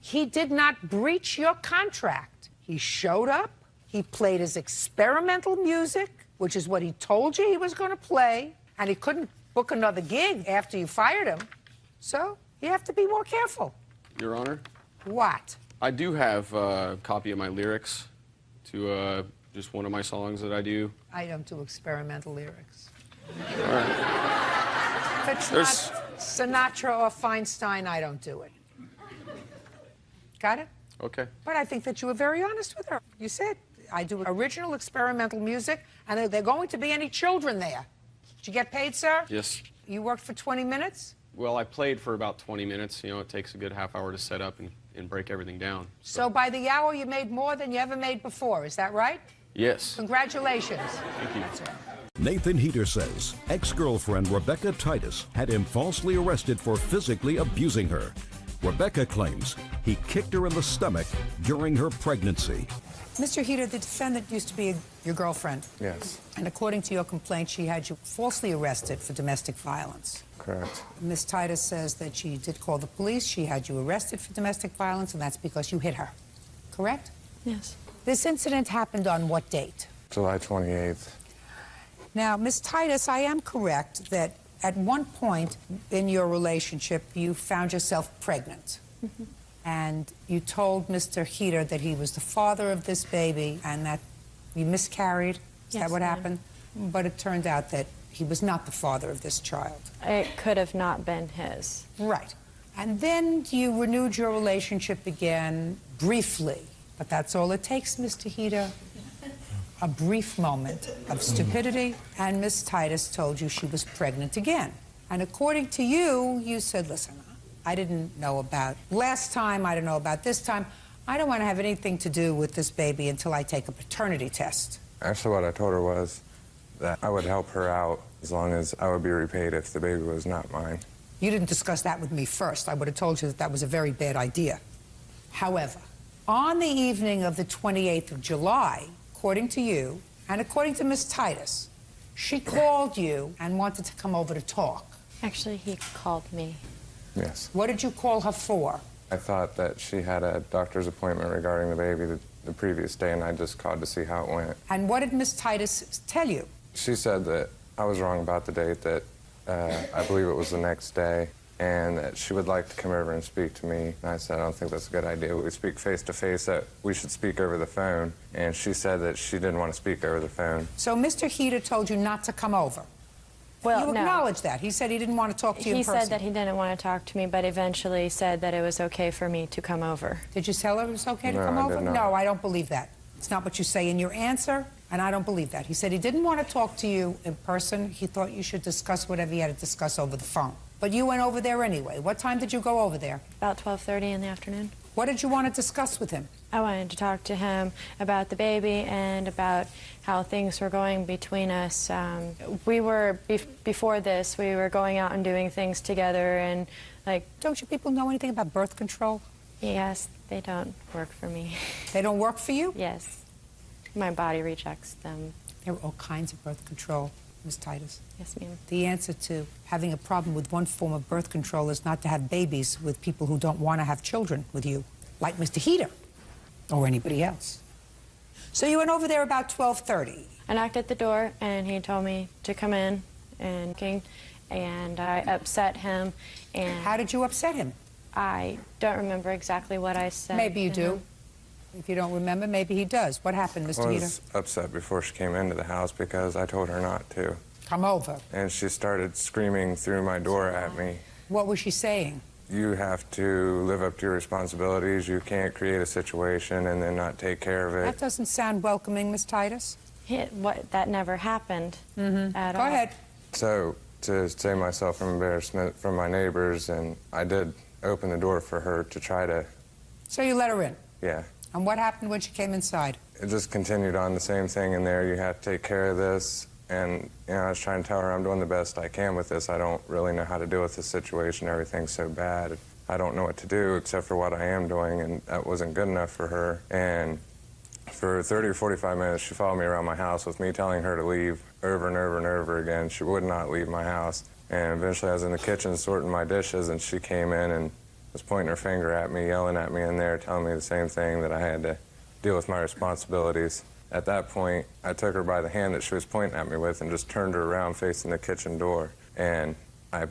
Speaker 2: He did not breach your contract. He showed up, he played his experimental music, which is what he told you he was going to play, and he couldn't book another gig after you fired him. So you have to be more careful.
Speaker 20: Your Honor?
Speaker 2: What?
Speaker 20: I do have a copy of my lyrics to just one of my songs that I do.
Speaker 2: I don't do experimental lyrics.
Speaker 20: All right.
Speaker 2: If it's not Sinatra or Feinstein, I don't do it. Got it?
Speaker 20: Okay.
Speaker 2: But I think that you were very honest with her. You said, I do original experimental music, and are there going to be any children there? Did you get paid, sir?
Speaker 20: Yes.
Speaker 2: You worked for 20 minutes?
Speaker 20: Well, I played for about 20 minutes. It takes a good half hour to set up and break everything down.
Speaker 2: So by the hour, you made more than you ever made before. Is that right?
Speaker 20: Yes.
Speaker 2: Congratulations.
Speaker 20: Thank you.
Speaker 1: Nathan Heater says ex-girlfriend Rebecca Titus had him falsely arrested for physically abusing her. Rebecca claims he kicked her in the stomach during her pregnancy.
Speaker 2: Mr. Heater, the defendant used to be your girlfriend.
Speaker 7: Yes.
Speaker 2: And according to your complaint, she had you falsely arrested for domestic violence.
Speaker 7: Correct.
Speaker 2: Ms. Titus says that she did call the police. She had you arrested for domestic violence, and that's because you hit her. Correct?
Speaker 11: Yes.
Speaker 2: This incident happened on what date?
Speaker 7: July 28th.
Speaker 2: Now, Ms. Titus, I am correct that at one point in your relationship, you found yourself pregnant.
Speaker 11: Mm-hmm.
Speaker 2: And you told Mr. Heater that he was the father of this baby and that you miscarried. Is
Speaker 11: Yes,
Speaker 2: that what
Speaker 11: ma'am.
Speaker 2: happened? But it turned out that he was not the father of this child.
Speaker 3: It could have not been his.
Speaker 2: Right. And then you renewed your relationship again briefly. But that's all it takes, Ms. Tejeda. A brief moment of stupidity, and Miss Titus told you she was pregnant again. And according to you, you said, listen, I didn't know about last time, I don't know about this time. I don't want to have anything to do with this baby until I take a paternity test.
Speaker 21: Actually, what I told her was that I would help her out as long as I would be repaid if the baby was not mine.
Speaker 2: You didn't discuss that with me first. I would have told you that that was a very bad idea. However, on the evening of the 28th of July, according to you, and according to Miss Titus, she called you and wanted to come over to talk.
Speaker 3: Actually, he called me.
Speaker 21: Yes.
Speaker 2: What did you call her for?
Speaker 21: I thought that she had a doctor's appointment regarding the baby the previous day, and I just called to see how it went.
Speaker 2: And what did Miss Titus tell you?
Speaker 21: She said that I was wrong about the date, that I believe it was the next day, and that she would like to come over and speak to me. And I said, I don't think that's a good idea. We speak face-to-face, that we should speak over the phone. And she said that she didn't want to speak over the phone.
Speaker 2: So Mr. Heder told you not to come over?
Speaker 3: Well,
Speaker 2: you
Speaker 3: no.
Speaker 2: acknowledge that. He said he didn't want to talk to you in person.
Speaker 3: He said that he didn't want to talk to me, but eventually said that it was okay for me to come over.
Speaker 2: Did you tell her it was okay to come
Speaker 21: I
Speaker 2: over?
Speaker 21: did not.
Speaker 2: No, I don't believe that. It's not what you say in your answer, and I don't believe that. He said he didn't want to talk to you in person. He thought you should discuss whatever you had to discuss over the phone. But you went over there anyway. What time did you go over there?
Speaker 3: About 12:30 in the afternoon.
Speaker 2: What did you want to discuss with him?
Speaker 3: I wanted to talk to him about the baby and about how things were going between us. We were, before this, we were going out and doing things together, and like...
Speaker 2: Don't you people know anything about birth control?
Speaker 3: Yes, they don't work for me.
Speaker 2: They don't work for you?
Speaker 3: Yes. My body rejects them.
Speaker 2: There are all kinds of birth control, Ms. Titus.
Speaker 3: Yes, ma'am.
Speaker 2: The answer to having a problem with one form of birth control is not to have babies with people who don't want to have children with you, like Mr. Heder or anybody else. So you went over there about 12:30.
Speaker 3: I knocked at the door, and he told me to come in, and I upset him. And
Speaker 2: how did you upset him?
Speaker 3: I don't remember exactly what I said.
Speaker 2: Maybe you do. If you don't remember, maybe he does. What happened, Mr. Heder?
Speaker 21: I was upset before she came into the house because I told her not to.
Speaker 2: Come over.
Speaker 21: And she started screaming through my door at me.
Speaker 2: What was she saying?
Speaker 21: You have to live up to your responsibilities. You can't create a situation and then not take care of it.
Speaker 2: That doesn't sound welcoming, Miss Titus.
Speaker 3: That never happened at all.
Speaker 2: Go ahead.
Speaker 21: So, to save myself from embarrassment from my neighbors, and I did open the door for her to try to...
Speaker 2: So you let her in?
Speaker 21: Yeah.
Speaker 2: And what happened when she came inside?
Speaker 21: It just continued on the same thing in there. You have to take care of this. And, you know, I was trying to tell her I'm doing the best I can with this. I don't really know how to deal with this situation. Everything's so bad. I don't know what to do except for what I am doing, and that wasn't good enough for her. And for 30 or 45 minutes, she followed me around my house with me telling her to leave over and over and over again. She would not leave my house. And eventually I was in the kitchen sorting my dishes, and she came in and was pointing her finger at me, yelling at me in there, telling me the same thing, that I had to deal with my responsibilities. At that point, I took her by the hand that she was pointing at me with and just turned her around facing the kitchen door. And I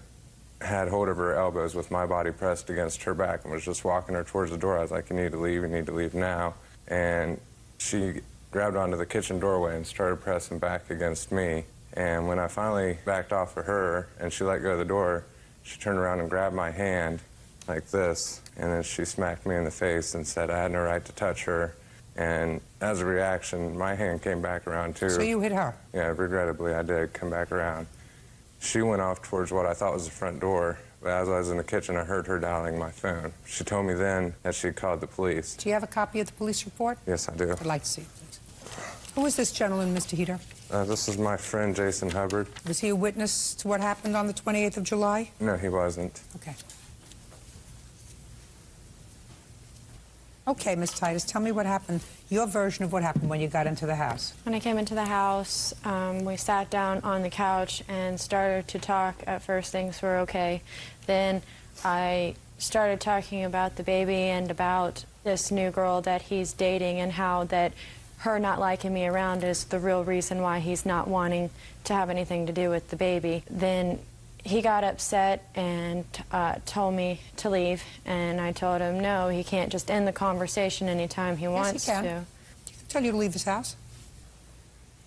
Speaker 21: had hold of her elbows with my body pressed against her back and was just walking her towards the door. I was like, you need to leave now. And she grabbed onto the kitchen doorway and started pressing back against me. And when I finally backed off of her and she let go of the door, she turned around and grabbed my hand like this, and then she smacked me in the face and said I had no right to touch her. And as a reaction, my hand came back around too.
Speaker 2: So you hit her?
Speaker 21: Yeah, regrettably, I did come back around. She went off towards what I thought was the front door, but as I was in the kitchen, I heard her dialing my phone. She told me then that she called the police.
Speaker 2: Do you have a copy of the police report?
Speaker 21: Yes, I do.
Speaker 2: I'd like to see it, please. Who is this gentleman, Mr. Heder?
Speaker 21: This is my friend, Jason Hubbard.
Speaker 2: Was he a witness to what happened on the 28th of July?
Speaker 21: No, he wasn't.
Speaker 2: Okay. Okay, Ms. Titus, tell me what happened, your version of what happened when you got into the house.
Speaker 3: When I came into the house, we sat down on the couch and started to talk. At first, things were okay. Then I started talking about the baby and about this new girl that he's dating, and how that her not liking me around is the real reason why he's not wanting to have anything to do with the baby. Then he got upset and told me to leave, and I told him no, he can't just end the conversation anytime he wants
Speaker 2: yes, he can.
Speaker 3: to.
Speaker 2: He can tell you to leave this house.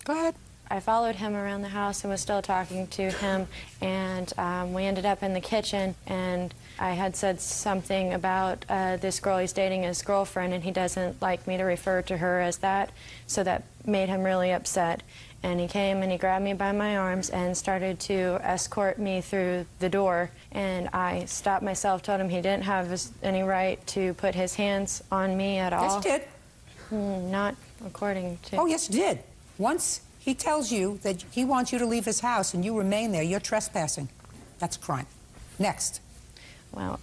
Speaker 2: Go ahead.
Speaker 3: I followed him around the house and was still talking to him, and we ended up in the kitchen, and I had said something about this girl he's dating, his girlfriend, and he doesn't like me to refer to her as that, so that made him really upset. And he came and he grabbed me by my arms and started to escort me through the door, and I stopped myself, told him he didn't have any right to put his hands on me at all.
Speaker 2: Yes, you did.
Speaker 3: Not according to...
Speaker 2: Oh, yes, you did. Once he tells you that he wants you to leave his house and you remain there, you're trespassing. That's a crime. Next.
Speaker 3: Well,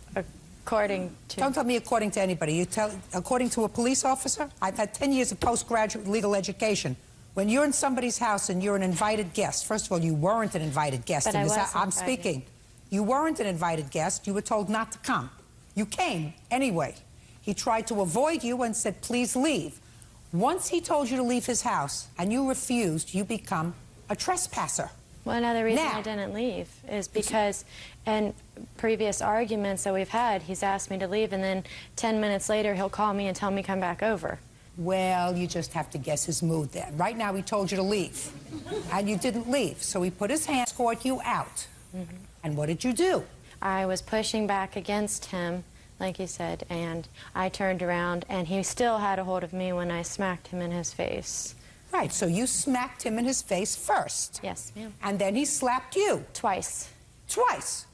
Speaker 3: according to...
Speaker 2: Don't tell me according to anybody. You tell according to a police officer. I've had 10 years of postgraduate legal education. When you're in somebody's house and you're an invited guest, first of all, you weren't an invited guest
Speaker 3: But
Speaker 2: in this
Speaker 3: I
Speaker 2: house.
Speaker 3: was
Speaker 2: I'm
Speaker 3: invited.
Speaker 2: speaking. You weren't an invited guest. You were told not to come. You came anyway. He tried to avoid you and said, please leave. Once he told you to leave his house and you refused, you become a trespasser.
Speaker 3: Well, another reason
Speaker 2: Now-
Speaker 3: I didn't leave is because in previous arguments that we've had, he's asked me to leave, and then 10 minutes later he'll call me and tell me come back over.
Speaker 2: Well, you just have to guess his mood then. Right now, he told you to leave, and you didn't leave. So he put his hand, escort you out. And what did you do?
Speaker 3: I was pushing back against him, like you said, and I turned around, and he still had a hold of me when I smacked him in his face.
Speaker 2: Right, so you smacked him in his face first.
Speaker 3: Yes, ma'am.
Speaker 2: And then he slapped you.
Speaker 3: Twice.
Speaker 2: Twice.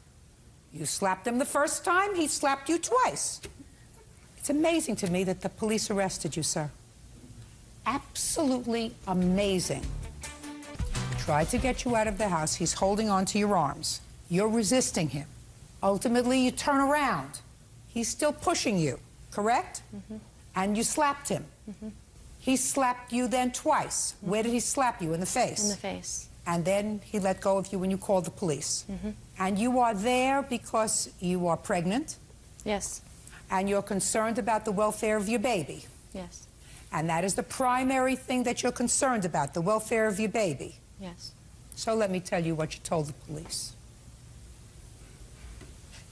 Speaker 2: You slapped him the first time, he slapped you twice. It's amazing to me that the police arrested you, sir. Absolutely amazing. Tried to get you out of the house. He's holding on to your arms. You're resisting him. Ultimately, you turn around. He's still pushing you, correct? And you slapped him. He slapped you then twice. Where did he slap you? In the face?
Speaker 3: In the face.
Speaker 2: And then he let go of you when you called the police. And you are there because you are pregnant.
Speaker 3: Yes.
Speaker 2: And you're concerned about the welfare of your baby.
Speaker 3: Yes.
Speaker 2: And that is the primary thing that you're concerned about, the welfare of your baby.
Speaker 3: Yes.
Speaker 2: So let me tell you what you told the police.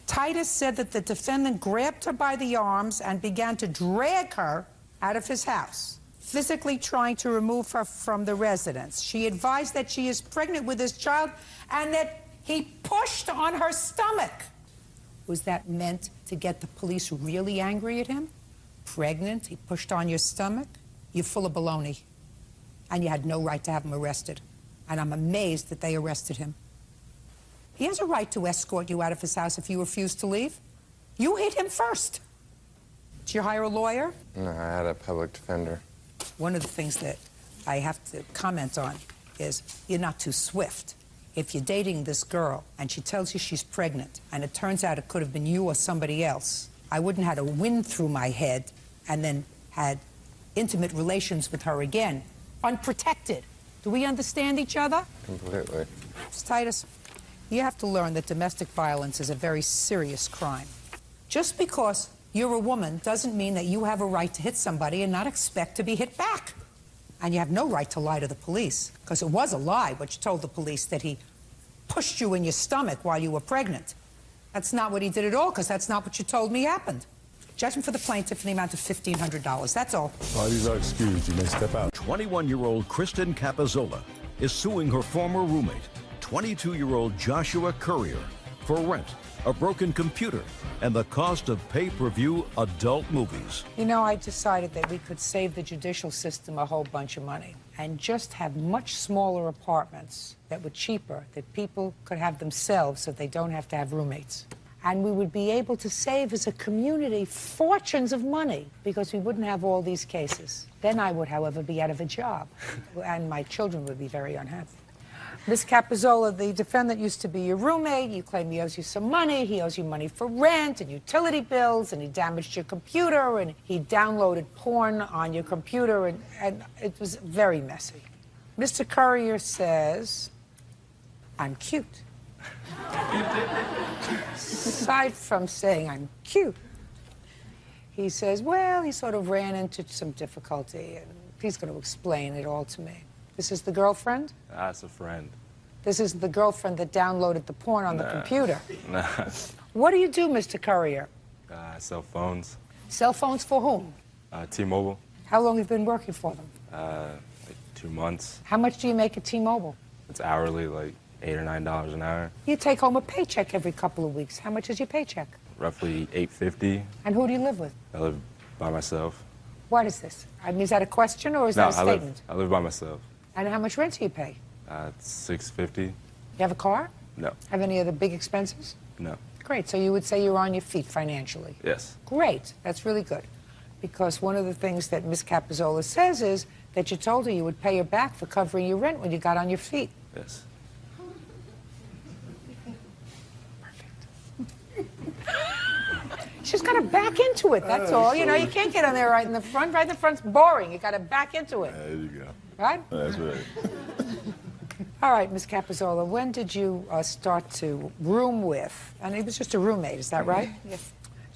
Speaker 2: Titus said that the defendant grabbed her by the arms and began to drag her out of his house, physically trying to remove her from the residence. She advised that she is pregnant with his child and that he pushed on her stomach. Was that meant to get the police really angry at him? Pregnant, he pushed on your stomach? You're full of baloney. And you had no right to have him arrested. And I'm amazed that they arrested him. He has a right to escort you out of his house if you refuse to leave. You hit him first. Did you hire a lawyer?
Speaker 21: No, I had a public defender.
Speaker 2: One of the things that I have to comment on is you're not too swift. If you're dating this girl and she tells you she's pregnant and it turns out it could have been you or somebody else, I wouldn't have had a wind through my head and then had intimate relations with her again, unprotected. Do we understand each other?
Speaker 21: Completely.
Speaker 2: Ms. Titus, you have to learn that domestic violence is a very serious crime. Just because you're a woman doesn't mean that you have a right to hit somebody and not expect to be hit back. And you have no right to lie to the police, because it was a lie what you told the police, that he pushed you in your stomach while you were pregnant. That's not what he did at all, because that's not what you told me happened. Judgment for the plaintiff in the amount of $1,500. That's all.
Speaker 8: Parties are excused. You may step out.
Speaker 1: 21-year-old Kristen Capizzola is suing her former roommate, 22-year-old Joshua Courier, for rent, a broken computer, and the cost of pay-per-view adult movies.
Speaker 2: You know, I decided that we could save the judicial system a whole bunch of money and just have much smaller apartments that were cheaper, that people could have themselves so they don't have to have roommates. And we would be able to save as a community fortunes of money because we wouldn't have all these cases. Then I would, however, be out of a job, and my children would be very unhappy. Ms. Capizzola, the defendant used to be your roommate. You claim he owes you some money. He owes you money for rent and utility bills, and he damaged your computer, and he downloaded porn on your computer, and it was very messy. Mr. Courier says, I'm cute. Aside from saying I'm cute, he says, well, he sort of ran into some difficulty, and he's going to explain it all to me. This is the girlfriend?
Speaker 6: That's a friend.
Speaker 2: This is the girlfriend that downloaded the porn on the computer.
Speaker 6: Nah.
Speaker 2: What do you do, Mr. Courier?
Speaker 6: Cell phones.
Speaker 2: Cell phones for whom?
Speaker 6: T-Mobile.
Speaker 2: How long have you been working for them?
Speaker 6: Like 2 months.
Speaker 2: How much do you make at T-Mobile?
Speaker 6: It's hourly, like $8 or $9 an hour.
Speaker 2: You take home a paycheck every couple of weeks. How much is your paycheck?
Speaker 6: Roughly $8.50.
Speaker 2: And who do you live with?
Speaker 6: I live by myself.
Speaker 2: What is this? I mean, is that a question or is that a statement?
Speaker 6: I live by myself.
Speaker 2: And how much rent do you pay?
Speaker 6: It's $6.50.
Speaker 2: You have a car?
Speaker 6: No.
Speaker 2: Have any other big expenses?
Speaker 6: No.
Speaker 2: Great. So you would say you're on your feet financially.
Speaker 6: Yes.
Speaker 2: Great. That's really good. Because one of the things that Ms. Capizzola says is that you told her you would pay her back for covering your rent when you got on your feet.
Speaker 6: Yes.
Speaker 2: She's got to back into it, that's all. You know, you can't get on there right in the front. Right in the front's boring. You got to back into it.
Speaker 8: There you go.
Speaker 2: Right?
Speaker 8: That's right.
Speaker 2: All right, Ms. Capizzola, when did you start to room with, and it was just a roommate, is that right?
Speaker 5: Yes.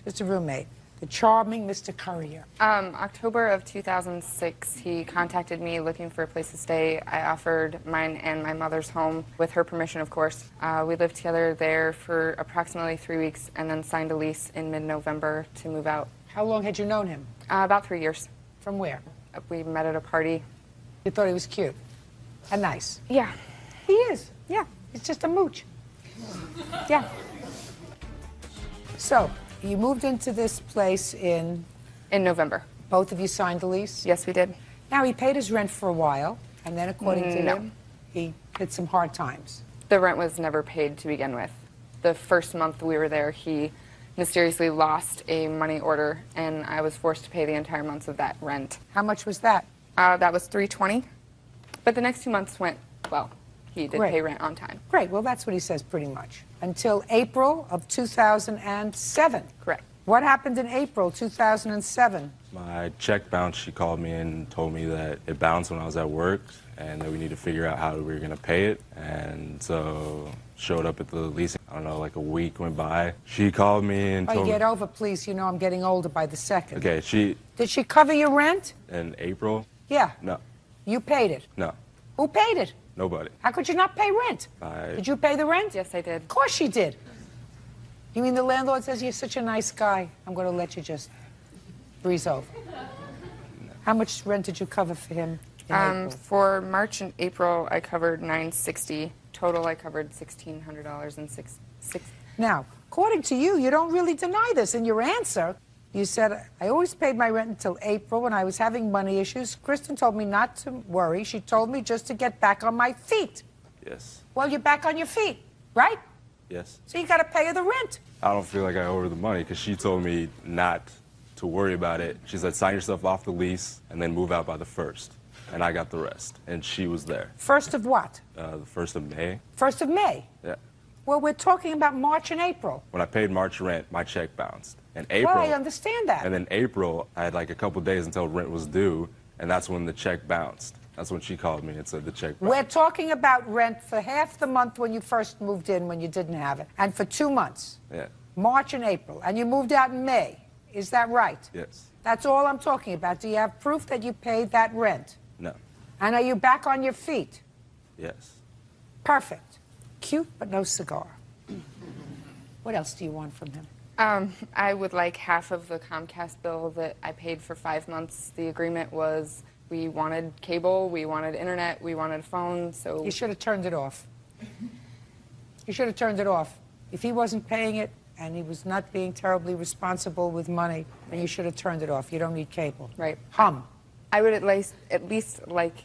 Speaker 2: Just a roommate. The charming Mr. Courier.
Speaker 5: October of 2006, he contacted me looking for a place to stay. I offered mine and my mother's home, with her permission, of course. We lived together there for approximately 3 weeks and then signed a lease in mid-November to move out.
Speaker 2: How long had you known him?
Speaker 5: About 3 years.
Speaker 2: From where?
Speaker 5: We met at a party.
Speaker 2: You thought he was cute and nice?
Speaker 5: Yeah.
Speaker 2: He is. Yeah. He's just a mooch. Yeah. So, you moved into this place in
Speaker 5: November.
Speaker 2: Both of you signed the lease?
Speaker 5: Yes, we did.
Speaker 2: Now, he paid his rent for a while, and then according to
Speaker 5: No.
Speaker 2: him, he hit some hard times.
Speaker 5: The rent was never paid to begin with. The first month we were there, he mysteriously lost a money order, and I was forced to pay the entire months of that rent.
Speaker 2: How much was that?
Speaker 5: That was $320. But the next 2 months went well. He did
Speaker 2: Great.
Speaker 5: pay rent on time.
Speaker 2: Great. Well, that's what he says pretty much. Until April of 2007.
Speaker 5: Correct.
Speaker 2: What happened in April 2007?
Speaker 6: My check bounced. She called me and told me that it bounced when I was at work and that we need to figure out how we were going to pay it. And so showed up at the leasing. I don't know, like a week went by. She called me and told me.
Speaker 2: Get over, please. You know I'm getting older by the second.
Speaker 6: Okay,
Speaker 2: Did she cover your rent?
Speaker 6: in April?
Speaker 2: Yeah.
Speaker 6: No.
Speaker 2: You paid it.
Speaker 6: No.
Speaker 2: Who paid it?
Speaker 6: Nobody.
Speaker 2: How could you not pay rent? Did you pay the rent?
Speaker 5: Yes, I did.
Speaker 2: Of course she did. You mean the landlord says you're such a nice guy, I'm going to let you just breeze over? How much rent did you cover for him in April?
Speaker 5: For March and April, I covered $960. Total, I covered $1,600 and six.
Speaker 2: Now, according to you, you don't really deny this in your answer. You said, I always paid my rent until April when I was having money issues. Kristen told me not to worry. She told me just to get back on my feet.
Speaker 6: Yes.
Speaker 2: Well, you're back on your feet, right?
Speaker 6: Yes.
Speaker 2: So you got to pay her the rent.
Speaker 6: I don't feel like I owe her the money because she told me not to worry about it. She said, sign yourself off the lease and then move out by the 1st. And I got the rest. And she was there.
Speaker 2: 1st of what?
Speaker 6: The 1st of May.
Speaker 2: 1st of May?
Speaker 6: Yeah.
Speaker 2: Well, we're talking about March and April.
Speaker 6: When I paid March rent, my check bounced. And April.
Speaker 2: Well, I understand that.
Speaker 6: And then April, I had like a couple days until rent was due, and that's when the check bounced. That's when she called me and said the check bounced.
Speaker 2: We're talking about rent for half the month when you first moved in, when you didn't have it, and for 2 months,
Speaker 6: Yeah.
Speaker 2: March and April, and you moved out in May. Is that right?
Speaker 6: Yes.
Speaker 2: That's all I'm talking about. Do you have proof that you paid that rent?
Speaker 6: No.
Speaker 2: And are you back on your feet?
Speaker 6: Yes.
Speaker 2: Perfect. Cute, but no cigar. What else do you want from him?
Speaker 5: I would like half of the Comcast bill that I paid for 5 months. The agreement was we wanted cable, we wanted internet, we wanted a phone, so...
Speaker 2: You should have turned it off. You should have turned it off. If he wasn't paying it and he was not being terribly responsible with money, then you should have turned it off. You don't need cable.
Speaker 5: Right.
Speaker 2: Hum.
Speaker 5: I would at least like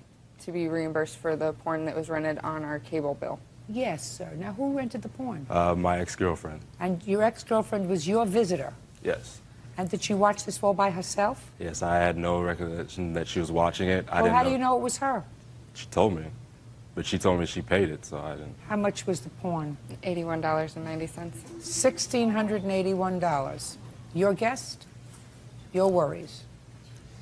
Speaker 5: to be reimbursed for the porn that was rented on our cable bill.
Speaker 2: Yes, sir. Now, who rented the porn?
Speaker 6: My ex-girlfriend.
Speaker 2: And your ex-girlfriend was your visitor?
Speaker 6: Yes.
Speaker 2: And did she watch this all by herself?
Speaker 6: Yes, I had no recollection that she was watching it. I
Speaker 2: Well,
Speaker 6: didn't
Speaker 2: how
Speaker 6: know.
Speaker 2: do you know it was her?
Speaker 6: She told me. But she told me she paid it, so I didn't.
Speaker 2: How much was the porn?
Speaker 5: $81.90.
Speaker 2: $1,681. Your guest? Your worries.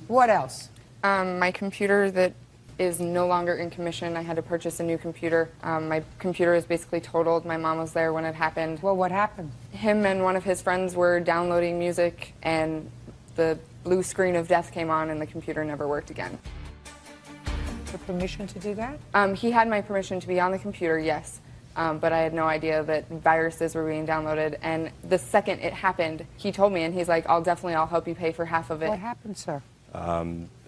Speaker 2: What else?
Speaker 5: My computer that is no longer in commission. I had to purchase a new computer. My computer is basically totaled. My mom was there when it happened.
Speaker 2: Well, what happened?
Speaker 5: Him and one of his friends were downloading music, and the blue screen of death came on, and the computer never worked again.
Speaker 2: For permission to do that?
Speaker 5: He had my permission to be on the computer, yes, but I had no idea that viruses were being downloaded. And the second it happened, he told me, and he's like, I'll help you pay for half of it.
Speaker 2: What happened, sir?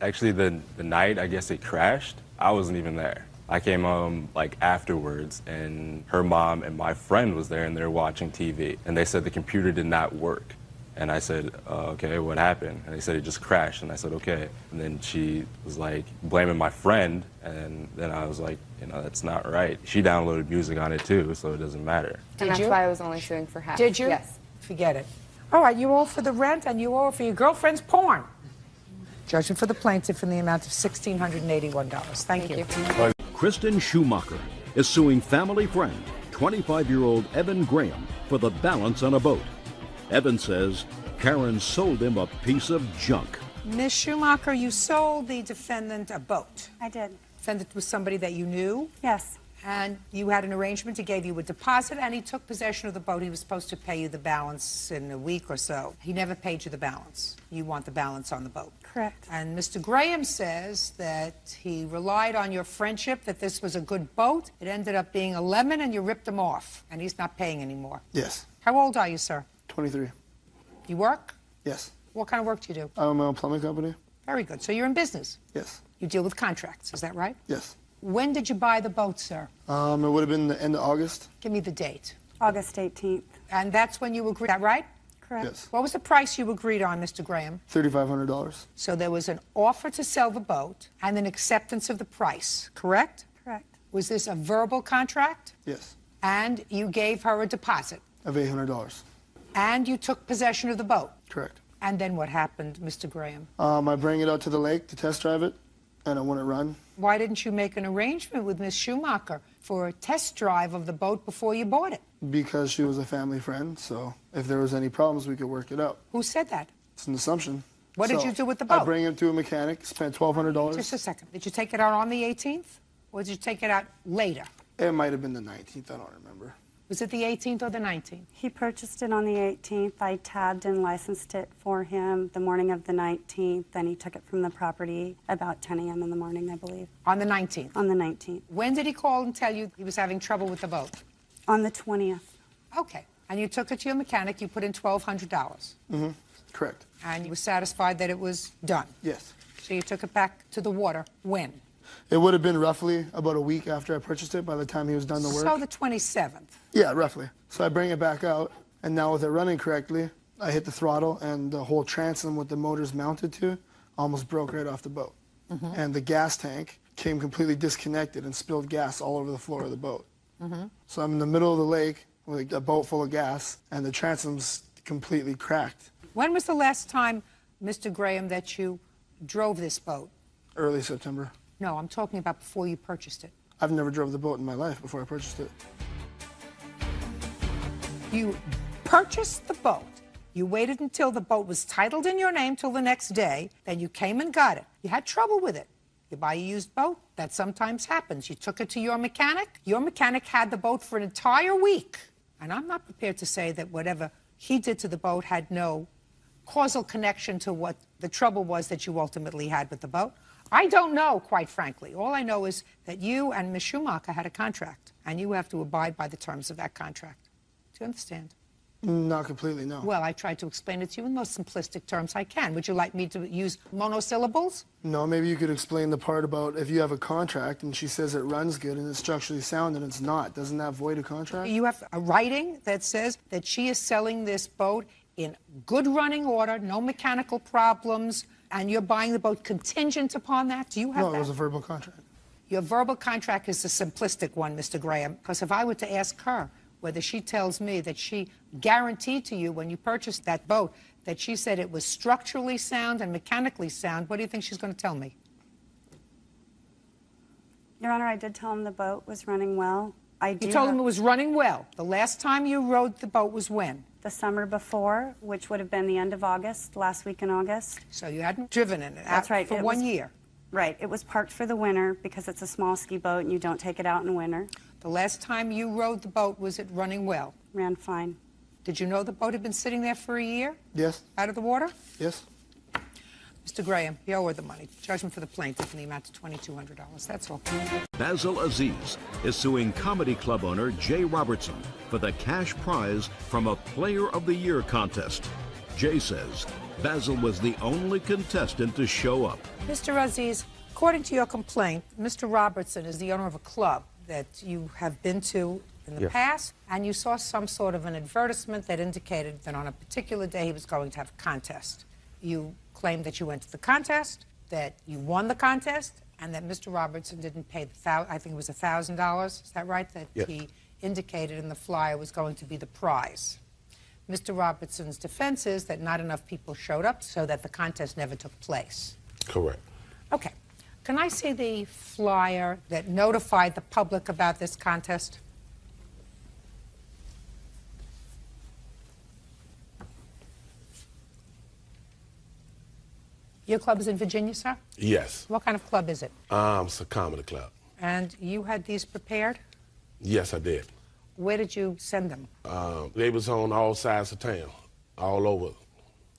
Speaker 6: Actually, the night, I guess it crashed, I wasn't even there. I came home like afterwards, and her mom and my friend was there, and they're watching TV, and they said the computer did not work. And I said, okay, what happened? And they said it just crashed, and I said, okay. And then she was like blaming my friend, and then I was like, you know, that's not right. She downloaded music on it too, so it doesn't matter.
Speaker 5: And that's why I was only suing for half.
Speaker 2: Did you?
Speaker 5: Yes.
Speaker 2: Forget it. All right, you owe for the rent and you owe for your girlfriend's porn. Judgment for the plaintiff in the amount of $1,681. Thank you.
Speaker 1: Kristen Schumacher is suing family friend, 25-year-old Evan Graham, for the balance on a boat. Evan says Karen sold him a piece of junk.
Speaker 2: Ms. Schumacher, you sold the defendant a boat.
Speaker 4: I did.
Speaker 2: Defendant was somebody that you knew?
Speaker 4: Yes.
Speaker 2: And you had an arrangement. He gave you a deposit, and he took possession of the boat. He was supposed to pay you the balance in a week or so. He never paid you the balance. You want the balance on the boat.
Speaker 4: Correct.
Speaker 2: And Mr. Graham says that he relied on your friendship, that this was a good boat. It ended up being a lemon, and you ripped him off, and he's not paying anymore.
Speaker 22: Yes.
Speaker 2: How old are you, sir?
Speaker 22: 23.
Speaker 2: You work?
Speaker 22: Yes.
Speaker 2: What kind of work do you do?
Speaker 22: I own my own plumbing company.
Speaker 2: Very good. So you're in business?
Speaker 22: Yes.
Speaker 2: You deal with contracts, is that right?
Speaker 22: Yes.
Speaker 2: When did you buy the boat, sir?
Speaker 22: It would have been the end of August.
Speaker 2: Give me the date.
Speaker 4: August 18th.
Speaker 2: And that's when you agreed, is that right?
Speaker 4: Correct.
Speaker 22: Yes.
Speaker 2: What was the price you agreed on, Mr. Graham?
Speaker 22: $3,500.
Speaker 2: So there was an offer to sell the boat and an acceptance of the price, correct?
Speaker 4: Correct.
Speaker 2: Was this a verbal contract?
Speaker 22: Yes.
Speaker 2: And you gave her a deposit?
Speaker 22: Of $800.
Speaker 2: And you took possession of the boat?
Speaker 22: Correct.
Speaker 2: And then what happened, Mr. Graham?
Speaker 22: I bring it out to the lake to test drive it, and I want it run.
Speaker 2: Why didn't you make an arrangement with Ms. Schumacher for a test drive of the boat before you bought it?
Speaker 22: Because she was a family friend, so if there was any problems, we could work it out.
Speaker 2: Who said that?
Speaker 22: It's an assumption.
Speaker 2: What did you do with the boat?
Speaker 22: I bring it to a mechanic, spent $1,200.
Speaker 2: Just a second. Did you take it out on the 18th? Or did you take it out later?
Speaker 22: It might have been the 19th, I don't remember.
Speaker 2: Was it the 18th or the 19th?
Speaker 4: He purchased it on the 18th. I tabbed and licensed it for him the morning of the 19th. Then he took it from the property about 10 a.m. in the morning, I believe.
Speaker 2: On the 19th?
Speaker 4: On the 19th.
Speaker 2: When did he call and tell you he was having trouble with the boat?
Speaker 4: On the 20th.
Speaker 2: Okay. And you took it to your mechanic. You put in $1,200.
Speaker 22: Mm-hmm. Correct.
Speaker 2: And you were satisfied that it was done?
Speaker 22: Yes.
Speaker 2: So you took it back to the water. When?
Speaker 22: It would have been roughly about a week after I purchased it by the time he was done the work.
Speaker 2: So the 27th?
Speaker 22: Yeah, roughly. So I bring it back out, and now with it running correctly, I hit the throttle, and the whole transom with the motors mounted to almost broke right off the boat.
Speaker 2: Mm-hmm.
Speaker 22: And the gas tank came completely disconnected and spilled gas all over the floor of the boat.
Speaker 2: Mm-hmm.
Speaker 22: So I'm in the middle of the lake with a boat full of gas, and the transom's completely cracked.
Speaker 2: When was the last time, Mr. Graham, that you drove this boat?
Speaker 22: Early September.
Speaker 2: No, I'm talking about before you purchased it.
Speaker 22: I've never drove the boat in my life before I purchased it.
Speaker 2: You purchased the boat. You waited until the boat was titled in your name till the next day. Then you came and got it. You had trouble with it. You buy a used boat. That sometimes happens. You took it to your mechanic. Your mechanic had the boat for an entire week. And I'm not prepared to say that whatever he did to the boat had no causal connection to what the trouble was that you ultimately had with the boat. I don't know, quite frankly. All I know is that you and Ms. Schumacher had a contract, and you have to abide by the terms of that contract. Do you understand?
Speaker 22: Not completely, no.
Speaker 2: Well, I tried to explain it to you in the most simplistic terms I can. Would you like me to use monosyllables?
Speaker 22: No, maybe you could explain the part about if you have a contract and she says it runs good and it's structurally sound and it's not. Doesn't that void a contract?
Speaker 2: You have a writing that says that she is selling this boat in good running order, no mechanical problems, and you're buying the boat contingent upon that? Do you have that?
Speaker 22: No, it was a verbal contract.
Speaker 2: Your verbal contract is the simplistic one, Mr. Graham, because if I were to ask her whether she tells me that she guaranteed to you when you purchased that boat that she said it was structurally sound and mechanically sound, what do you think she's going to tell me?
Speaker 4: Your Honor, I did tell him the boat was running well.
Speaker 2: You told him it was running well. The last time you rode the boat was when?
Speaker 4: The summer before, which would have been the end of August, last week in August.
Speaker 2: So you hadn't driven in it?
Speaker 4: That's right.
Speaker 2: For 1 year?
Speaker 4: Right. It was parked for the winter because it's a small ski boat and you don't take it out in winter.
Speaker 2: The last time you rode the boat, was it running well?
Speaker 4: Ran fine.
Speaker 2: Did you know the boat had been sitting there for a year?
Speaker 22: Yes.
Speaker 2: Out of the water?
Speaker 22: Yes.
Speaker 2: Mr. Graham, you owe her the money. Judgment for the plaintiff in the amount of $2,200. That's all.
Speaker 1: Basil Aziz is suing comedy club owner Jay Robertson for the cash prize from a Player of the Year contest. Jay says Basil was the only contestant to show up.
Speaker 2: Mr. Aziz, According to your complaint, Mr. Robertson is the owner of a club that you have been to in the
Speaker 9: Yes.
Speaker 2: past, and you saw some sort of an advertisement that indicated that on a particular day he was going to have a contest. You claimed that you went to the contest, that you won the contest, and that Mr. Robertson didn't pay I think it was $1,000, is that right? That
Speaker 9: Yes.
Speaker 2: he indicated in the flyer was going to be the prize. Mr. Robertson's defense is that not enough people showed up, so that the contest never took place.
Speaker 9: Correct.
Speaker 2: Okay. Can I see the flyer that notified the public about this contest? Your club is in Virginia, sir?
Speaker 9: Yes.
Speaker 2: What kind of club is it?
Speaker 9: It's a comedy club.
Speaker 2: And you had these prepared?
Speaker 9: Yes, I did.
Speaker 2: Where did you send them?
Speaker 9: They was on all sides of town, all over.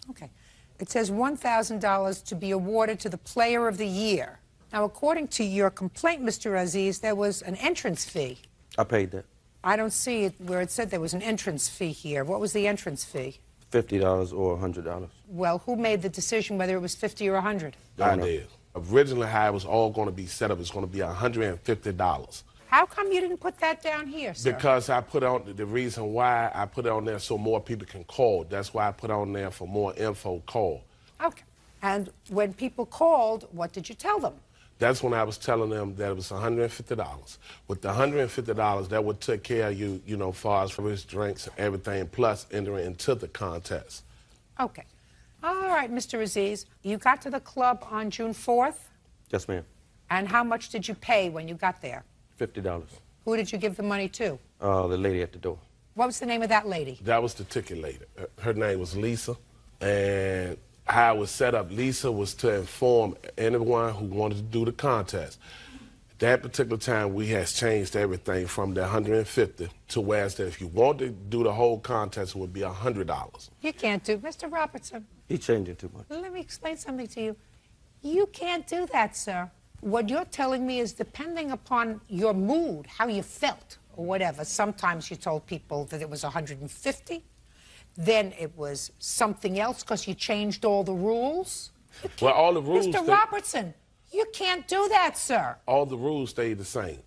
Speaker 2: Okay. It says $1,000 to be awarded to the Player of the Year. Now, according to your complaint, Mr. Aziz, there was an entrance fee.
Speaker 10: I paid that.
Speaker 2: I don't see it where it said there was an entrance fee here. What was the entrance fee?
Speaker 10: $50 or $100.
Speaker 2: Well, who made the decision whether it was 50 or 100?
Speaker 9: I did. Originally, how it was all going to be set up, it's going to be $150.
Speaker 2: How come you didn't put that down here, sir?
Speaker 9: Because I put on, the reason why I put it on there so more people can call. That's why I put on there for more info call.
Speaker 2: Okay. And when people called, what did you tell them?
Speaker 9: That's when I was telling them that it was $150. With the $150, that would take care of you, you know, far as food, drinks, and everything, plus entering into the contest.
Speaker 2: Okay. All right, Mr. Aziz, you got to the club on June 4th,
Speaker 10: Yes, ma'am.
Speaker 2: and how much did you pay when you got there?
Speaker 10: $50.
Speaker 2: Who did you give the money to?
Speaker 10: The lady at the door.
Speaker 2: What was the name of that lady?
Speaker 9: That was the ticket lady. Her name was Lisa, and how it was set up, Lisa was to inform anyone who wanted to do the contest. That particular time, we has changed everything from the $150 to whereas that if you want to do the whole contest, it would be $100.
Speaker 2: You can't do, Mr. Robertson,
Speaker 10: He changed it too much.
Speaker 2: let me explain something to you. You can't do that, sir. What you're telling me is depending upon your mood, how you felt, or whatever. Sometimes you told people that it was $150. Then it was something else because you changed all the rules.
Speaker 9: Well, all the rules...
Speaker 2: Mr. Robertson, you can't do that, sir.
Speaker 9: All the rules stayed the same.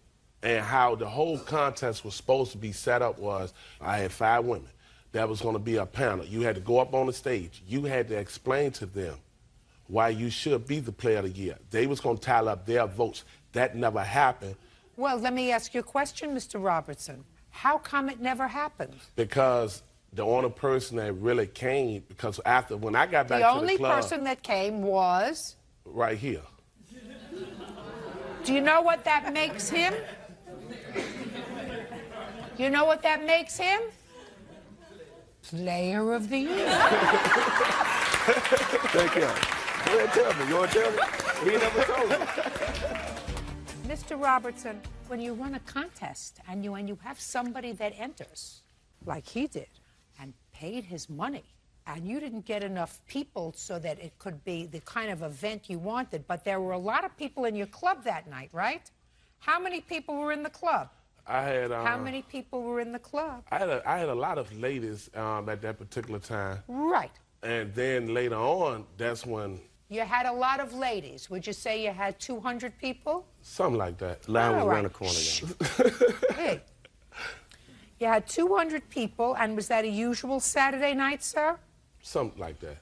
Speaker 9: And how the whole contest was supposed to be set up was, I had 5 women. That was going to be a panel. You had to go up on the stage. You had to explain to them why you should be the Player of the Year. They was going to tally up their votes. That never happened.
Speaker 2: Well, let me ask you a question, Mr. Robertson. How come it never happened?
Speaker 9: Because the only person that really came, because after, when I got back to the club...
Speaker 2: The only person that came was?
Speaker 9: Right here.
Speaker 2: Do you know what that makes him? You know what that makes him? Player of the Year.
Speaker 9: Thank you. Go ahead, tell me. You want to tell me? He never told me.
Speaker 2: Mr. Robertson, when you run a contest and you have somebody that enters, like he did, and paid his money, and you didn't get enough people so that it could be the kind of event you wanted, but there were a lot of people in your club that night, right? How many people were in the club?
Speaker 9: I had...
Speaker 2: How many people were in the club?
Speaker 9: I had a lot of ladies at that particular time.
Speaker 2: Right.
Speaker 9: And then later on, that's when...
Speaker 2: You had a lot of ladies. Would you say you had 200 people?
Speaker 9: Something like that.
Speaker 10: Line was
Speaker 2: All
Speaker 10: around
Speaker 2: right.
Speaker 10: the corner, y'all.
Speaker 2: Hey. You had 200 people, and was that a usual Saturday night, sir?
Speaker 9: Something like that.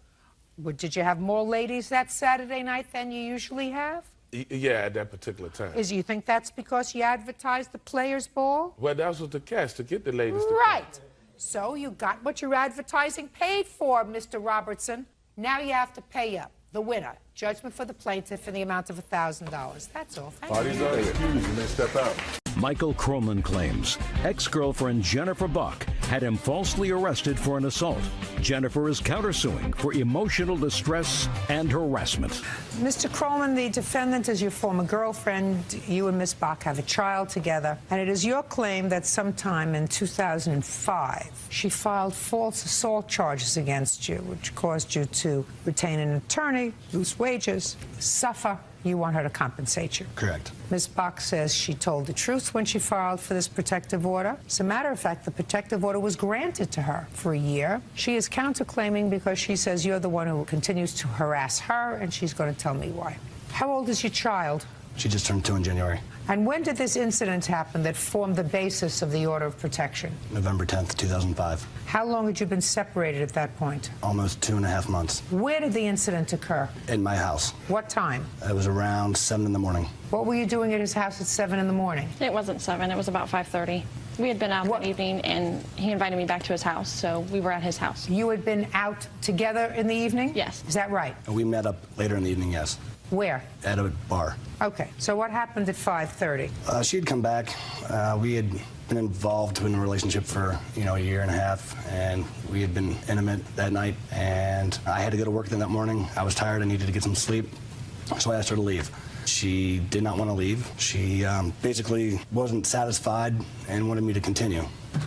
Speaker 2: Did you have more ladies that Saturday night than you usually have?
Speaker 9: Yeah, at that particular time.
Speaker 2: You think that's because you advertised the Players Ball?
Speaker 9: Well, that was the catch, to get the ladies to
Speaker 2: Right. So you got what your advertising paid for, Mr. Robertson. Now you have to pay up. The winner, judgment for the plaintiff in the amount of $1,000. That's all. Thank
Speaker 8: Parties
Speaker 2: you.
Speaker 8: are excused and they step out.
Speaker 1: Michael Croman claims ex-girlfriend Jennifer Buck had him falsely arrested for an assault. Jennifer is countersuing for emotional distress and harassment.
Speaker 2: Mr. Croman, the defendant is your former girlfriend. You and Miss Buck have a child together. And it is your claim that sometime in 2005, she filed false assault charges against you, which caused you to retain an attorney, lose wages, suffer. You want her to compensate you.
Speaker 23: Correct.
Speaker 2: Ms. Buck says she told the truth when she filed for this protective order. As a matter of fact, the protective order was granted to her for a year. She is counterclaiming because she says you're the one who continues to harass her, and she's going to tell me why. How old is your child?
Speaker 12: She just turned 2 in January.
Speaker 2: And when did this incident happen that formed the basis of the order of protection?
Speaker 12: November 10th, 2005.
Speaker 2: How long had you been separated at that point?
Speaker 12: Almost 2.5 months.
Speaker 2: Where did the incident occur?
Speaker 12: In my house.
Speaker 2: What time?
Speaker 12: It was around 7 in the morning.
Speaker 2: What were you doing at his house at 7 in the morning?
Speaker 3: It wasn't 7, it was about 5:30. We had been out that evening, and he invited me back to his house, so we were at his house.
Speaker 2: You had been out together in the evening?
Speaker 3: Yes.
Speaker 2: Is that right?
Speaker 12: We met up later in the evening, yes.
Speaker 2: Where?
Speaker 12: At a bar.
Speaker 2: Okay, so what happened at 5:30?
Speaker 12: She had come back. We had been involved in a relationship for, a year and a half, and we had been intimate that night, and I had to go to work that morning. I was tired, I needed to get some sleep, so I asked her to leave. She did not want to leave. She basically wasn't satisfied and wanted me to continue.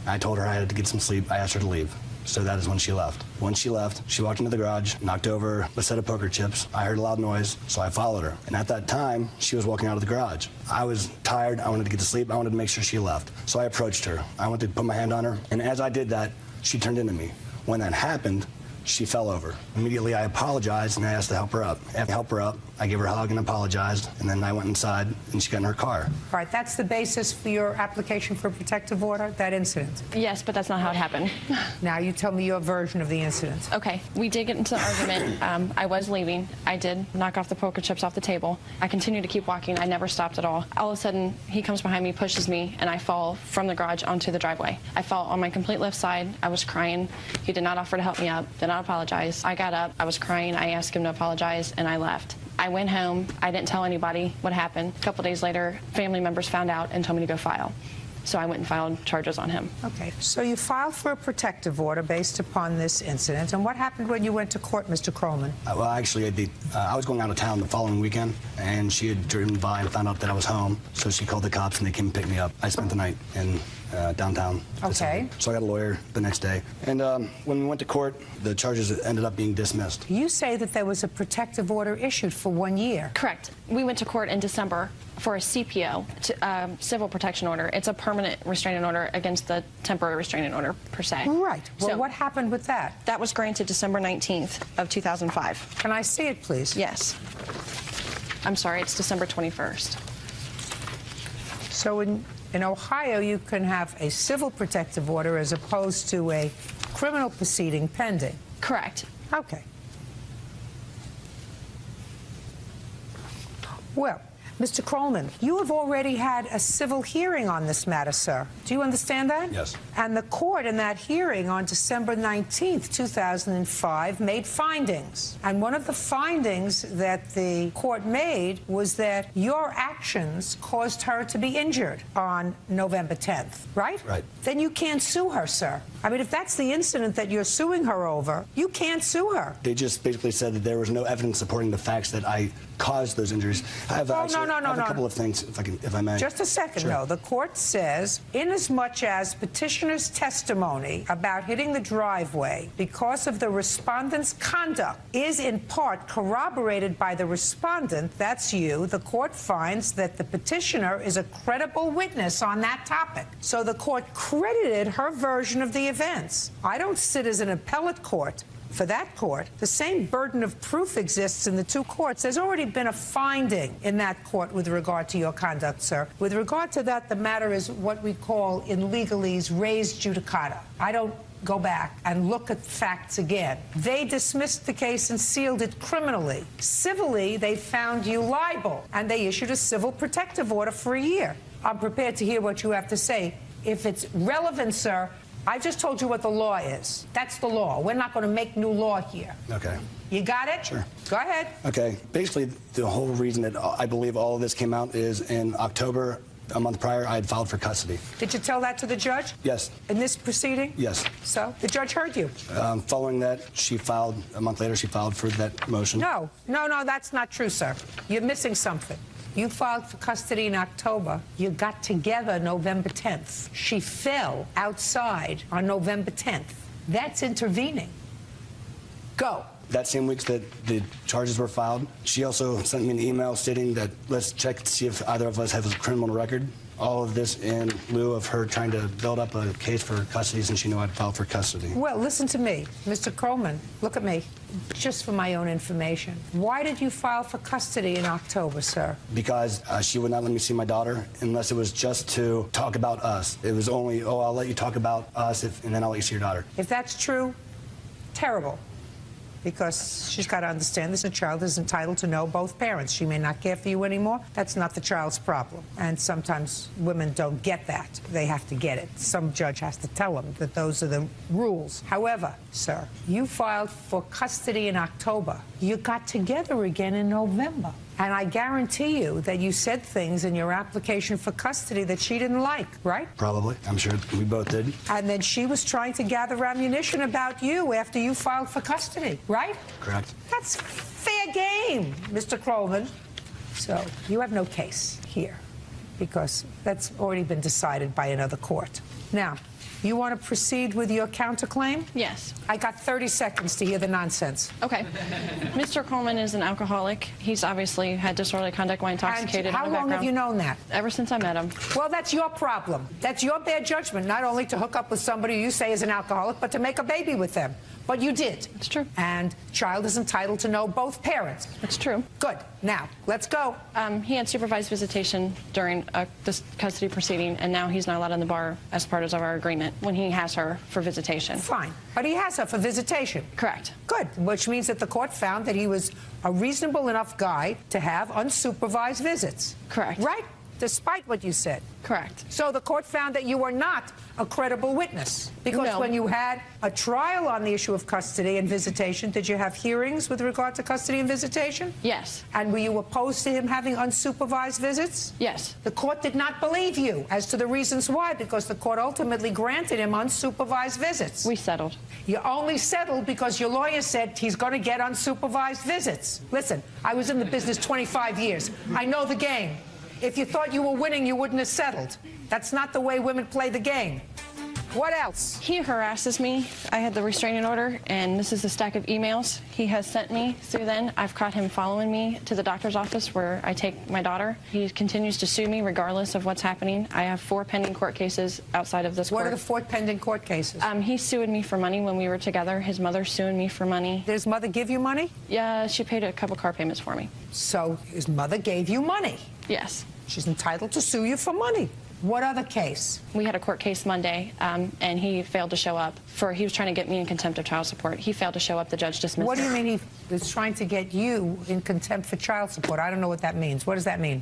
Speaker 12: I told her I had to get some sleep. I asked her to leave. So that is when she left. When she left, she walked into the garage, knocked over a set of poker chips. I heard a loud noise, so I followed her. And at that time, she was walking out of the garage. I was tired. I wanted to get to sleep. I wanted to make sure she left. So I approached her. I went to put my hand on her, and as I did that, she turned into me. When that happened, she fell over. Immediately, I apologized, and I asked to help her up. After I helped her up, I gave her a hug and apologized, and then I went inside, and she got in her car.
Speaker 2: All right, that's the basis for your application for protective order, that incident?
Speaker 3: Yes, but that's not how it happened.
Speaker 2: Now, you tell me your version of the incident.
Speaker 3: Okay, we did get into an argument. I was leaving. I did knock off the poker chips off the table. I continued to keep walking. I never stopped at all. All of a sudden, he comes behind me, pushes me, and I fall from the garage onto the driveway. I fell on my complete left side. I was crying. He did not offer to help me up, did not apologize. I got up. I was crying. I asked him to apologize, and I left. I went home. I didn't tell anybody what happened. A couple days later, family members found out and told me to go file. So I went and filed charges on him.
Speaker 2: Okay, so you filed for a protective order based upon this incident. And what happened when you went to court, Mr. Krollman?
Speaker 12: Well, actually, I was going out of town the following weekend, and she had driven by and found out that I was home. So she called the cops, and they came and picked me up. I spent the night in downtown.
Speaker 2: Okay.
Speaker 12: So I got a lawyer the next day. And when we went to court, the charges ended up being dismissed.
Speaker 2: You say that there was a protective order issued for 1 year.
Speaker 3: Correct. We went to court in December for a CPO, civil protection order. It's a permanent restraining order against the temporary restraining order, per se.
Speaker 2: Right. Well,
Speaker 3: so
Speaker 2: what happened with that?
Speaker 3: That was granted December 19th of 2005.
Speaker 2: Can I see it, please?
Speaker 3: Yes. I'm sorry, it's December 21st.
Speaker 2: So in Ohio, you can have a civil protective order as opposed to a criminal proceeding pending.
Speaker 3: Correct.
Speaker 2: Okay. Well, Mr. Krollman, you have already had a civil hearing on this matter, sir. Do you understand that?
Speaker 12: Yes.
Speaker 2: And the court in that hearing on December 19th, 2005, made findings. And one of the findings that the court made was that your actions caused her to be injured on November 10th, right?
Speaker 12: Right.
Speaker 2: Then you can't sue her, sir. I mean, if that's the incident that you're suing her over, you can't sue her.
Speaker 12: They just basically said that there was no evidence supporting the facts that I caused those injuries. I have, I have a couple of things, if I may.
Speaker 2: Just a second,
Speaker 12: Sure.
Speaker 2: though. The court says, inasmuch as petitioner's testimony about hitting the driveway because of the respondent's conduct is in part corroborated by the respondent, that's you, the court finds that the petitioner is a credible witness on that topic. So the court credited her version of the events. I don't sit as an appellate court. For that court, the same burden of proof exists in the two courts. There's already been a finding in that court with regard to your conduct, sir. With regard to that, the matter is what we call in legalese res judicata. I don't go back and look at facts again. They dismissed the case and sealed it criminally. Civilly, they found you liable, and they issued a civil protective order for a year. I'm prepared to hear what you have to say. If it's relevant, sir, I just told you what the law is. That's the law. We're not going to make new law here.
Speaker 12: Okay.
Speaker 2: You got it?
Speaker 12: Sure.
Speaker 2: Go ahead.
Speaker 12: Okay. Basically, the whole reason that I believe all of this came out is in October, a month prior, I had filed for custody.
Speaker 2: Did you tell that to the judge?
Speaker 12: Yes.
Speaker 2: In this proceeding?
Speaker 12: Yes.
Speaker 2: So? The judge heard you?
Speaker 12: Following that, she filed, a month later, she filed for that motion.
Speaker 2: No, that's not true, sir. You're missing something. You filed for custody in October. You got together November 10th. She fell outside on November 10th. That's intervening. Go.
Speaker 12: That same week that the charges were filed, she also sent me an email stating that let's check to see if either of us have a criminal record all of this in lieu of her trying to build up a case for custody since she knew I'd filed for custody.
Speaker 2: Well, listen to me. Mr. Coleman, look at me. Just for my own information. Why did you file for custody in October, sir?
Speaker 12: Because she would not let me see my daughter unless it was just to talk about us. It was only, oh, I'll let you talk about us, and then I'll let you see your daughter.
Speaker 2: If that's true, terrible. Because she's got to understand this, a child is entitled to know both parents. She may not care for you anymore. That's not the child's problem. And sometimes women don't get that. They have to get it. Some judge has to tell them that those are the rules. However, sir, you filed for custody in October. You got together again in November. And I guarantee you that you said things in your application for custody that she didn't like, right?
Speaker 12: Probably. I'm sure we both did.
Speaker 2: And then she was trying to gather ammunition about you after you filed for custody, right?
Speaker 12: Correct.
Speaker 2: That's fair game, Mr. Coleman. So you have no case here because that's already been decided by another court. Now, you want to proceed with your counterclaim?
Speaker 3: Yes.
Speaker 2: I got 30 seconds to hear the nonsense.
Speaker 3: Okay. Mr. Coleman is an alcoholic. He's obviously had disorderly conduct while intoxicated.
Speaker 2: And how long have you known that?
Speaker 3: Ever since I met him.
Speaker 2: Well, that's your problem. That's your bad judgment, not only to hook up with somebody you say is an alcoholic, but to make a baby with them. But you did.
Speaker 3: It's true.
Speaker 2: And child is entitled to know both parents.
Speaker 3: It's true.
Speaker 2: Good. Now, let's go.
Speaker 3: He had supervised visitation during this custody proceeding, and now he's not allowed on the bar as part of our agreement when he has her for visitation.
Speaker 2: Fine. But he has her for visitation.
Speaker 3: Correct.
Speaker 2: Good. Which means that the court found that he was a reasonable enough guy to have unsupervised visits.
Speaker 3: Correct.
Speaker 2: Right? Despite what you said.
Speaker 3: Correct.
Speaker 2: So the court found that you were not a credible witness. Because
Speaker 3: No.
Speaker 2: when you had a trial on the issue of custody and visitation, did you have hearings with regard to custody and visitation?
Speaker 3: Yes.
Speaker 2: And were you opposed to him having unsupervised visits?
Speaker 3: Yes.
Speaker 2: The court did not believe you as to the reasons why, because the court ultimately granted him unsupervised visits.
Speaker 3: We settled.
Speaker 2: You only settled because your lawyer said he's going to get unsupervised visits. Listen, I was in the business 25 years. I know the game. If you thought you were winning, you wouldn't have settled. That's not the way women play the game. What else?
Speaker 3: He harasses me. I had the restraining order, and this is the stack of emails he has sent me through then. I've caught him following me to the doctor's office where I take my daughter. He continues to sue me regardless of what's happening. I have 4 pending court cases outside of this court.
Speaker 2: What are the 4 pending court cases?
Speaker 3: He sued me for money when we were together. His mother's suing me for money.
Speaker 2: Did his mother give you money?
Speaker 3: Yeah, she paid a couple car payments for me.
Speaker 2: So his mother gave you money?
Speaker 3: Yes.
Speaker 2: She's entitled to sue you for money. What other case?
Speaker 3: We had a court case Monday, and he failed to show up. He was trying to get me in contempt of child support. He failed to show up. The judge dismissed
Speaker 2: What do you
Speaker 3: him.
Speaker 2: mean he was trying to get you in contempt for child support? I don't know what that means. What does that mean?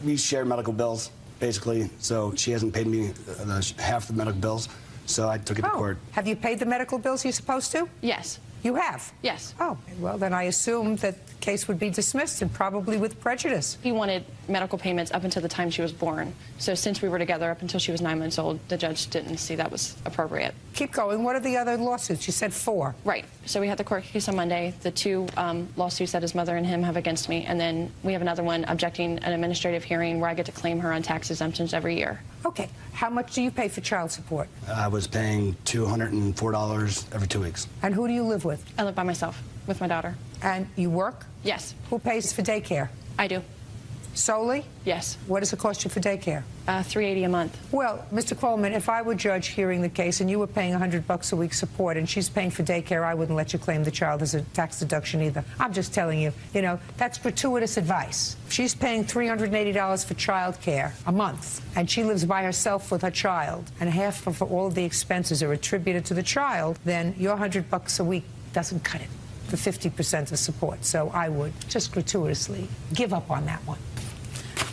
Speaker 12: We share medical bills, basically, so she hasn't paid me half the medical bills, so I took it to court.
Speaker 2: Have you paid the medical bills you're supposed to?
Speaker 3: Yes.
Speaker 2: You have?
Speaker 3: Yes.
Speaker 2: Oh, well, then I assume that the case would be dismissed, and probably with prejudice.
Speaker 3: He wanted medical payments up until the time she was born. So since we were together up until she was 9 months old, the judge didn't see that was appropriate.
Speaker 2: Keep going. What are the other lawsuits? You said 4.
Speaker 3: Right. So we had the court case on Monday. The 2 lawsuits that his mother and him have against me. And then we have another one objecting an administrative hearing where I get to claim her on tax exemptions every year.
Speaker 2: Okay. How much do you pay for child support?
Speaker 12: I was paying $204 every 2 weeks.
Speaker 2: And who do you live with?
Speaker 3: I live by myself with my daughter.
Speaker 2: And you work?
Speaker 3: Yes.
Speaker 2: Who pays for daycare?
Speaker 3: I do.
Speaker 2: Solely?
Speaker 3: Yes.
Speaker 2: What does it cost you for daycare?
Speaker 3: $380 a month.
Speaker 2: Well, Mr. Coleman, if I were judge hearing the case and you were paying $100 a week support and she's paying for daycare, I wouldn't let you claim the child as a tax deduction either. I'm just telling you, that's gratuitous advice. If she's paying $380 for child care a month and she lives by herself with her child and half of all of the expenses are attributed to the child, then your $100 a week doesn't cut it for 50% of support. So I would just gratuitously give up on that one.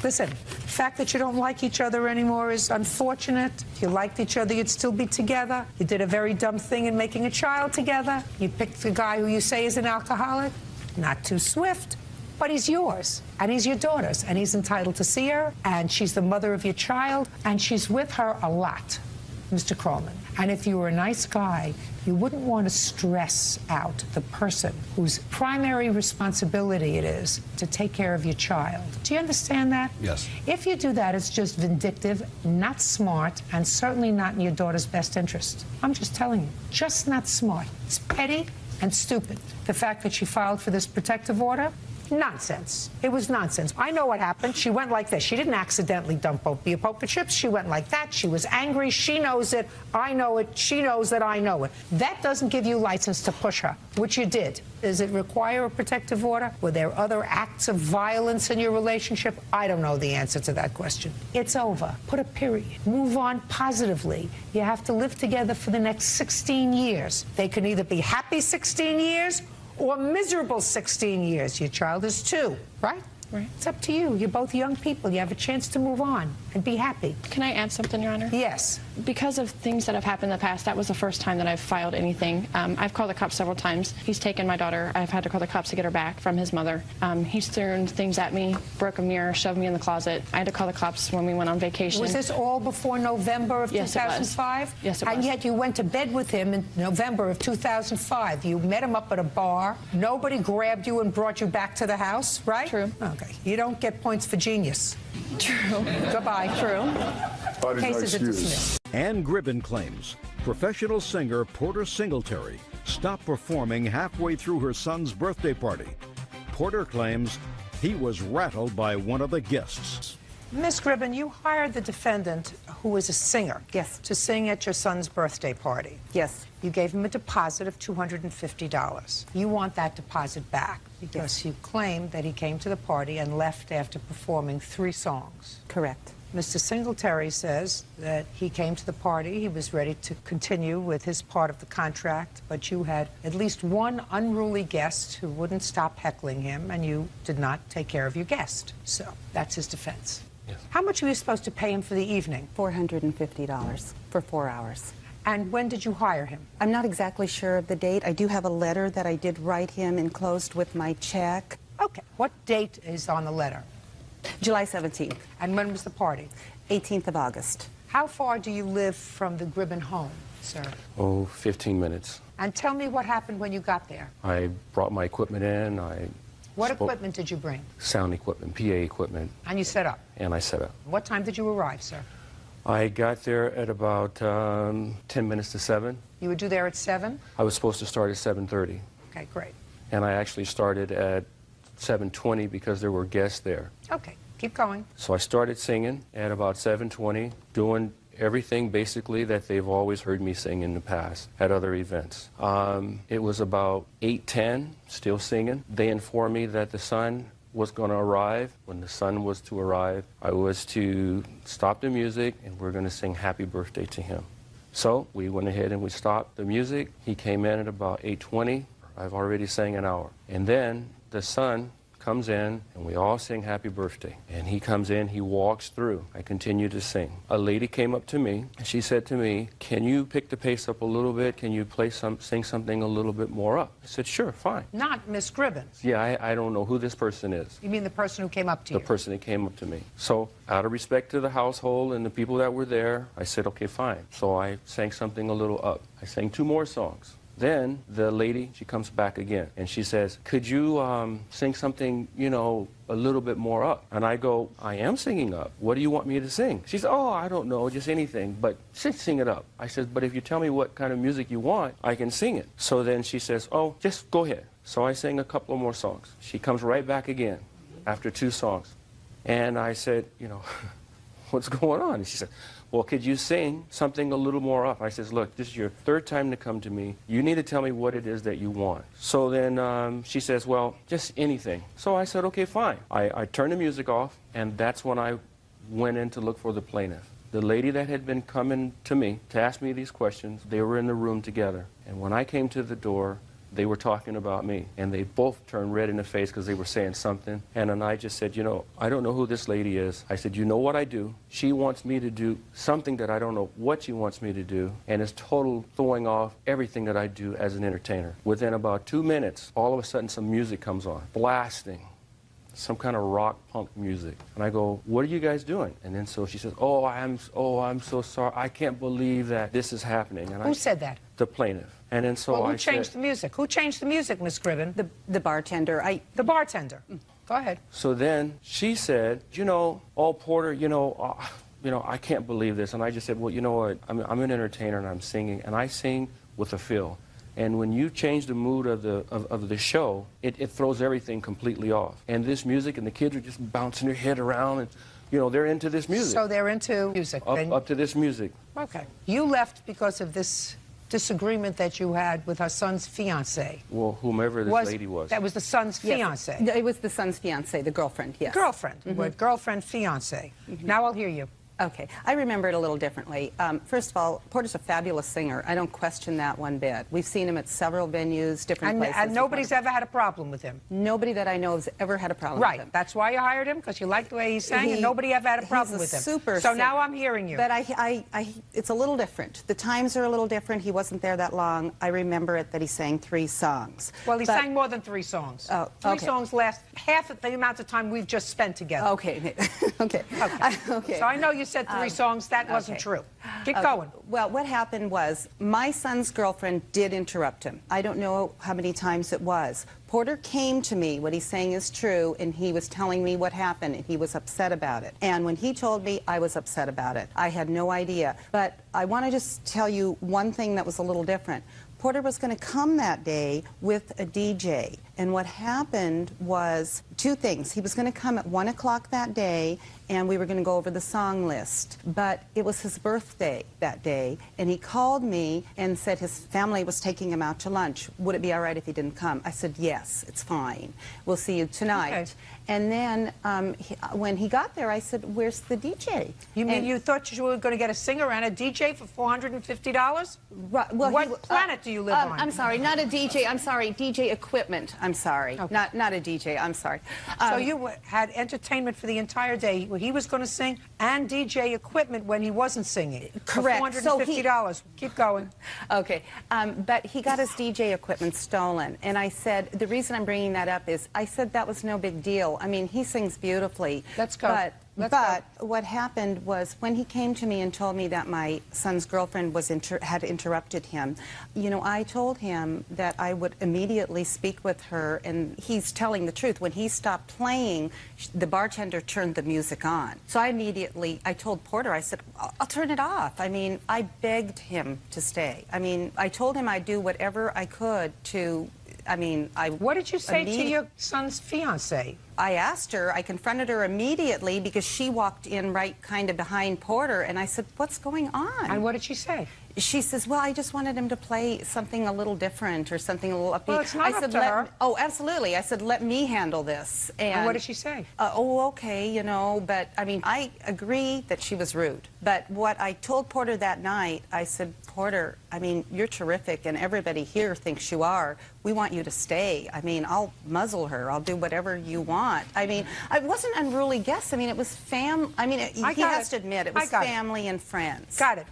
Speaker 2: Listen, the fact that you don't like each other anymore is unfortunate. If you liked each other, you'd still be together. You did a very dumb thing in making a child together. You picked the guy who you say is an alcoholic. Not too swift, but he's yours, and he's your daughter's, and he's entitled to see her, and she's the mother of your child, and she's with her a lot, Mr. Coleman. And if you were a nice guy, you wouldn't want to stress out the person whose primary responsibility it is to take care of your child. Do you understand that?
Speaker 12: Yes.
Speaker 2: If you do that, it's just vindictive, not smart, and certainly not in your daughter's best interest. I'm just telling you, just not smart. It's petty and stupid. The fact that she filed for this protective order, Nonsense. It was nonsense. I know what happened. She went like this. She didn't accidentally dump the poker chips. She went like that. She was angry. She knows it. I know it. She knows that I know it. That doesn't give you license to push her, which you did. Does it require a protective order? Were there other acts of violence in your relationship? I don't know the answer to that question. It's over. Put a period. Move on positively. You have to live together for the next 16 years. They can either be happy 16 years or miserable 16 years. Your child is 2, right?
Speaker 13: Right.
Speaker 2: It's up to you. You're both young people. You have a chance to move on and be happy.
Speaker 13: Can I add something, Your Honor?
Speaker 2: Yes.
Speaker 13: Because of things that have happened in the past, that was the first time that I've filed anything. I've called the cops several times. He's taken my daughter. I've had to call the cops to get her back from his mother. He's thrown things at me, broke a mirror, shoved me in the closet. I had to call the cops when we went on vacation.
Speaker 2: Was this all before November of 2005?
Speaker 13: Yes, it was.
Speaker 2: And yet you went to bed with him in November of 2005. You met him up at a bar. Nobody grabbed you and brought you back to the house, right?
Speaker 13: True.
Speaker 2: Okay. You don't get points for genius.
Speaker 13: True.
Speaker 2: Goodbye.
Speaker 13: True.
Speaker 2: Cases are dismissed.
Speaker 1: Ann Gribben claims professional singer Porter Singletary stopped performing halfway through her son's birthday party. Porter claims he was rattled by one of the guests.
Speaker 2: Miss Gribben, you hired the defendant, who was a singer,
Speaker 14: yes,
Speaker 2: to sing at your son's birthday party.
Speaker 14: Yes.
Speaker 2: You gave him a deposit of $250. You want that deposit back because you claim that he came to the party and left after performing 3 songs.
Speaker 14: Correct.
Speaker 2: Mr. Singletary says that he came to the party, he was ready to continue with his part of the contract, but you had at least one unruly guest who wouldn't stop heckling him, and you did not take care of your guest. So that's his defense.
Speaker 10: Yes.
Speaker 2: How much were you supposed to pay him for the evening?
Speaker 14: $450 for 4 hours.
Speaker 2: And when did you hire him?
Speaker 14: I'm not exactly sure of the date. I do have a letter that I did write him enclosed with my check.
Speaker 2: Okay. What date is on the letter?
Speaker 14: July 17th.
Speaker 2: And when was the party?
Speaker 14: 18th of August.
Speaker 2: How far do you live from the Gribben home, sir?
Speaker 10: Oh, 15 minutes.
Speaker 2: And tell me what happened when you got there.
Speaker 10: I brought my equipment in.
Speaker 2: What equipment did you bring?
Speaker 10: Sound equipment, PA equipment.
Speaker 2: And you set up?
Speaker 10: And I set up.
Speaker 2: What time did you arrive, sir?
Speaker 10: I got there at about 10 minutes to 7.
Speaker 2: You would do there at 7?
Speaker 10: I was supposed to start at 7:30.
Speaker 2: Okay, great.
Speaker 10: And I actually started at 7:20 because there were guests there.
Speaker 2: Okay, keep going.
Speaker 10: So I started singing at about 7:20, doing everything basically that they've always heard me sing in the past at other events. It was about 8:10, still singing. They informed me that the son was going to arrive. When the son was to arrive, I was to stop the music and we're going to sing happy birthday to him. So we went ahead and we stopped the music. He came in at about 8:20. I've already sang an hour. And then the son comes in and we all sing happy birthday. And he comes in, he walks through. I continue to sing. A lady came up to me and she said to me, "Can you pick the pace up a little bit? Can you sing something a little bit more up?" I said, "Sure, fine."
Speaker 2: Not Miss Gribben.
Speaker 10: Yeah, I don't know who this person is.
Speaker 2: You mean the person who came up to you?
Speaker 10: The person that came up to me. So out of respect to the household and the people that were there, I said, "Okay, fine." So I sang something a little up. I sang 2 more songs. Then the lady, she comes back again, and she says, "Could you sing something, you know, a little bit more up?" And I go, "I am singing up. What do you want me to sing?" She said, "Oh, I don't know, just anything, but sing it up." I said, "But if you tell me what kind of music you want, I can sing it." So then she says, "Oh, just go ahead." So I sang a couple more songs. She comes right back again after 2 songs. And I said, you know, "What's going on?" And she said, "Well, could you sing something a little more up?" I says, "Look, this is your 3rd time to come to me. You need to tell me what it is that you want." So then she says, "Well, just anything." So I said, "Okay, fine." I turned the music off, and that's when I went in to look for the plaintiff. The lady that had been coming to me to ask me these questions, they were in the room together. And when I came to the door, they were talking about me, and they both turned red in the face because they were saying something. And I just said, "You know, I don't know who this lady is." I said, "You know what I do? She wants me to do something that I don't know what she wants me to do, and it's total throwing off everything that I do as an entertainer." Within about 2 minutes, all of a sudden some music comes on, blasting, some kind of rock punk music. And I go, "What are you guys doing?" And then so she says, "Oh, I'm so sorry. I can't believe that this is happening." And
Speaker 2: Who said that?
Speaker 10: The plaintiff. And then so
Speaker 2: well, who
Speaker 10: I
Speaker 2: changed
Speaker 10: said,
Speaker 2: the music? Who changed the music, Miss Gribben?
Speaker 14: The bartender.
Speaker 2: The bartender. Go ahead.
Speaker 10: So then she said, "You know, oh, Porter, you know, I can't believe this." And I just said, "Well, you know what? I'm an entertainer and I'm singing, and I sing with a feel. And when you change the mood of the show, it throws everything completely off. And this music, and the kids are just bouncing their head around, and you know, they're into this music.
Speaker 2: So they're into music.
Speaker 10: Up to this music.
Speaker 2: Okay. You left because of this disagreement that you had with her son's fiancé.
Speaker 10: Well, whomever this lady was.
Speaker 2: That was the son's fiancé.
Speaker 15: Yes. It was the son's fiancé, the girlfriend, yes.
Speaker 2: Girlfriend. Girlfriend, fiancé. Now I'll hear you.
Speaker 15: Okay, I remember it a little differently. First of all, Porter's a fabulous singer. I don't question that one bit. We've seen him at several venues, different places.
Speaker 2: And nobody's ever had a problem with him?
Speaker 15: Nobody that I know has ever had a problem with him.
Speaker 2: Right, that's why you hired him, because you liked the way he sang, and nobody ever had a problem with him.
Speaker 15: Super
Speaker 2: so now I'm hearing you.
Speaker 15: But it's a little different. The times are a little different. He wasn't there that long. I remember it that he sang 3 songs.
Speaker 2: Well, he sang more than 3 songs.
Speaker 15: Oh,
Speaker 2: Three songs last half of the amount of time we've just spent together.
Speaker 15: Okay, okay.
Speaker 2: So I know you said 3 songs. That wasn't true. Keep going.
Speaker 15: Well, what happened was my son's girlfriend did interrupt him. I don't know how many times it was. Porter came to me, what he's saying is true, and he was telling me what happened, and he was upset about it. And when he told me, I was upset about it. I had no idea. But I want to just tell you one thing that was a little different. Porter was going to come that day with a DJ. And what happened was 2 things. He was going to come at 1 o'clock that day, and we were going to go over the song list. But it was his birthday that day, and he called me and said his family was taking him out to lunch. Would it be all right if he didn't come? I said, yes, it's fine. We'll see you tonight. Okay. And then when he got there, I said, where's the DJ?
Speaker 2: You mean you thought you were going to get a singer and a DJ for $450?
Speaker 15: Right, well,
Speaker 2: what planet do you live on?
Speaker 15: I'm sorry, not a DJ. I'm sorry, DJ equipment. I'm sorry, not a DJ. I'm sorry.
Speaker 2: So you had entertainment for the entire day. He was going to sing and DJ equipment when he wasn't singing.
Speaker 15: Correct.
Speaker 2: For $450. Keep going.
Speaker 15: Okay, but he got his DJ equipment stolen, and I said the reason I'm bringing that up is I said that was no big deal. I mean, he sings beautifully.
Speaker 2: Let's go.
Speaker 15: But what happened was when he came to me and told me that my son's girlfriend was had interrupted him, you know, I told him that I would immediately speak with her, and he's telling the truth. When he stopped playing, the bartender turned the music on. So I told Porter, I said, I'll turn it off. I mean, I begged him to stay. I mean, I told him I'd do whatever I could to, What
Speaker 2: did you say to your son's fiancée?
Speaker 15: I asked her, I confronted her immediately because she walked in right kind of behind Porter, and I said, what's going on?
Speaker 2: And what did she say?
Speaker 15: She says, well, I just wanted him to play something a little different or something a little upbeat.
Speaker 2: Well, it's not
Speaker 15: up
Speaker 2: to her.
Speaker 15: Oh, absolutely. I said, let me handle this.
Speaker 2: And what did she say?
Speaker 15: Oh, okay, you know, but, I mean, I agree that she was rude. But what I told Porter that night, I said, Porter, I mean, you're terrific, and everybody here thinks you are. We want you to stay. I mean, I'll muzzle her. I'll do whatever you want. I mean, it wasn't unruly guests. I mean, it was he has to admit, it was family and friends.
Speaker 2: Got it.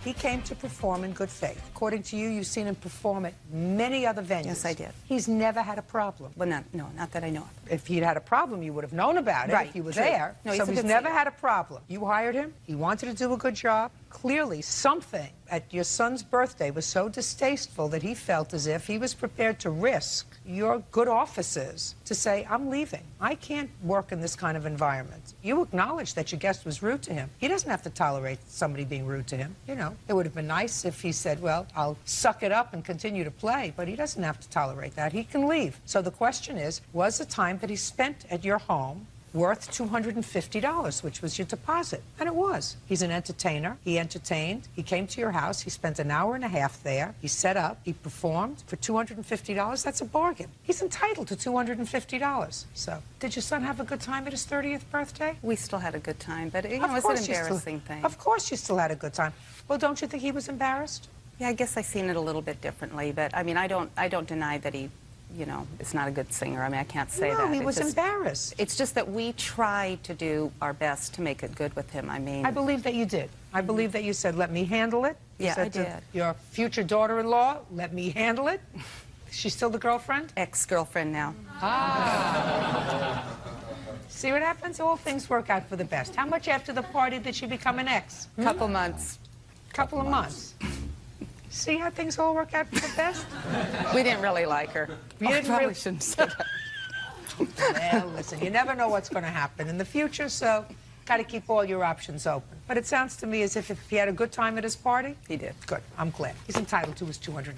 Speaker 2: He came to perform in good faith. According to you, you've seen him perform at many other venues.
Speaker 15: Yes, I did.
Speaker 2: He's never had a problem.
Speaker 15: Well, no, not that I know of.
Speaker 2: If he'd had a problem, you would have known about it if he was there.
Speaker 15: No,
Speaker 2: so he's never had a problem. You hired him. He wanted to do a good job. Clearly, something at your son's birthday was so distasteful that he felt as if he was prepared to risk your good offices to say, I'm leaving. I can't work in this kind of environment. You acknowledge that your guest was rude to him. He doesn't have to tolerate somebody being rude to him. You know, it would have been nice if he said, well, I'll suck it up and continue to play, but he doesn't have to tolerate that. He can leave. So the question is, was the time that he spent at your home worth $250, which was your deposit? And it was. He's an entertainer. He entertained. He came to your house. He spent an hour and a half there. He set up. He performed for $250. That's a bargain. He's entitled to $250. So, did your son have a good time at his 30th birthday?
Speaker 15: We still had a good time, but it was an embarrassing thing.
Speaker 2: Of course you still had a good time. Well, don't you think he was embarrassed?
Speaker 15: Yeah, I guess I've seen it a little bit differently, but I mean, I don't deny that he, you know, is not a good singer. I mean, I can't say that.
Speaker 2: No, he was embarrassed.
Speaker 15: It's just that we tried to do our best to make it good with him. I mean,
Speaker 2: I believe that you did. I believe that you said, let me handle it. You
Speaker 15: yeah,
Speaker 2: said
Speaker 15: I did.
Speaker 2: To your future daughter-in-law, let me handle it. She's still the girlfriend?
Speaker 15: Ex-girlfriend now.
Speaker 2: Ah. See what happens? All things work out for the best. How much after the party did she become an ex?
Speaker 15: Couple months.
Speaker 2: Couple of months. See how things all work out for the best?
Speaker 15: We didn't really like her.
Speaker 2: You didn't
Speaker 15: probably
Speaker 2: shouldn't say that. Well, listen, you never know what's going to happen in the future, so Got to keep all your options open. But it sounds to me as if he had a good time at his party.
Speaker 16: He did.
Speaker 2: Good. I'm glad. He's entitled to his $250.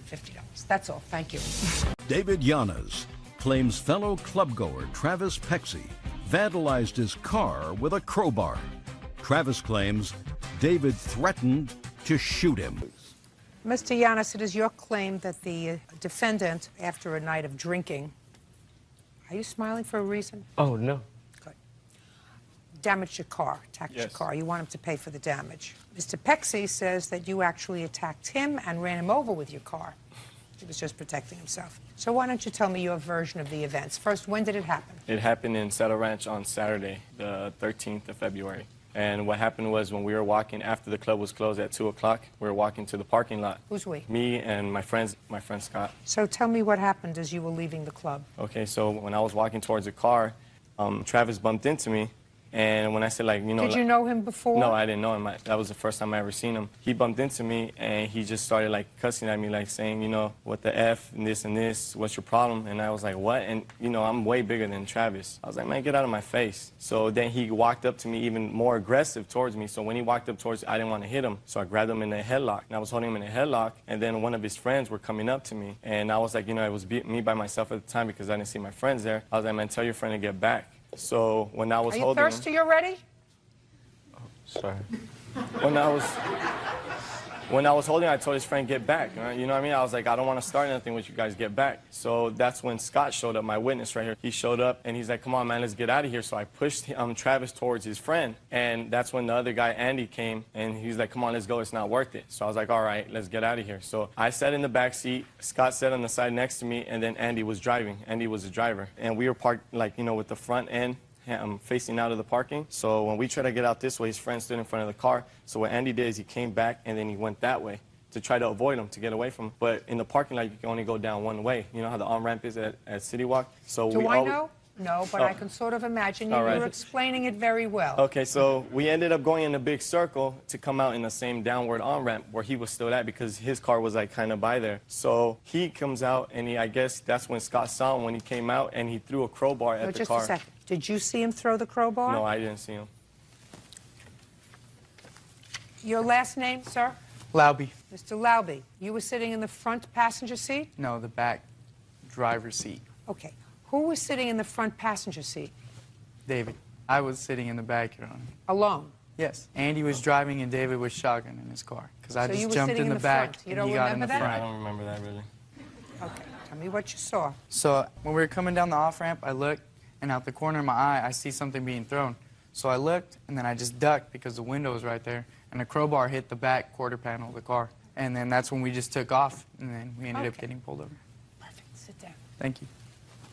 Speaker 2: That's all. Thank you.
Speaker 1: David Yanas claims fellow clubgoer Travis Pexey vandalized his car with a crowbar. Travis claims David threatened to shoot him.
Speaker 2: Mr. Yanis, it is your claim that the defendant, after a night of drinking, are you smiling for a reason?
Speaker 17: Oh, no.
Speaker 2: Good. Damaged your car, attacked your car. You want him to pay for the damage. Mr. Pexey says that you actually attacked him and ran him over with your car. He was just protecting himself. So why don't you tell me your version of the events? First, when did it happen?
Speaker 17: It happened in Saddle Ranch on Saturday, the 13th of February. And what happened was when we were walking, after the club was closed at 2 o'clock, we were walking to the parking lot.
Speaker 2: Who's we?
Speaker 17: Me and my friend Scott.
Speaker 2: So tell me what happened as you were leaving the club.
Speaker 17: Okay, so when I was walking towards the car, Travis bumped into me. And when I said, like, you know...
Speaker 2: Did you know him before?
Speaker 17: No, I didn't know him. That was the first time I ever seen him. He bumped into me, and he just started, like, cussing at me, like, saying, you know, what the F, and this, what's your problem? And I was like, what? And, you know, I'm way bigger than Travis. I was like, man, get out of my face. So then he walked up to me even more aggressive towards me. So when he walked up towards me, I didn't want to hit him. So I grabbed him in a headlock, and I was holding him in a headlock, and then one of his friends were coming up to me. And I was like, you know, it was me by myself at the time because I didn't see my friends there. I was like, man, tell your friend to get back. So when I was
Speaker 2: holding him...
Speaker 17: Are
Speaker 2: you thirsty already?
Speaker 17: Sorry. When I was holding, I told his friend, get back. You know what I mean? I was like, I don't want to start anything with you guys, get back. So that's when Scott showed up, my witness right here. He showed up, and he's like, come on, man, let's get out of here. So I pushed Travis towards his friend, and that's when the other guy, Andy, came, and he's like, come on, let's go, it's not worth it. So I was like, all right, let's get out of here. So I sat in the back seat, Scott sat on the side next to me, and then Andy was driving. Andy was the driver. And we were parked, like, you know, with the front end facing out of the parking. So when we tried to get out this way, his friend stood in front of the car. So what Andy did is he came back and then he went that way to try to avoid him, to get away from him. But in the parking lot, you can only go down one way. You know how the on-ramp is at City Walk? So
Speaker 2: Do I know? No, but I can sort of imagine you.
Speaker 17: Right.
Speaker 2: You're explaining it very well.
Speaker 17: Okay, so we ended up going in a big circle to come out in the same downward on-ramp where he was still at because his car was like kind of by there. So he comes out and I guess that's when Scott saw him when he came out and he threw a crowbar at the car.
Speaker 2: Just a second. Did you see him throw the crowbar?
Speaker 17: No, I didn't see him.
Speaker 2: Your last name, sir?
Speaker 23: Lauby.
Speaker 2: Mr. Lauby, you were sitting in the front passenger seat?
Speaker 23: No, the back driver's seat.
Speaker 2: Okay. Who was sitting in the front passenger seat?
Speaker 23: David. I was sitting in the back, Your Honor.
Speaker 2: Alone?
Speaker 23: Yes. Andy was driving and David was shotgun in his car. Because I just jumped in the back and he got in the front.
Speaker 17: I don't remember that really.
Speaker 2: Okay. Tell me what you saw.
Speaker 23: So when we were coming down the off-ramp, I looked, and out the corner of my eye, I see something being thrown. So I looked, and then I just ducked because the window was right there, and a crowbar hit the back quarter panel of the car. And then that's when we just took off, and then we ended up getting pulled over.
Speaker 2: Perfect. Sit down.
Speaker 23: Thank you.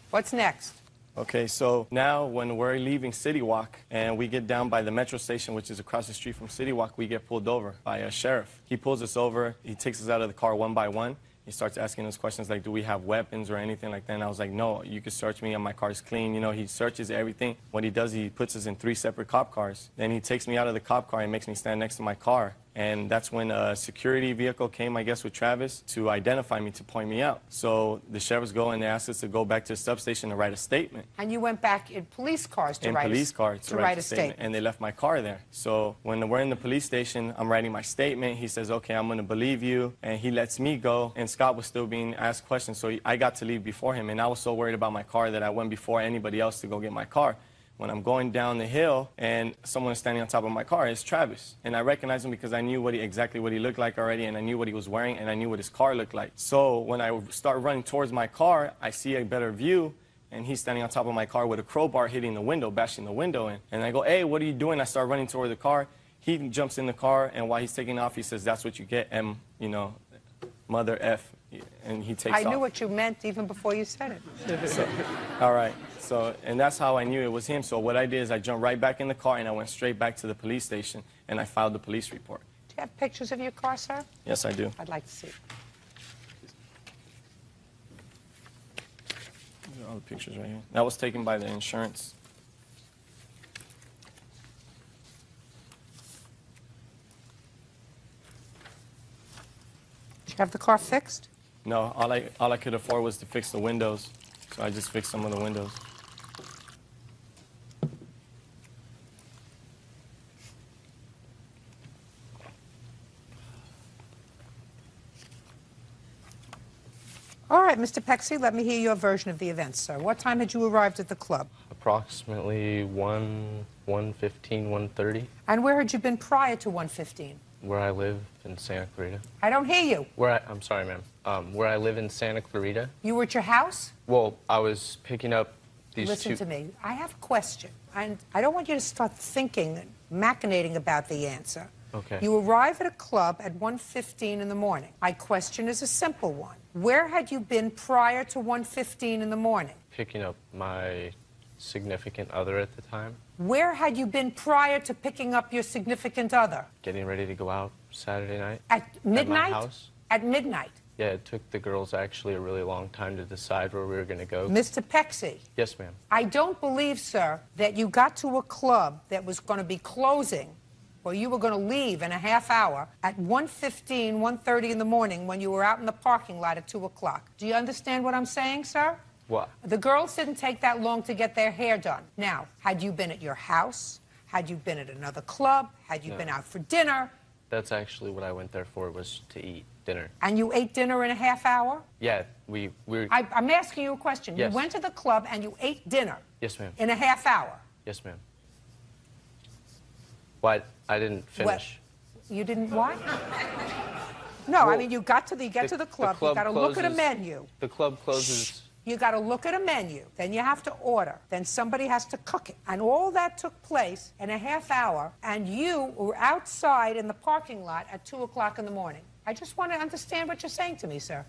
Speaker 2: What's next?
Speaker 17: Okay, so now when we're leaving City Walk and we get down by the metro station, which is across the street from City Walk, we get pulled over by a sheriff. He pulls us over. He takes us out of the car one by one. He starts asking us questions like, do we have weapons or anything like that? And I was like, no, you can search me and my car's clean. You know, he searches everything. What he does, he puts us in 3 separate cop cars. Then he takes me out of the cop car and makes me stand next to my car. And that's when a security vehicle came, I guess, with Travis to identify me, to point me out. So the sheriffs go and they asked us to go back to the substation to write a statement.
Speaker 2: And you went back in police cars to write a statement.
Speaker 17: And they left my car there. So when we're in the police station, I'm writing my statement. He says, okay, I'm going to believe you. And he lets me go. And Scott was still being asked questions. So I got to leave before him. And I was so worried about my car that I went before anybody else to go get my car. When I'm going down the hill and someone is standing on top of my car, it's Travis. And I recognized him because I knew exactly what he looked like already, and I knew what he was wearing, and I knew what his car looked like. So when I start running towards my car, I see a better view, and he's standing on top of my car with a crowbar hitting the window, bashing the window in. And I go, hey, what are you doing? I start running toward the car. He jumps in the car, and while he's taking off, he says, that's what you get, you know, mother F. And he takes off.
Speaker 2: I knew what you meant even before you said it.
Speaker 17: So, all right. So, and that's how I knew it was him. So what I did is I jumped right back in the car and I went straight back to the police station and I filed the police report.
Speaker 2: Do you have pictures of your car, sir?
Speaker 17: Yes, I do.
Speaker 2: I'd like to see it.
Speaker 17: These are all the pictures right here. That was taken by the insurance.
Speaker 2: Did you have the car fixed?
Speaker 17: No, all I could afford was to fix the windows. So I just fixed some of the windows.
Speaker 2: right, Mr. Pexi, let me hear your version of the events, sir. What time had you arrived at the club?
Speaker 16: Approximately 1:15, 1:30.
Speaker 2: And where had you been prior to 1:15?
Speaker 16: Where I live in Santa Clarita.
Speaker 2: I don't hear you.
Speaker 16: I'm sorry, ma'am. Where I live in Santa Clarita.
Speaker 2: You were at your house?
Speaker 16: Well, I was picking up these
Speaker 2: Listen to me. I have a question, and I don't want you to start thinking, machinating about the answer.
Speaker 16: Okay.
Speaker 2: You arrive at a club at 1:15 in the morning. My question is a simple one. Where had you been prior to 1:15 in the morning?
Speaker 16: Picking up my significant other at the time.
Speaker 2: Where had you been prior to picking up your significant other?
Speaker 16: Getting ready to go out Saturday night.
Speaker 2: At midnight?
Speaker 16: At my house.
Speaker 2: At midnight.
Speaker 16: Yeah, it took the girls actually a really long time to decide where we were going to go.
Speaker 2: Mr. Pexi.
Speaker 16: Yes, ma'am.
Speaker 2: I don't believe, sir, that you got to a club that was going to be closing, or you were going to leave in a half hour at 1:15, 1:30 in the morning when you were out in the parking lot at 2 o'clock. Do you understand what I'm saying, sir?
Speaker 16: What?
Speaker 2: The girls didn't take that long to get their hair done. Now, had you been at your house? Had you been at another club? Had you
Speaker 16: No.
Speaker 2: been out for dinner?
Speaker 16: That's actually what I went there for, was to eat dinner.
Speaker 2: And you ate dinner in a half hour?
Speaker 16: Yeah, we were...
Speaker 2: I'm asking you a question.
Speaker 16: Yes.
Speaker 2: You went to the club and you ate dinner
Speaker 16: Yes, ma'am.
Speaker 2: in a half hour.
Speaker 16: Yes, ma'am. What? I didn't finish.
Speaker 2: You didn't what? No, I mean, you get to the club, you got to look at a menu.
Speaker 16: The club closes...
Speaker 2: You got to look at a menu. Then you have to order. Then somebody has to cook it. And all that took place in a half hour, and you were outside in the parking lot at 2 o'clock in the morning. I just want to understand what you're saying to me, sir.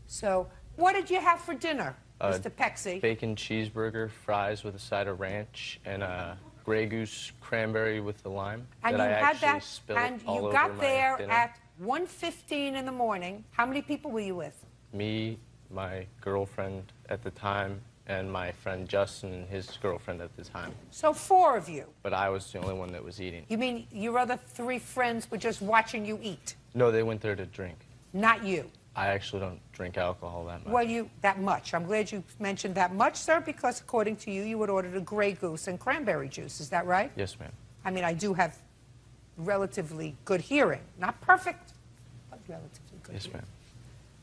Speaker 2: So, what did you have for dinner, Mr. Pexi?
Speaker 16: Bacon cheeseburger, fries with a side of ranch, and a Grey Goose cranberry with the lime.
Speaker 2: And
Speaker 16: that
Speaker 2: you
Speaker 16: I
Speaker 2: had
Speaker 16: actually
Speaker 2: that,
Speaker 16: spilled
Speaker 2: and
Speaker 16: all
Speaker 2: you
Speaker 16: over
Speaker 2: got
Speaker 16: my
Speaker 2: there
Speaker 16: dinner.
Speaker 2: at 1:15 in the morning. How many people were you with?
Speaker 16: Me, my girlfriend at the time, and my friend Justin and his girlfriend at the time.
Speaker 2: So 4 of you.
Speaker 16: But I was the only one that was eating.
Speaker 2: You mean your other 3 friends were just watching you eat?
Speaker 16: No, they went there to drink.
Speaker 2: Not you.
Speaker 16: I actually don't drink alcohol that much.
Speaker 2: Well, that much. I'm glad you mentioned that much, sir, because according to you, you had ordered a Grey Goose and cranberry juice. Is that right?
Speaker 16: Yes, ma'am.
Speaker 2: I mean, I do have relatively good hearing. Not perfect, but relatively good
Speaker 16: Yes,
Speaker 2: hearing.
Speaker 16: ma'am.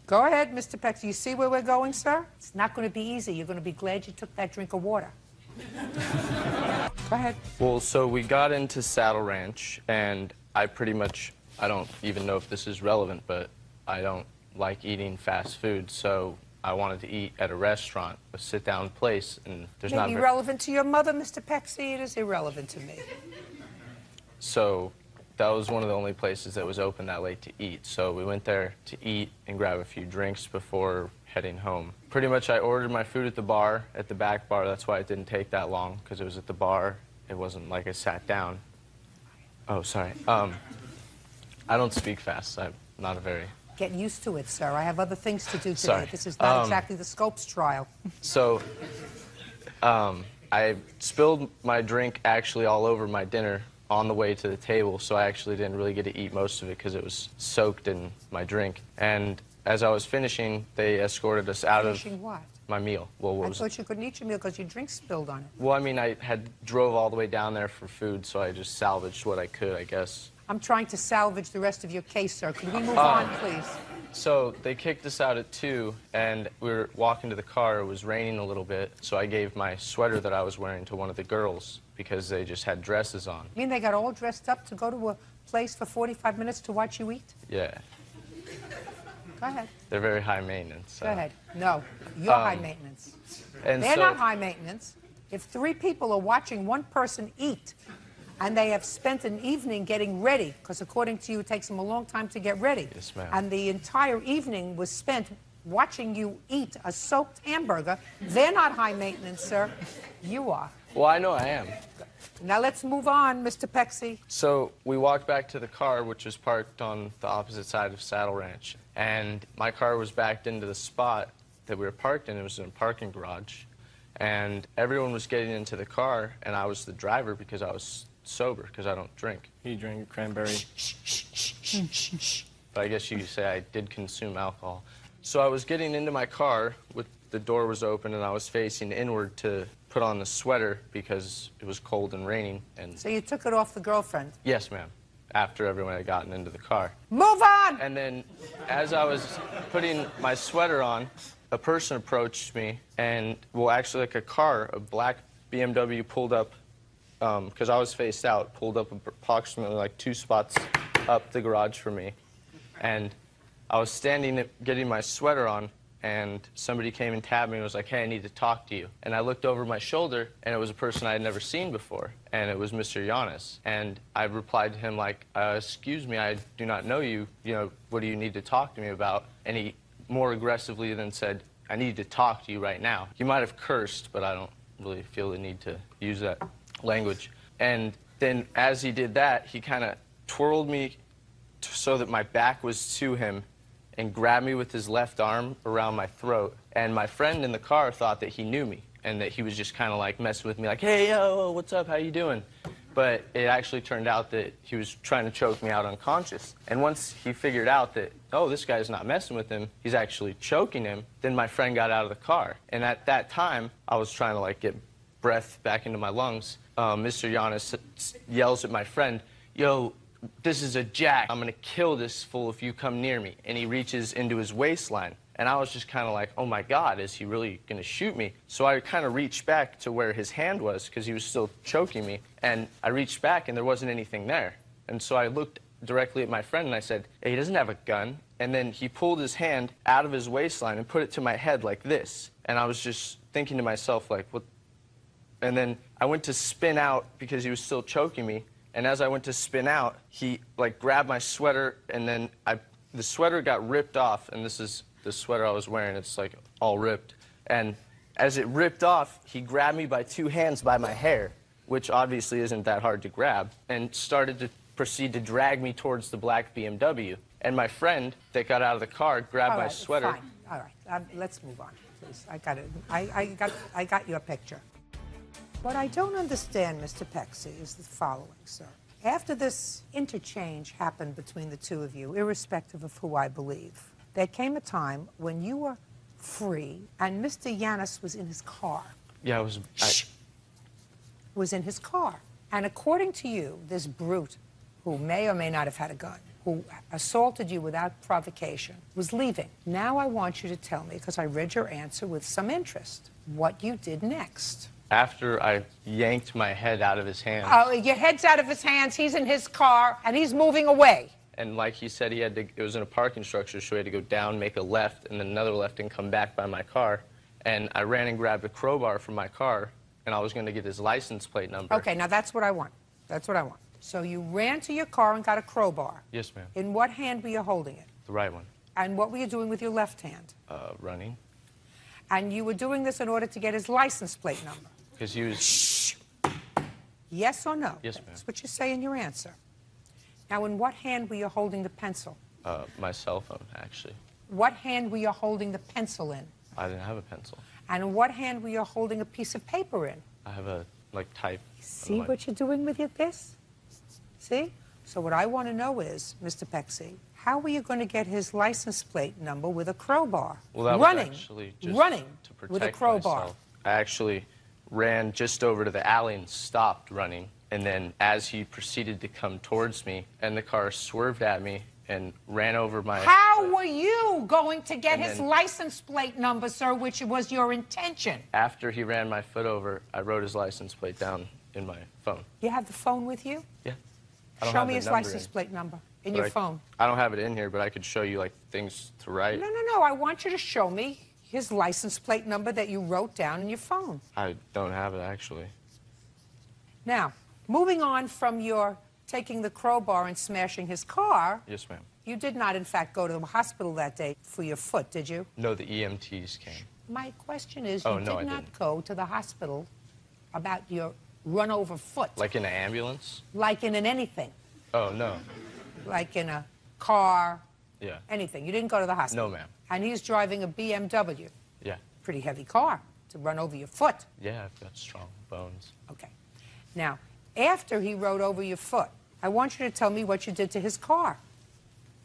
Speaker 2: Go ahead, Mr. Peck. You see where we're going, sir? It's not going to be easy. You're going to be glad you took that drink of water. Go ahead.
Speaker 16: Well, so we got into Saddle Ranch, and I don't even know if this is relevant, but I don't like eating fast food, so I wanted to eat at a restaurant, a sit-down place, and there's not...
Speaker 2: Maybe relevant to your mother, Mr. Pexi. It is irrelevant to me.
Speaker 16: So that was one of the only places that was open that late to eat. So we went there to eat and grab a few drinks before heading home. Pretty much I ordered my food at the bar, at the back bar. That's why it didn't take that long, because it was at the bar. It wasn't like I sat down. Oh, sorry. I don't speak fast. I'm not a very...
Speaker 2: Get used to it, sir. I have other things to do today.
Speaker 16: Sorry.
Speaker 2: This is not exactly the Scopes trial.
Speaker 16: So I spilled my drink actually all over my dinner on the way to the table, so I actually didn't really get to eat most of it because it was soaked in my drink. And as I was finishing, they escorted us out of
Speaker 2: what?
Speaker 16: my meal. Well, what
Speaker 2: I
Speaker 16: was
Speaker 2: thought you couldn't eat your meal because your drink spilled on it.
Speaker 16: Well, I mean, I had drove all the way down there for food, so I just salvaged what I could, I guess.
Speaker 2: I'm trying to salvage the rest of your case, sir. Can we move on, please?
Speaker 16: So they kicked us out at 2, and we were walking to the car. It was raining a little bit, so I gave my sweater that I was wearing to one of the girls because they just had dresses on.
Speaker 2: You mean they got all dressed up to go to a place for 45 minutes to watch you eat?
Speaker 16: Yeah.
Speaker 2: Go ahead.
Speaker 16: They're very high maintenance.
Speaker 2: Go ahead. No, you're high maintenance.
Speaker 16: And
Speaker 2: They're
Speaker 16: so,
Speaker 2: not high maintenance. If 3 people are watching one person eat, and they have spent an evening getting ready, because according to you, it takes them a long time to get ready.
Speaker 16: Yes, ma'am.
Speaker 2: And the entire evening was spent watching you eat a soaked hamburger. They're not high maintenance, sir. You are.
Speaker 16: Well, I know I am.
Speaker 2: Now let's move on, Mr. Pexi.
Speaker 16: So we walked back to the car, which was parked on the opposite side of Saddle Ranch. And my car was backed into the spot that we were parked in. It was in a parking garage. And everyone was getting into the car, and I was the driver because I was sober, because I don't drink.
Speaker 17: He drank cranberry.
Speaker 16: But I guess you could say I did consume alcohol. So I was getting into my car, with the door was open, and I was facing inward to put on the sweater because it was cold and raining. And
Speaker 2: So you took it off the girlfriend?
Speaker 16: yes, ma'am, after everyone had gotten into the car.
Speaker 2: Move on!
Speaker 16: And then as I was putting my sweater on, a person approached me, and, well, actually, like a car, a black BMW pulled up, because I was faced out, pulled up approximately like 2 spots up the garage for me. And I was standing getting my sweater on, and somebody came and tapped me and was like, hey, I need to talk to you. And I looked over my shoulder, and it was a person I had never seen before, and it was Mr. Giannis. And I replied to him like, excuse me, I do not know you. You know, what do you need to talk to me about? And he more aggressively than said, I need to talk to you right now. He might have cursed, but I don't really feel the need to use that language. And then as he did that, he kind of twirled me so that my back was to him and grabbed me with his left arm around my throat. And my friend in the car thought that he knew me and that he was just kind of like messing with me like, hey, yo, what's up, how you doing? But it actually turned out that he was trying to choke me out unconscious. And once he figured out that, oh, this guy's not messing with him, he's actually choking him, then my friend got out of the car. And at that time, I was trying to like get breath back into my lungs. Mr. Giannis yells at my friend, yo, this is a jack. I'm gonna kill this fool if you come near me. And he reaches into his waistline. And I was just kind of like, oh my God, is he really gonna shoot me? So I kind of reached back to where his hand was because he was still choking me. And I reached back and there wasn't anything there. And so I looked directly at my friend and I said, hey, he doesn't have a gun. And then he pulled his hand out of his waistline and put it to my head like this. And I was just thinking to myself, like, what? And then I went to spin out because he was still choking me. And as I went to spin out, he like grabbed my sweater, and then the sweater got ripped off, and this is the sweater I was wearing. It's like all ripped. And as it ripped off, he grabbed me by 2 hands by my hair, which obviously isn't that hard to grab, and started to proceed to drag me towards the black BMW. And my friend that got out of the car grabbed my sweater.
Speaker 2: Fine. All right, let's move on, please. I got it. I got your picture. What I don't understand, Mr. Pexi, is the following, sir. After this interchange happened between the two of you, irrespective of who I believe, there came a time when you were free and Mr. Giannis was in his car.
Speaker 16: Yeah,
Speaker 2: Was in his car. And according to you, this brute, who may or may not have had a gun, who assaulted you without provocation, was leaving. Now I want you to tell me, because I read your answer with some interest, what you did next.
Speaker 16: After I yanked my head out of his hands.
Speaker 2: Oh, your head's out of his hands, he's in his car, and he's moving away.
Speaker 16: And like he said, it was in a parking structure, so he had to go down, make a left, and then another left, and come back by my car. And I ran and grabbed a crowbar from my car, and I was going to get his license plate number.
Speaker 2: Okay, now that's what I want. That's what I want. So you ran to your car and got a crowbar.
Speaker 16: Yes, ma'am.
Speaker 2: In what hand were you holding it?
Speaker 16: The right one.
Speaker 2: And what were you doing with your left hand?
Speaker 16: Running.
Speaker 2: And you were doing this in order to get his license plate number?
Speaker 16: Because he was...
Speaker 2: Shh. Yes or no?
Speaker 16: Yes, ma'am.
Speaker 2: That's what you say in your answer. Now, in what hand were you holding the pencil?
Speaker 16: My cell phone, actually.
Speaker 2: What hand were you holding the pencil in?
Speaker 16: I didn't have a pencil.
Speaker 2: And in what hand were you holding a piece of paper in?
Speaker 16: I have a, like, type.
Speaker 2: See what you're doing with this? See? So what I want to know is, Mr. Pexi, how were you going to get his license plate number with a crowbar?
Speaker 16: Well, that
Speaker 2: running,
Speaker 16: was actually just
Speaker 2: running
Speaker 16: to protect
Speaker 2: with a crowbar.
Speaker 16: myself. I actually ran just over to the alley and stopped running. And then as he proceeded to come towards me, and the car swerved at me and ran over my...
Speaker 2: How were you going to get his license plate number, sir, which was your intention?
Speaker 16: After he ran my foot over, I wrote his license plate down in my phone.
Speaker 2: You have the phone with you?
Speaker 16: Yeah. I don't
Speaker 2: Show
Speaker 16: have
Speaker 2: me
Speaker 16: the
Speaker 2: his
Speaker 16: number
Speaker 2: license
Speaker 16: in.
Speaker 2: plate number in
Speaker 16: But
Speaker 2: your phone.
Speaker 16: I don't have it in here, but I could show you, like, things to write.
Speaker 2: No. I want you to show me his license plate number that you wrote down in your phone.
Speaker 16: I don't have it, actually.
Speaker 2: Now, moving on from your taking the crowbar and smashing his car.
Speaker 16: Yes, ma'am.
Speaker 2: You did not, in fact, go to the hospital that day for your foot, did you?
Speaker 16: No, the EMTs came.
Speaker 2: My question is,
Speaker 16: Oh,
Speaker 2: you
Speaker 16: no,
Speaker 2: did
Speaker 16: I
Speaker 2: not
Speaker 16: didn't.
Speaker 2: go to the hospital about your run-over foot.
Speaker 16: Like in an ambulance?
Speaker 2: Like in an anything.
Speaker 16: Oh, no.
Speaker 2: Like in a car.
Speaker 16: Yeah.
Speaker 2: Anything. You didn't go to the hospital.
Speaker 16: No, ma'am.
Speaker 2: And he's driving a BMW.
Speaker 16: Yeah.
Speaker 2: Pretty heavy car to run over your foot.
Speaker 16: Yeah, I've got strong bones.
Speaker 2: Okay. Now, after he rode over your foot, I want you to tell me what you did to his car.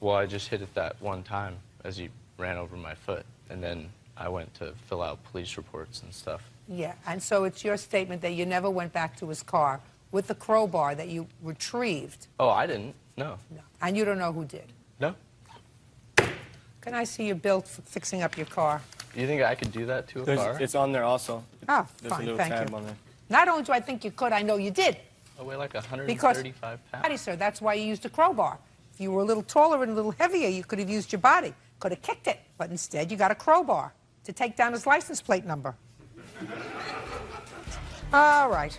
Speaker 16: Well, I just hit it that one time as he ran over my foot, and then I went to fill out police reports and stuff.
Speaker 2: Yeah, and so it's your statement that you never went back to his car with the crowbar that you retrieved.
Speaker 16: Oh, I didn't. No.
Speaker 2: No. And you don't know who did.
Speaker 16: No.
Speaker 2: Can I see your bill for fixing up your car?
Speaker 16: You think I could do that to a car?
Speaker 17: It's on there also.
Speaker 2: Oh,
Speaker 17: There's a
Speaker 2: fine,
Speaker 17: little
Speaker 2: thank
Speaker 17: tab
Speaker 2: you.
Speaker 17: on there.
Speaker 2: Not only do I think you could, I know you did.
Speaker 16: I weigh like 135
Speaker 2: Because,
Speaker 16: pounds.
Speaker 2: sir, that's why you used a crowbar. If you were a little taller and a little heavier, you could have used your body, could have kicked it. But instead, you got a crowbar to take down his license plate number. All right.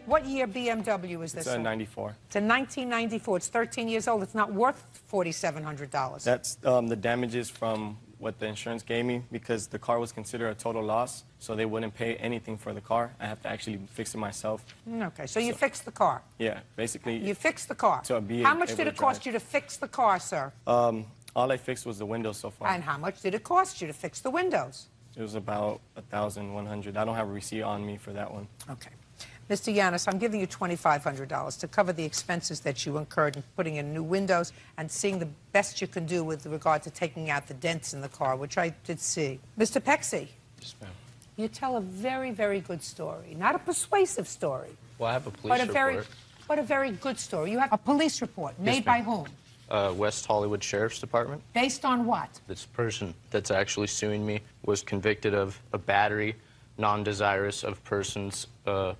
Speaker 2: What year BMW is this?
Speaker 17: It's a 94.
Speaker 2: It's a 1994. It's 13 years old. It's not worth $4,700.
Speaker 17: That's the damages from what the insurance gave me because the car was considered a total loss, so they wouldn't pay anything for the car. I have to actually fix it myself.
Speaker 2: Okay, so you fixed the car.
Speaker 17: Yeah, basically.
Speaker 2: You fixed the car.
Speaker 17: So I'd be
Speaker 2: How much
Speaker 17: able
Speaker 2: did
Speaker 17: to
Speaker 2: it cost
Speaker 17: drive.
Speaker 2: you to fix the car, sir?
Speaker 17: All I fixed was the windows so far.
Speaker 2: And how much did it cost you to fix the windows?
Speaker 17: It was about $1,100. I don't have a receipt on me for that one.
Speaker 2: Okay. Mr. Yanis, I'm giving you $2,500 to cover the expenses that you incurred in putting in new windows and seeing the best you can do with regard to taking out the dents in the car, which I did see. Mr. Pexi,
Speaker 16: Yes, ma'am.
Speaker 2: you tell a very, very good story. Not a persuasive story,
Speaker 16: Well, I have a police
Speaker 2: but
Speaker 16: report.
Speaker 2: a very good story. You have a police report
Speaker 16: Yes,
Speaker 2: made by
Speaker 16: ma'am.
Speaker 2: whom?
Speaker 16: West Hollywood Sheriff's Department.
Speaker 2: Based on what?
Speaker 16: This person that's actually suing me was convicted of a battery, non-desirous of persons,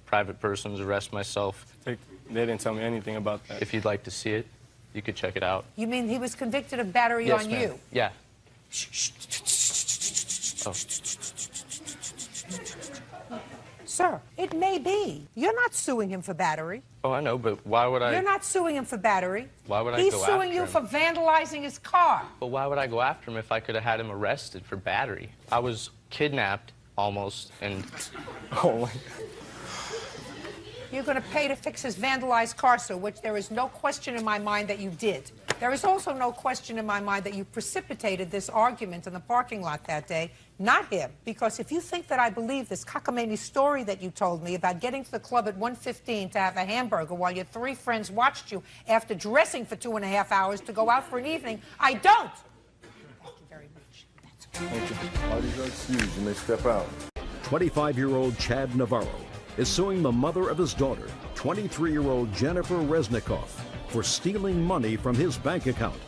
Speaker 16: private persons, arrest myself.
Speaker 17: They didn't tell me anything about that.
Speaker 16: If you'd like to see it, you could check it out.
Speaker 2: You mean he was convicted of battery
Speaker 16: Yes,
Speaker 2: on
Speaker 16: ma'am.
Speaker 2: you?
Speaker 16: Yeah. Oh.
Speaker 2: Sir, it may be. You're not suing him for battery.
Speaker 16: Oh, I know, but why would I?
Speaker 2: You're not suing him for battery.
Speaker 16: Why would I
Speaker 2: He's
Speaker 16: go
Speaker 2: suing
Speaker 16: after
Speaker 2: you
Speaker 16: him?
Speaker 2: for vandalizing his car.
Speaker 16: But why would I go after him if I could have had him arrested for battery? I was kidnapped almost, and
Speaker 17: oh my.
Speaker 2: You're going to pay to fix his vandalized car, sir, which there is no question in my mind that you did. There is also no question in my mind that you precipitated this argument in the parking lot that day, not him. Because if you think that I believe this cockamamie story that you told me about getting to the club at 1:15 to have a hamburger while your three friends watched you after dressing for 2.5 hours to go out for an evening, I don't. Thank you very much.
Speaker 8: Thank you. Parties are excused. You may step out.
Speaker 1: 25-year-old Chad Navarro is suing the mother of his daughter, 23-year-old Jennifer Resnikoff, for stealing money from his bank account.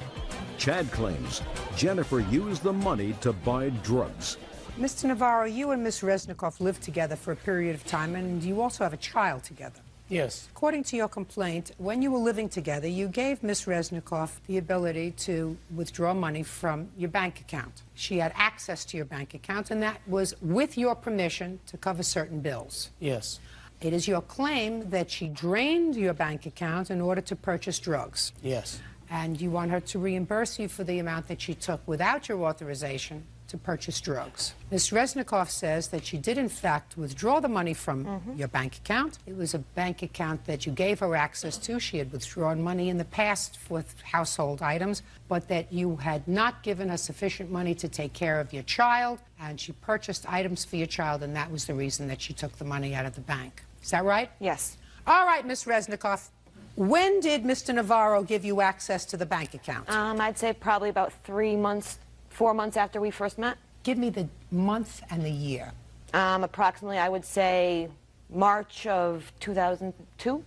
Speaker 1: Chad claims Jennifer used the money to buy drugs.
Speaker 2: Mr. Navarro, you and Miss Resnikoff lived together for a period of time, and you also have a child together.
Speaker 18: Yes.
Speaker 2: According to your complaint, when you were living together, you gave Miss Resnikoff the ability to withdraw money from your bank account. She had access to your bank account, and that was with your permission to cover certain bills.
Speaker 18: Yes.
Speaker 2: It is your claim that she drained your bank account in order to purchase drugs.
Speaker 18: Yes.
Speaker 2: And you want her to reimburse you for the amount that she took without your authorization to purchase drugs. Ms. Resnikoff says that she did, in fact, withdraw the money from your bank account. It was a bank account that you gave her access to. She had withdrawn money in the past for household items, but that you had not given her sufficient money to take care of your child, and she purchased items for your child, and that was the reason that she took the money out of the bank. Is that right?
Speaker 15: Yes.
Speaker 2: All right, Ms. Resnikoff. When did Mr. Navarro give you access to the bank account?
Speaker 19: I'd say probably about 4 months after we first met.
Speaker 2: Give me the month and the year.
Speaker 19: Approximately, I would say March of 2002,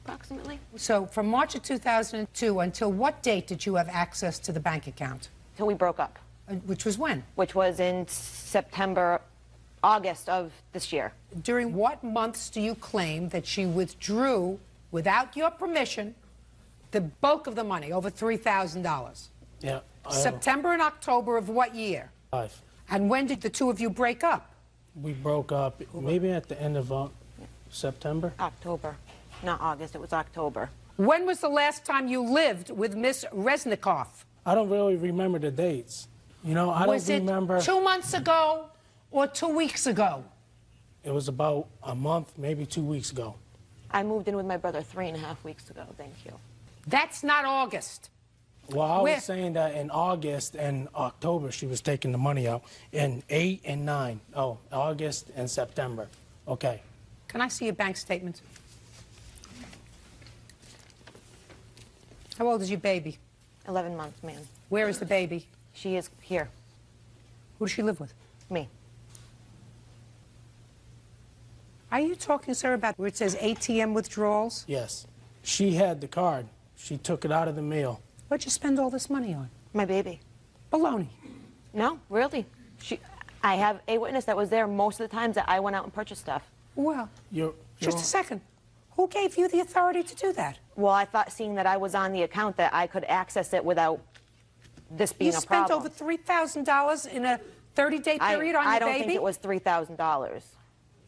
Speaker 19: approximately.
Speaker 2: So from March of 2002 until what date did you have access to the bank account?
Speaker 19: Till we broke up.
Speaker 2: Which was when?
Speaker 19: Which was in August of this year.
Speaker 2: During what months do you claim that she withdrew, without your permission, the bulk of the money, over $3,000?
Speaker 18: Yeah.
Speaker 2: September and October of what year?
Speaker 18: 5.
Speaker 2: And when did the two of you break up?
Speaker 18: We broke up maybe at the end of September.
Speaker 19: October. Not August, it was October.
Speaker 2: When was the last time you lived with Miss Resnikoff?
Speaker 18: I don't really remember the dates. You know, I don't remember.
Speaker 2: Was it 2 months ago or 2 weeks ago?
Speaker 18: It was about a month, maybe 2 weeks ago.
Speaker 19: I moved in with my brother 3.5 weeks ago, thank you.
Speaker 2: That's not August.
Speaker 18: Well, I was saying that in August and October she was taking the money out. In 8 and 9. Oh, August and September. Okay.
Speaker 2: Can I see your bank statement? How old is your baby?
Speaker 19: 11 months, ma'am.
Speaker 2: Where is the baby?
Speaker 19: She is here.
Speaker 2: Who does she live with?
Speaker 19: Me.
Speaker 2: Are you talking, sir, about where it says ATM withdrawals?
Speaker 18: Yes. She had the card. She took it out of the mail.
Speaker 2: What'd you spend all this money on?
Speaker 19: My baby.
Speaker 2: Baloney.
Speaker 19: No, really. I have a witness that was there most of the times that I went out and purchased stuff.
Speaker 2: Well, just a second. Who gave you the authority to do that?
Speaker 19: Well, I thought, seeing that I was on the account, that I could access it without this being
Speaker 2: You
Speaker 19: a
Speaker 2: spent
Speaker 19: problem.
Speaker 2: over $3,000 in a 30-day period on your
Speaker 19: I
Speaker 2: baby?
Speaker 19: don't think it was $3,000.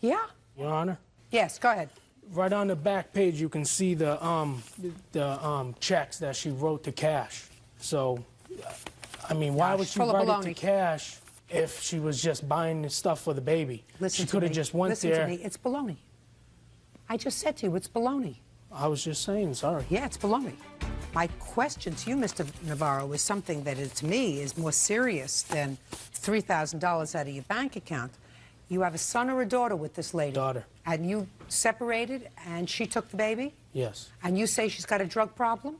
Speaker 2: Yeah?
Speaker 18: Your Honor?
Speaker 2: Yes, go ahead.
Speaker 18: Right on the back page, you can see the checks that she wrote to cash. So, I mean, why would she
Speaker 2: full of
Speaker 18: write it to
Speaker 2: baloney.
Speaker 18: cash if she was just buying the stuff for the baby?
Speaker 2: Listen
Speaker 18: She could have just went
Speaker 2: Listen
Speaker 18: there.
Speaker 2: to me. It's baloney. I just said to you, it's baloney.
Speaker 18: I was just saying, sorry.
Speaker 2: Yeah, it's baloney. My question to you, Mr. Navarro, is something that, to me, is more serious than $3,000 out of your bank account. You have a son or a daughter with this lady?
Speaker 18: Daughter.
Speaker 2: And you separated, and she took the baby?
Speaker 18: Yes.
Speaker 2: And you say she's got a drug problem?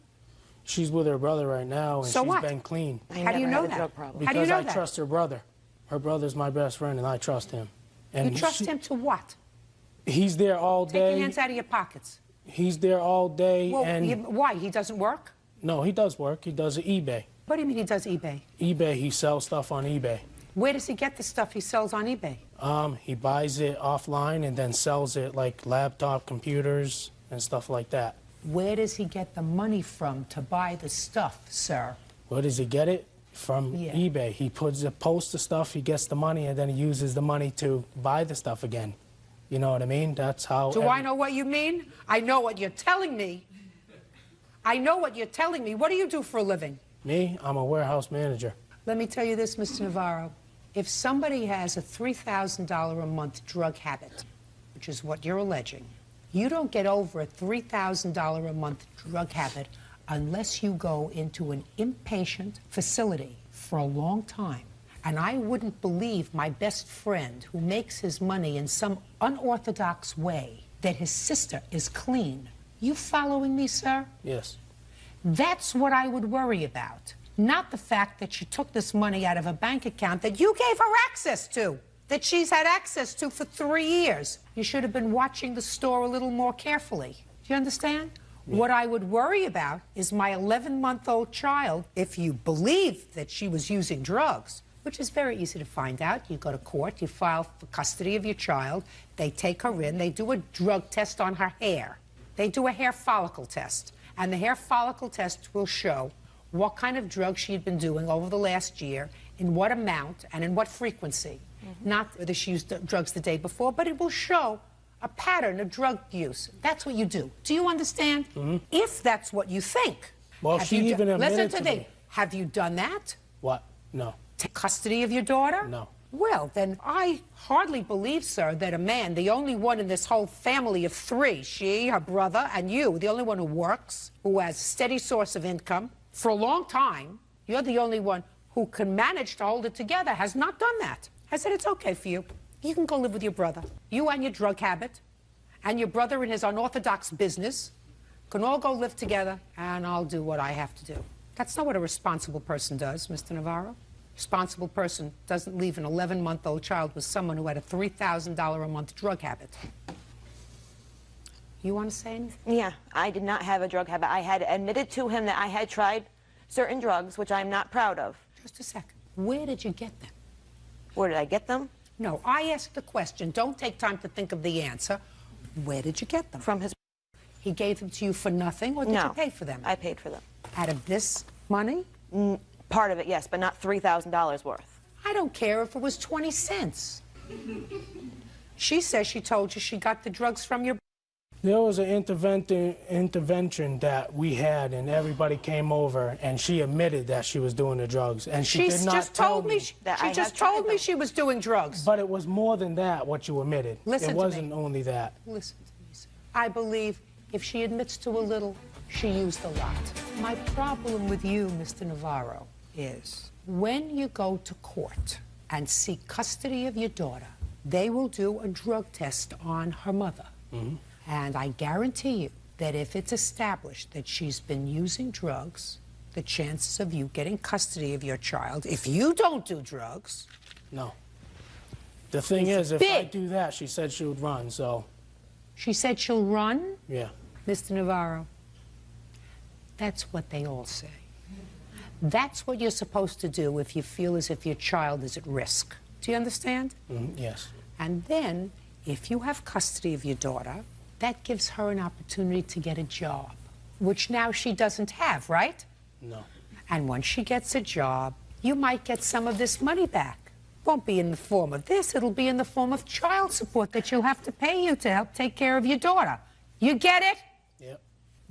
Speaker 18: She's with her brother right now, and
Speaker 2: So
Speaker 18: she's
Speaker 2: what?
Speaker 18: been clean.
Speaker 2: How do you know that?
Speaker 18: Because
Speaker 2: How do you know
Speaker 18: I
Speaker 2: that?
Speaker 18: trust her brother. Her brother's my best friend, and I trust him. And
Speaker 2: You trust him to what?
Speaker 18: He's there all
Speaker 2: Take
Speaker 18: day.
Speaker 2: your hands out of your pockets.
Speaker 18: He's there all day,
Speaker 2: Well,
Speaker 18: and
Speaker 2: why? He doesn't work?
Speaker 18: no, he does work. He does eBay.
Speaker 2: What do you mean he does eBay?
Speaker 18: eBay, he sells stuff on eBay.
Speaker 2: Where does he get the stuff he sells on eBay?
Speaker 18: He buys it offline and then sells it like laptop computers and stuff like that.
Speaker 2: Where does he get the money from to buy the stuff, sir?
Speaker 18: Where does he get it? From eBay. He posts the stuff, he gets the money, and then he uses the money to buy the stuff again. You know what I mean? That's how...
Speaker 2: Do I know what you mean? I know what you're telling me. I know what you're telling me. What do you do for a living?
Speaker 18: Me? I'm a warehouse manager.
Speaker 2: Let me tell you this, Mr. Navarro. If somebody has a $3,000 a month drug habit, which is what you're alleging, you don't get over a $3,000 a month drug habit unless you go into an inpatient facility for a long time. And I wouldn't believe my best friend, who makes his money in some unorthodox way, that his sister is clean. You following me, sir?
Speaker 18: Yes.
Speaker 2: That's what I would worry about. Not the fact that she took this money out of a bank account that you gave her access to, that she's had access to for 3 years. You should have been watching the store a little more carefully. Do you understand? Yeah. What I would worry about is my 11-month-old child, if you believe that she was using drugs, which is very easy to find out. You go to court, you file for custody of your child, they take her in, they do a drug test on her hair. They do a hair follicle test, and the hair follicle test will show what kind of drugs she had been doing over the last year, in what amount, and in what frequency. Not whether she used drugs the day before, but it will show a pattern of drug use. That's what you do. Do you understand? If that's what you think.
Speaker 18: Well, she even admitted
Speaker 2: listen to
Speaker 18: me.
Speaker 2: me. Have you done that?
Speaker 18: What? No.
Speaker 2: Take custody of your daughter?
Speaker 18: No.
Speaker 2: Well, then I hardly believe, sir, that a man, the only one in this whole family of 3, she, her brother, and you, the only one who works, who has a steady source of income for a long time, you're the only one who can manage to hold it together, has not done that. I said, it's okay for you. You can go live with your brother. You and your drug habit, and your brother and his unorthodox business can all go live together, and I'll do what I have to do. That's not what a responsible person does, Mr. Navarro. Responsible person doesn't leave an 11-month-old child with someone who had a $3,000 a month drug habit. You want to say anything?
Speaker 19: Yeah, I did not have a drug habit. I had admitted to him that I had tried certain drugs, which I'm not proud of.
Speaker 2: Just a second. Where did you get them?
Speaker 19: Where did I get them?
Speaker 2: No, I asked the question. Don't take time to think of the answer. Where did you get them?
Speaker 19: From his...
Speaker 2: He gave them to you for nothing, or did you pay for them?
Speaker 19: I paid for them.
Speaker 2: Out of this money?
Speaker 19: Part of it, yes, but not $3,000 worth.
Speaker 2: I don't care if it was 20 cents. She says she told you she got the drugs from your...
Speaker 18: There was an intervention that we had, and everybody came over, and she admitted that she was doing the drugs, and she did not
Speaker 2: just
Speaker 18: tell
Speaker 2: told me. She just told me she was doing drugs.
Speaker 18: But it was more than that, what you admitted.
Speaker 2: Listen
Speaker 18: it
Speaker 2: to me.
Speaker 18: wasn't only that.
Speaker 2: Listen to me, sir. I believe if she admits to a little, she used a lot. My problem with you, Mr. Navarro, is when you go to court and seek custody of your daughter, they will do a drug test on her mother. And I guarantee you that if it's established that she's been using drugs, the chances of you getting custody of your child, if you don't do drugs...
Speaker 18: No. The thing is, if I do that, she said she would run, so...
Speaker 2: She said she'll run?
Speaker 18: Yeah.
Speaker 2: Mr. Navarro, that's what they all say. That's what you're supposed to do if you feel as if your child is at risk. Do you understand?
Speaker 18: Yes.
Speaker 2: And then, if you have custody of your daughter, that gives her an opportunity to get a job, which now she doesn't have, right?
Speaker 18: No.
Speaker 2: And once she gets a job, you might get some of this money back. Won't be in the form of this, it'll be in the form of child support that she'll have to pay you to help take care of your daughter. You get it?
Speaker 18: Yep.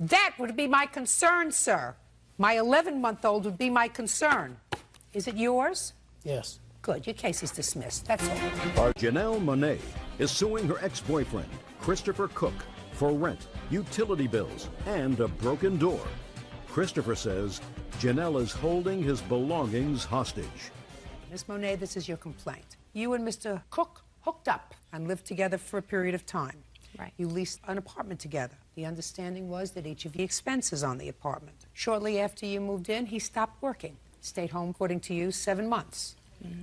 Speaker 2: That would be my concern, sir. My 11-month-old would be my concern. Is it yours?
Speaker 18: Yes.
Speaker 2: Good, your case is dismissed, that's all.
Speaker 1: Janelle Monet is suing her ex-boyfriend, Christopher Cook, for rent, utility bills, and a broken door. Christopher says Janelle is holding his belongings hostage.
Speaker 2: Miss Monet, this is your complaint. You and Mr. Cook hooked up and lived together for a period of time.
Speaker 3: Right.
Speaker 2: You leased an apartment together. The understanding was that each of you expenses on the apartment. Shortly after you moved in, he stopped working. Stayed home, according to you, 7 months.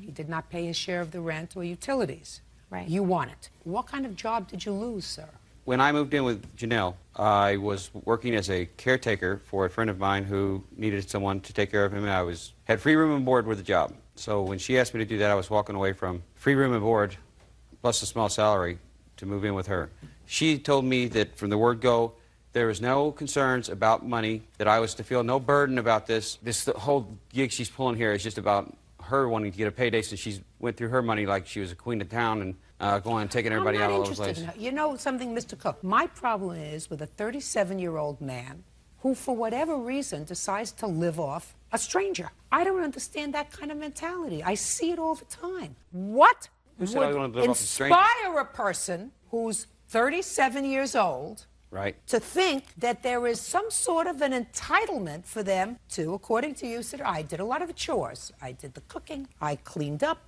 Speaker 2: He did not pay his share of the rent or utilities.
Speaker 3: Right.
Speaker 2: You won it. What kind of job did you lose, sir?
Speaker 7: When I moved in with Janelle, I was working as a caretaker for a friend of mine who needed someone to take care of him. I had free room and board with the job. So when she asked me to do that, I was walking away from free room and board plus a small salary to move in with her. She told me that from the word go, there was no concerns about money, that I was to feel no burden about this. This whole gig she's pulling here is just about her wanting to get a payday, since she went through her money like she was a queen of town and going and taking everybody out all over the place.
Speaker 2: In her. You know something, Mr. Cook? My problem is with a 37-year-old man who, for whatever reason, decides to live off a stranger. I don't understand that kind of mentality. I see it all the time. What
Speaker 7: Who said I was going to live off a stranger?
Speaker 2: inspire a person who's 37 years old
Speaker 7: Right.
Speaker 2: to think that there is some sort of an entitlement for them to, according to you, said, I did a lot of the chores. I did the cooking. I cleaned up.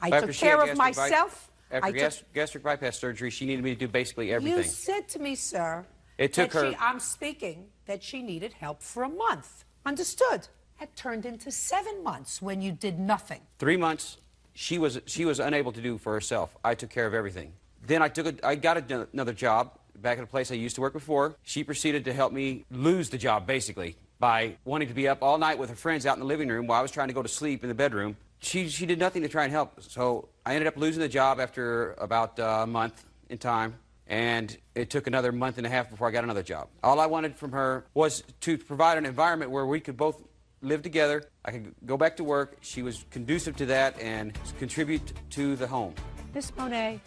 Speaker 2: I took care of myself.
Speaker 7: After gastric bypass surgery, she needed me to do basically everything.
Speaker 2: You said to me, sir,
Speaker 7: It took her.
Speaker 2: I'm speaking that she needed help for a month. Understood. That turned into 7 months when you did nothing.
Speaker 7: 3 months, she was unable to do for herself. I took care of everything. Then I got another job back at a place I used to work before. She proceeded to help me lose the job, basically, by wanting to be up all night with her friends out in the living room while I was trying to go to sleep in the bedroom. She did nothing to try and help. So I ended up losing the job after about a month in time. And it took another month and a half before I got another job. All I wanted from her was to provide an environment where we could both live together. I could go back to work. She was conducive to that and contribute to the home.
Speaker 2: Miss Monet,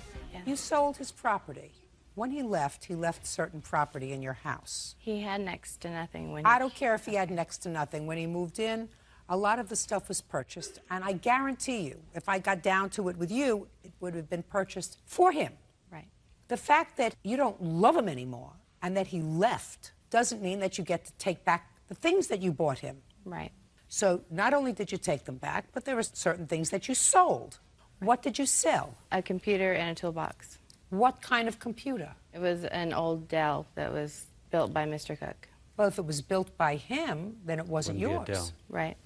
Speaker 2: you sold his property. When he left certain property in your house.
Speaker 3: He had next to nothing when
Speaker 2: I don't care if he had next to nothing. When he moved in, a lot of the stuff was purchased. And I guarantee you, if I got down to it with you, it would have been purchased for him.
Speaker 3: Right.
Speaker 2: The fact that you don't love him anymore and that he left doesn't mean that you get to take back the things that you bought him.
Speaker 3: Right.
Speaker 2: So not only did you take them back, but there were certain things that you sold. What did you sell?
Speaker 3: A computer and a toolbox.
Speaker 2: What kind of computer?
Speaker 3: It was an old Dell that was built by Mr. Cook.
Speaker 2: Well, if it was built by him, then it wasn't yours.
Speaker 3: Right.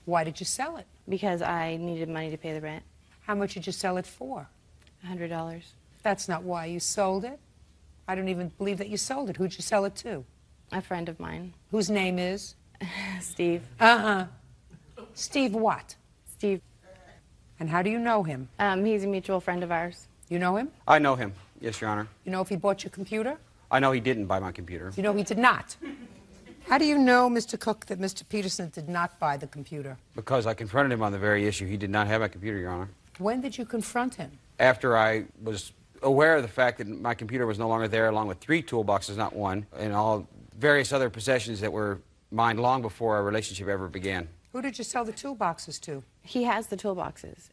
Speaker 2: Why did you sell it?
Speaker 3: Because I needed money to pay the rent.
Speaker 2: How much did you sell it for?
Speaker 3: $100.
Speaker 2: That's not why you sold it. I don't even believe that you sold it. Who'd you sell it to?
Speaker 3: A friend of mine.
Speaker 2: Whose name is?
Speaker 3: Steve.
Speaker 2: Uh-huh. Steve what?
Speaker 3: Steve.
Speaker 2: And how do you know him?
Speaker 3: He's a mutual friend of ours.
Speaker 2: You know him?
Speaker 7: I know him, yes, Your Honor.
Speaker 2: You know if he bought your computer?
Speaker 7: I know he didn't buy my computer.
Speaker 2: You know he did not. How do you know, Mr. Cook, that Mr. Peterson did not buy the computer?
Speaker 7: Because I confronted him on the very issue. He did not have my computer, Your Honor.
Speaker 2: When did you confront him?
Speaker 7: After I was aware of the fact that my computer was no longer there, along with 3 toolboxes, not one, and all various other possessions that were mine long before our relationship ever began.
Speaker 2: Who did you sell the toolboxes to?
Speaker 3: He has the toolboxes.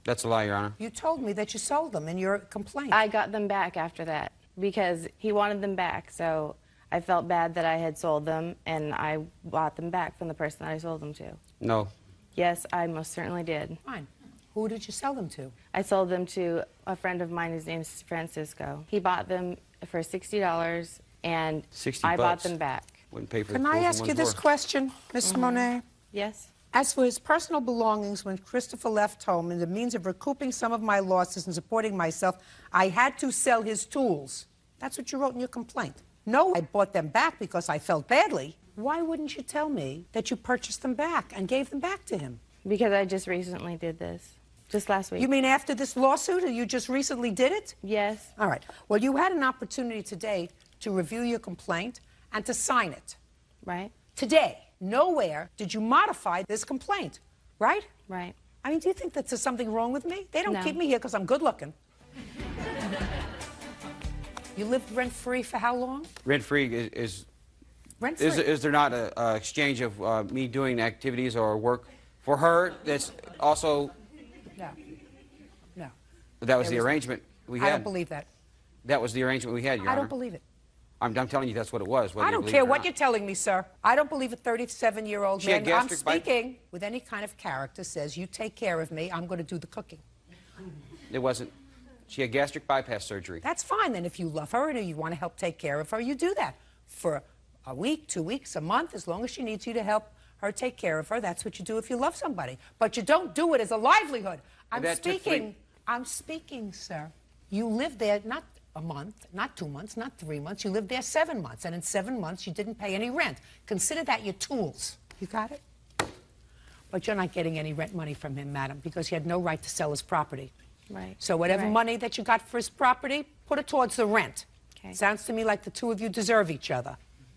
Speaker 7: That's a lie, Your Honor.
Speaker 2: You told me that you sold them in your complaint.
Speaker 3: I got them back after that because he wanted them back, so I felt bad that I had sold them, and I bought them back from the person that I sold them to.
Speaker 7: No.
Speaker 3: Yes, I most certainly did.
Speaker 2: Fine. Who did you sell them to?
Speaker 3: I sold them to a friend of mine whose name is Francisco. He bought them for $60, and I bought them back.
Speaker 7: Wouldn't pay for
Speaker 2: Can I ask you this question, Miss Monet?
Speaker 3: Yes.
Speaker 2: As for his personal belongings, when Christopher left home, and the means of recouping some of my losses and supporting myself, I had to sell his tools. That's what you wrote in your complaint. No, I bought them back because I felt badly. Why wouldn't you tell me that you purchased them back and gave them back to him?
Speaker 3: Because I just recently did this. Just last week.
Speaker 2: You mean after this lawsuit, or you just recently did it?
Speaker 3: Yes.
Speaker 2: All right. Well, you had an opportunity today to review your complaint and to sign it.
Speaker 3: Right.
Speaker 2: Today, nowhere did you modify this complaint, right?
Speaker 3: Right.
Speaker 2: I mean, do you think that there's something wrong with me? They don't
Speaker 3: No.
Speaker 2: keep me here because I'm good looking. You lived rent-free for how long?
Speaker 7: Rent-free is
Speaker 2: Rent-free.
Speaker 7: is there not a exchange of me doing activities or work for her that's also...
Speaker 2: No. No.
Speaker 7: That was
Speaker 2: There
Speaker 7: the
Speaker 2: was-
Speaker 7: arrangement we
Speaker 2: I
Speaker 7: had.
Speaker 2: don't believe that.
Speaker 7: That was the arrangement we had, Your
Speaker 2: I
Speaker 7: Honor.
Speaker 2: don't believe it.
Speaker 7: I'm telling you that's what it was. whether
Speaker 2: I
Speaker 7: you
Speaker 2: don't
Speaker 7: believe
Speaker 2: care
Speaker 7: it or
Speaker 2: what
Speaker 7: not.
Speaker 2: you're telling me, sir. I don't believe a 37-year-old
Speaker 7: She had
Speaker 2: man. I'm
Speaker 7: gastric bypass-
Speaker 2: speaking with any kind of character says, you take care of me, I'm going to do the cooking.
Speaker 7: It wasn't. She had gastric bypass surgery.
Speaker 2: That's fine then. If you love her and you want to help take care of her, you do that. For a week, 2 weeks, a month, as long as she needs you to help her take care of her, that's what you do if you love somebody. But you don't do it as a livelihood. I'm
Speaker 7: That took
Speaker 2: speaking, sir. You lived there not a month, not 2 months, not 3 months. You lived there 7 months, and in 7 months you didn't pay any rent. Consider that your tools. You got it? But you're not getting any rent money from him, madam, because he had no right to sell his property.
Speaker 3: Right.
Speaker 2: So whatever
Speaker 3: Right.
Speaker 2: money that you got for his property, put it towards the rent.
Speaker 3: Okay.
Speaker 2: Sounds to me like the two of you deserve each other.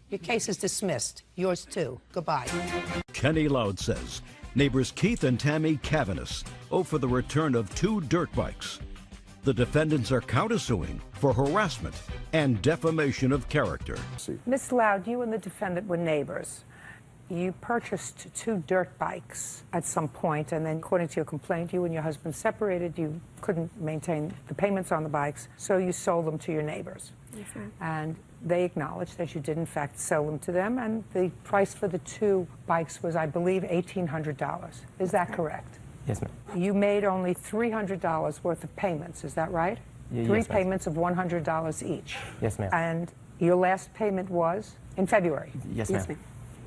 Speaker 2: Your case is dismissed. Yours too. Goodbye.
Speaker 1: Kenny Loud says neighbors Keith and Tammy Cavanis owe for the return of 2 dirt bikes. The defendants are countersuing for harassment and defamation of character.
Speaker 2: Miss Loud, you and the defendant were neighbors. You purchased 2 dirt bikes at some point, and then according to your complaint, you and your husband separated. You couldn't maintain the payments on the bikes, so you sold them to your neighbors.
Speaker 3: Yes, ma'am.
Speaker 2: And they acknowledged that you did, in fact, sell them to them, and the price for the 2 bikes was, I believe, $1,800. Is that correct?
Speaker 11: Yes, ma'am.
Speaker 2: You made only $300 worth of payments, is that right?
Speaker 11: Yes,
Speaker 2: 3
Speaker 11: ma'am.
Speaker 2: payments of $100 each.
Speaker 11: Yes, ma'am.
Speaker 2: And your last payment was in February?
Speaker 11: Yes, ma'am.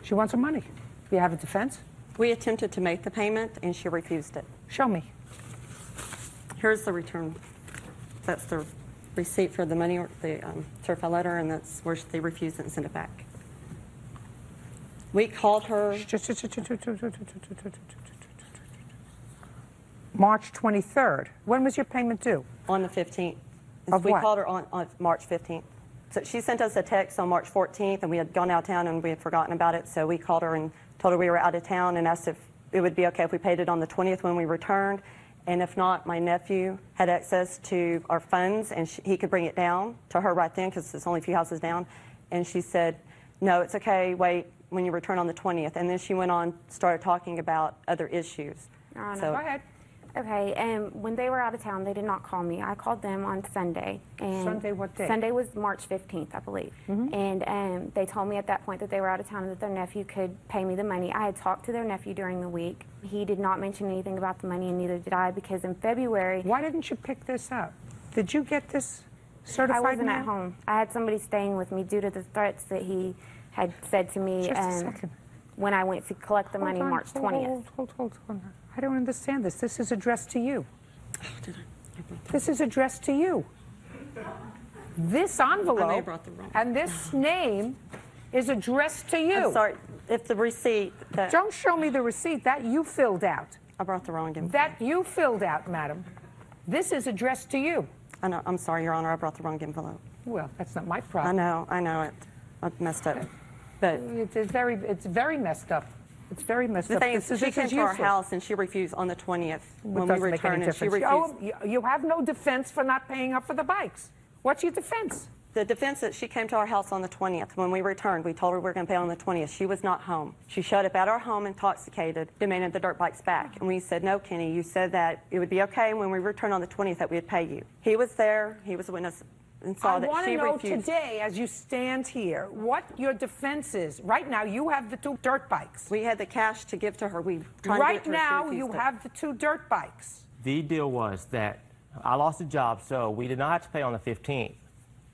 Speaker 2: She wants her money. Do you have a defense?
Speaker 20: We attempted to make the payment, and she refused it.
Speaker 2: Show me.
Speaker 20: Here's the return. That's the receipt for the money, or the certified letter, and that's where they refused it and sent it back. We called her.
Speaker 2: March 23rd. When was your payment due?
Speaker 20: On the 15th.
Speaker 2: Of
Speaker 20: we
Speaker 2: what?
Speaker 20: called her on March 15th. So she sent us a text on March 14th, and we had gone out of town and we had forgotten about it. So we called her and told her we were out of town and asked if it would be okay if we paid it on the 20th when we returned. And if not, my nephew had access to our funds, and he could bring it down to her right then because it's only a few houses down. And she said, no, it's okay, wait when you return on the 20th. And then she went on, started talking about other issues.
Speaker 21: Your Honor.
Speaker 20: So,
Speaker 2: Go ahead.
Speaker 21: Okay, and when they were out of town, they did not call me. I called them on Sunday. And
Speaker 2: Sunday, what day?
Speaker 21: Sunday was March 15th, I believe. And they told me at that point that they were out of town and that their nephew could pay me the money. I had talked to their nephew during the week. He did not mention anything about the money, and neither did I, because in February...
Speaker 2: Why didn't you pick this up? Did you get this certified
Speaker 21: I wasn't
Speaker 2: mail?
Speaker 21: at home. I had somebody staying with me due to the threats that he had said to me
Speaker 2: Just a second.
Speaker 21: when I went to collect the money
Speaker 2: Hold on,
Speaker 21: March 20th.
Speaker 2: Hold on. I don't understand this. This is addressed to you. This is addressed to you. This envelope
Speaker 20: I may have brought the wrong.
Speaker 2: and this name is addressed to you.
Speaker 20: I'm sorry, if the receipt that...
Speaker 2: Don't show me the receipt. That you filled out.
Speaker 20: I brought the wrong envelope.
Speaker 2: That you filled out, madam. This is addressed to you.
Speaker 20: I know, I'm sorry, Your Honor, I brought the wrong envelope.
Speaker 2: Well, that's not my problem.
Speaker 20: I know it. I messed up. But
Speaker 2: It's very messed up. It's very messed
Speaker 20: the
Speaker 2: up.
Speaker 20: thing is,
Speaker 2: This
Speaker 20: she came to our
Speaker 2: useless.
Speaker 20: house and she refused on the 20th when we
Speaker 2: Doesn't make any
Speaker 20: returned, and she
Speaker 2: difference.
Speaker 20: refused.
Speaker 2: Oh, you have no defense for not paying up for the bikes. What's your defense?
Speaker 20: The defense that she came to our house on the 20th. When we returned, we told her we were going to pay on the 20th. She was not home. She showed up at our home intoxicated, demanded the dirt bikes back. And we said, no, Kenny, you said that it would be okay when we returned on the 20th that we would pay you. He was there. He was a witness and saw that she
Speaker 2: I want
Speaker 20: refused.
Speaker 2: to know today, as you stand here, what your defense is. Right now, you have the 2 dirt bikes.
Speaker 20: We had the cash to give to her. We tried to give
Speaker 2: Right
Speaker 20: it to her. She
Speaker 2: now,
Speaker 20: refused
Speaker 2: you
Speaker 20: it.
Speaker 2: have the 2 dirt bikes.
Speaker 11: The deal was that I lost a job, so we did not have to pay on the 15th.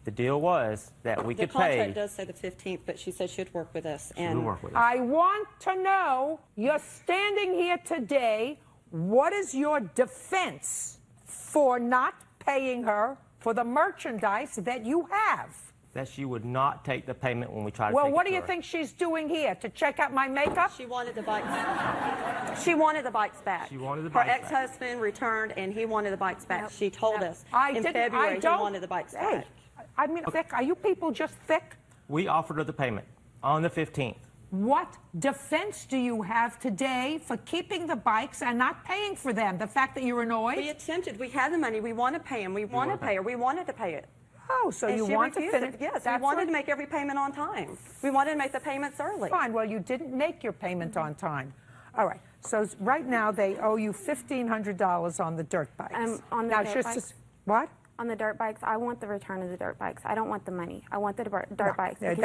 Speaker 11: The deal was that we
Speaker 20: The
Speaker 11: could
Speaker 20: contract
Speaker 11: pay.
Speaker 20: does say the 15th, but she said she'd work with us.
Speaker 11: She
Speaker 20: And
Speaker 11: would work with us.
Speaker 2: I want to know, you're standing here today, what is your defense for not paying her for the merchandise that you have?
Speaker 11: that she would not take the payment when we tried to
Speaker 2: Well,
Speaker 11: take
Speaker 2: what
Speaker 11: it
Speaker 2: do
Speaker 11: to
Speaker 2: you
Speaker 11: her.
Speaker 2: think she's doing here? To check out my makeup?
Speaker 20: She wanted the bikes. She wanted the bikes back.
Speaker 11: She wanted the
Speaker 20: Her
Speaker 11: bikes back.
Speaker 20: ex-husband returned, and he wanted the bikes back. She told us
Speaker 2: I
Speaker 20: in
Speaker 2: didn't.
Speaker 20: February
Speaker 2: I don't.
Speaker 20: he wanted the bikes
Speaker 2: Hey,
Speaker 20: back.
Speaker 2: I mean, thick. Are you people just thick?
Speaker 11: We offered her the payment on the 15th.
Speaker 2: What defense do you have today for keeping the bikes and not paying for them? The fact that you're annoyed?
Speaker 20: We attempted. We had the money. We want to pay him. We want to pay her. We wanted to pay it.
Speaker 2: Oh, so
Speaker 20: And
Speaker 2: you
Speaker 20: she
Speaker 2: want to
Speaker 20: refused
Speaker 2: finish?
Speaker 20: it. Yes,
Speaker 2: That's
Speaker 20: we wanted
Speaker 2: what-
Speaker 20: to make every payment on time. We wanted to make the payments early.
Speaker 2: Fine. Well, you didn't make your payment on time. All right. So right now they owe you $1,500 on the dirt bikes.
Speaker 3: On the
Speaker 2: now,
Speaker 3: dirt
Speaker 2: just
Speaker 3: bikes?
Speaker 2: what?
Speaker 3: On the dirt bikes, I want the return of the dirt bikes. I don't want the money. I want the dirt bikes because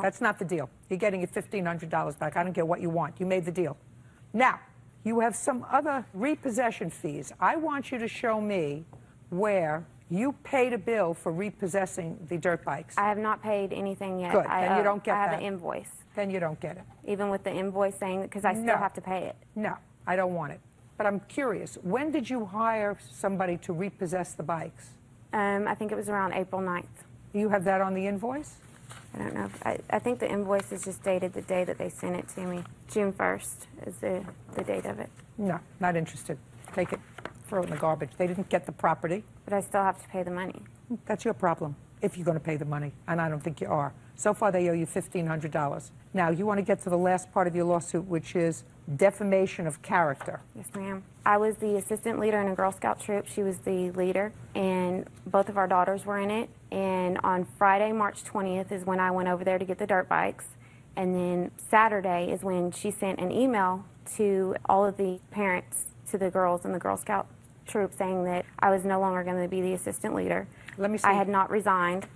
Speaker 2: That's not the deal. You're getting your $1,500 back. I don't care what you want. You made the deal. Now, you have some other repossession fees. I want you to show me where you paid a bill for repossessing the dirt bikes.
Speaker 3: I have not paid anything yet.
Speaker 2: Good. Then you don't get
Speaker 3: I have
Speaker 2: that.
Speaker 3: an invoice.
Speaker 2: Then you don't get it.
Speaker 3: Even with the invoice saying, because I still
Speaker 2: No.
Speaker 3: have to pay it.
Speaker 2: No, I don't want it. But I'm curious, when did you hire somebody to repossess the bikes?
Speaker 3: I think it was around April 9th.
Speaker 2: You have that on the invoice?
Speaker 3: I don't know. I think the invoice is just dated the day that they sent it to me. June 1st is the date of it.
Speaker 2: No, not interested. Take it, throw it in the garbage. They didn't get the property.
Speaker 3: But I still have to pay the money.
Speaker 2: That's your problem, if you're going to pay the money, and I don't think you are. So far, they owe you $1,500. Now, you want to get to the last part of your lawsuit, which is defamation of character.
Speaker 3: Yes, ma'am. I was the assistant leader in a Girl Scout troop. She was the leader, and both of our daughters were in it. And on Friday, March 20th, is when I went over there to get the dirt bikes. And then Saturday is when she sent an email to all of the parents, to the girls in the Girl Scout troop, saying that I was no longer going to be the assistant leader.
Speaker 2: Let me see.
Speaker 3: I had not resigned.